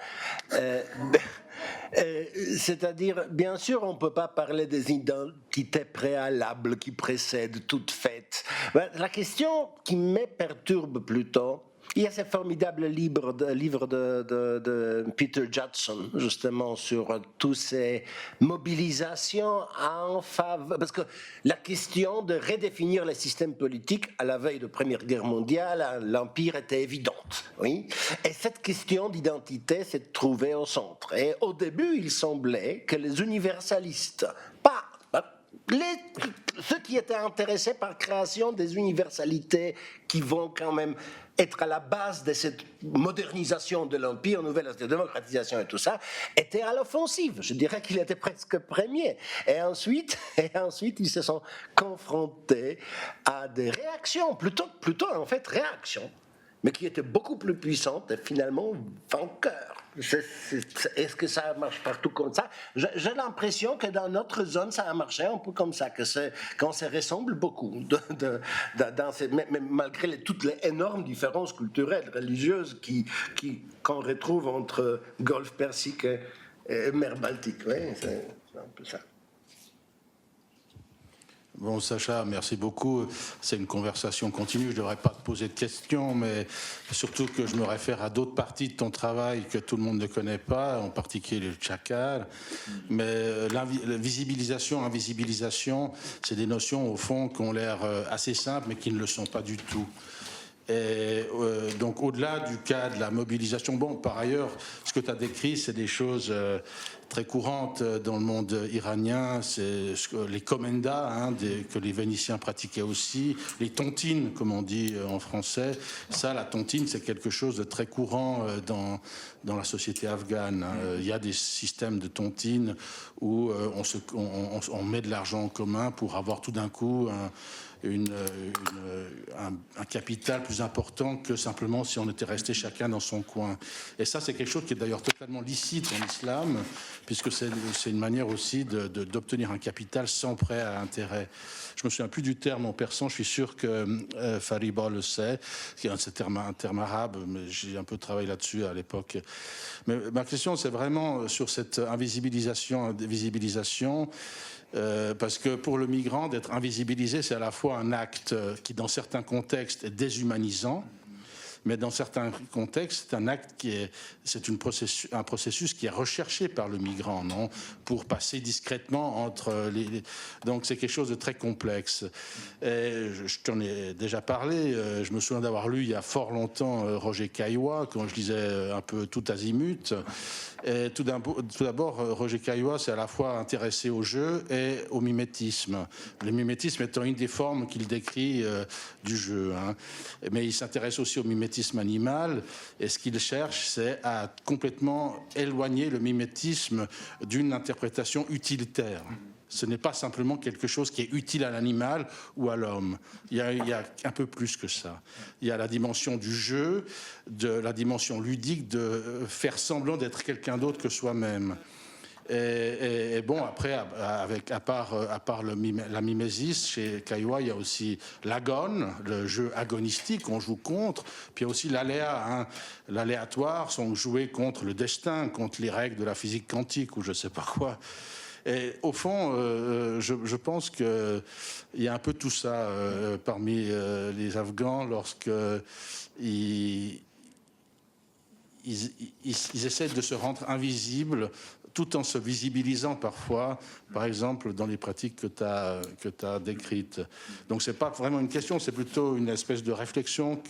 C'est-à-dire, bien sûr, on ne peut pas parler des identités préalables qui précèdent toute fête. La question qui me perturbe plutôt, il y a ce formidable livre de Peter Judson, justement, sur toutes ces mobilisations en faveur... Parce que la question de redéfinir le système politique à la veille de la Première Guerre mondiale, l'Empire était évidente. Oui. Et cette question d'identité s'est trouvée au centre. Et au début, il semblait que les universalistes, ceux qui étaient intéressés par la création des universalités qui vont quand même être à la base de cette modernisation de l'Empire, nouvelle démocratisation et tout ça, étaient à l'offensive. Je dirais qu'il était presque premier. Et ensuite, ils se sont confrontés à des réactions, plutôt en fait réactions, mais qui étaient beaucoup plus puissantes et finalement vainqueurs. Est-ce que ça marche partout comme ça? J'ai l'impression que dans notre zone, ça a marché un peu comme ça, qu'on se ressemble beaucoup, mais malgré toutes les énormes différences culturelles, religieuses qu'on retrouve entre Golfe Persique et mer Baltique. Oui, c'est un peu ça. Bon, Sacha, merci beaucoup. C'est une conversation continue. Je ne devrais pas te poser de questions, mais surtout que je me réfère à d'autres parties de ton travail que tout le monde ne connaît pas, en particulier le Tchakal. Mais la visibilisation, invisibilisation, c'est des notions, au fond, qui ont l'air assez simples, mais qui ne le sont pas du tout. Et donc, au-delà du cas de la mobilisation, bon, par ailleurs, ce que tu as décrit, c'est des choses très courantes dans le monde iranien, c'est les komendas, hein, que les Vénitiens pratiquaient aussi, les tontines, comme on dit en français. Ça, la tontine, c'est quelque chose de très courant dans la société afghane. Il y a des systèmes de tontines où on met de l'argent en commun pour avoir tout d'un coup un capital plus important que simplement si on était resté chacun dans son coin. Et ça, c'est quelque chose qui est d'ailleurs totalement licite en islam, puisque c'est une manière aussi d'obtenir un capital sans prêt à intérêt. Je me souviens plus du terme en persan, je suis sûr que Fariba le sait, c'est un terme arabe, mais j'ai un peu travaillé là-dessus à l'époque. Mais ma question, c'est vraiment sur cette invisibilisation, parce que pour le migrant, d'être invisibilisé, c'est à la fois un acte qui, dans certains contextes, est déshumanisant, mais dans certains contextes, c'est un acte un processus qui est recherché par le migrant, non, pour passer discrètement entre donc c'est quelque chose de très complexe. Et je t'en ai déjà parlé. Je me souviens d'avoir lu il y a fort longtemps Roger Caillois, quand je lisais un peu tout azimut. Et tout d'abord, Roger Caillois s'est à la fois intéressé au jeu et au mimétisme. Le mimétisme étant une des formes qu'il décrit du jeu. Hein. Mais il s'intéresse aussi au mimétisme animal. Et ce qu'il cherche, c'est à complètement éloigner le mimétisme d'une interprétation utilitaire. Ce n'est pas simplement quelque chose qui est utile à l'animal ou à l'homme. Il y a un peu plus que ça. Il y a la dimension du jeu, la dimension ludique de faire semblant d'être quelqu'un d'autre que soi-même. Et bon, après, à part la mimésis, chez Kaiwa, il y a aussi l'agone, le jeu agonistique, on joue contre. Puis il y a aussi l'aléa. Hein. L'aléatoire sont joués contre le destin, contre les règles de la physique quantique ou je ne sais pas quoi. Et au fond, je pense qu'il y a un peu tout ça parmi les Afghans lorsqu'ils essaient de se rendre invisibles tout en se visibilisant parfois, par exemple dans les pratiques que tu as décrites. Donc ce n'est pas vraiment une question, c'est plutôt une espèce de réflexion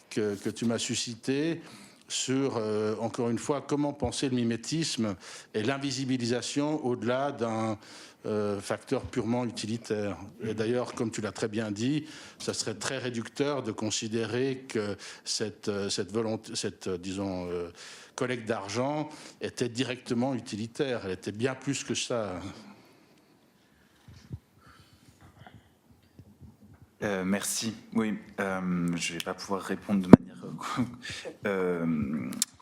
que tu m'as suscitée sur, encore une fois, comment penser le mimétisme et l'invisibilisation au-delà d'un facteur purement utilitaire. Et d'ailleurs, comme tu l'as très bien dit, ça serait très réducteur de considérer que cette disons, collecte d'argent était directement utilitaire. Elle était bien plus que ça. Merci. Oui, je ne vais pas pouvoir répondre de manière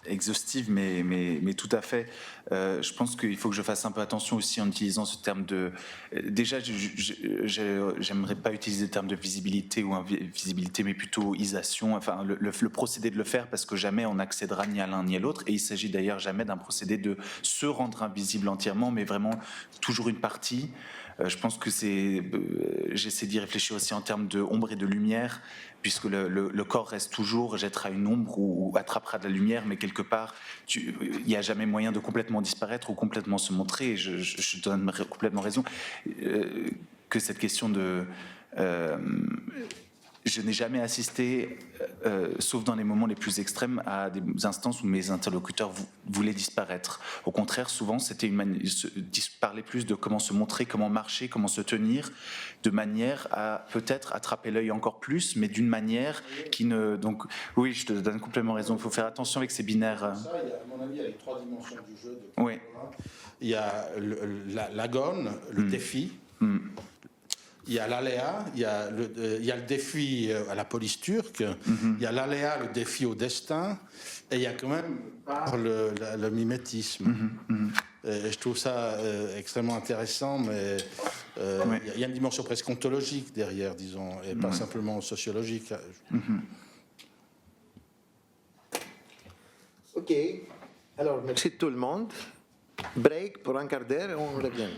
exhaustive, mais tout à fait. Je pense qu'il faut que je fasse un peu attention aussi en utilisant ce terme de... Déjà, j'aimerais pas utiliser le terme de visibilité ou invisibilité, mais plutôt isation, enfin le procédé de le faire, parce que jamais on n'accédera ni à l'un ni à l'autre. Et il s'agit d'ailleurs jamais d'un procédé de se rendre invisible entièrement, mais vraiment toujours une partie. Je pense que j'essaie d'y réfléchir aussi en termes de ombre et de lumière, puisque le corps reste toujours, jettera une ombre ou attrapera de la lumière, mais quelque part, il n'y a jamais moyen de complètement disparaître ou complètement se montrer. Je te donne complètement raison que cette question de... je n'ai jamais assisté, sauf dans les moments les plus extrêmes, à des instances où mes interlocuteurs voulaient disparaître. Au contraire, souvent, c'était parler plus de comment se montrer, comment marcher, comment se tenir, de manière à peut-être attraper l'œil encore plus, mais d'une manière qui ne... Donc, oui, je te donne complètement raison. Il faut faire attention avec ces binaires. Ça, à mon avis, il y a les trois dimensions du jeu. Oui. Il y a l'agone, le défi. Il y a l'aléa, il y a le défi à la police turque, il y a l'aléa, le défi au destin, et il y a quand même le mimétisme. Et je trouve ça extrêmement intéressant, mais il y a une dimension presque ontologique derrière, disons, et pas simplement sociologique. Ok, alors merci tout le monde. Break pour un quart d'heure et on revient.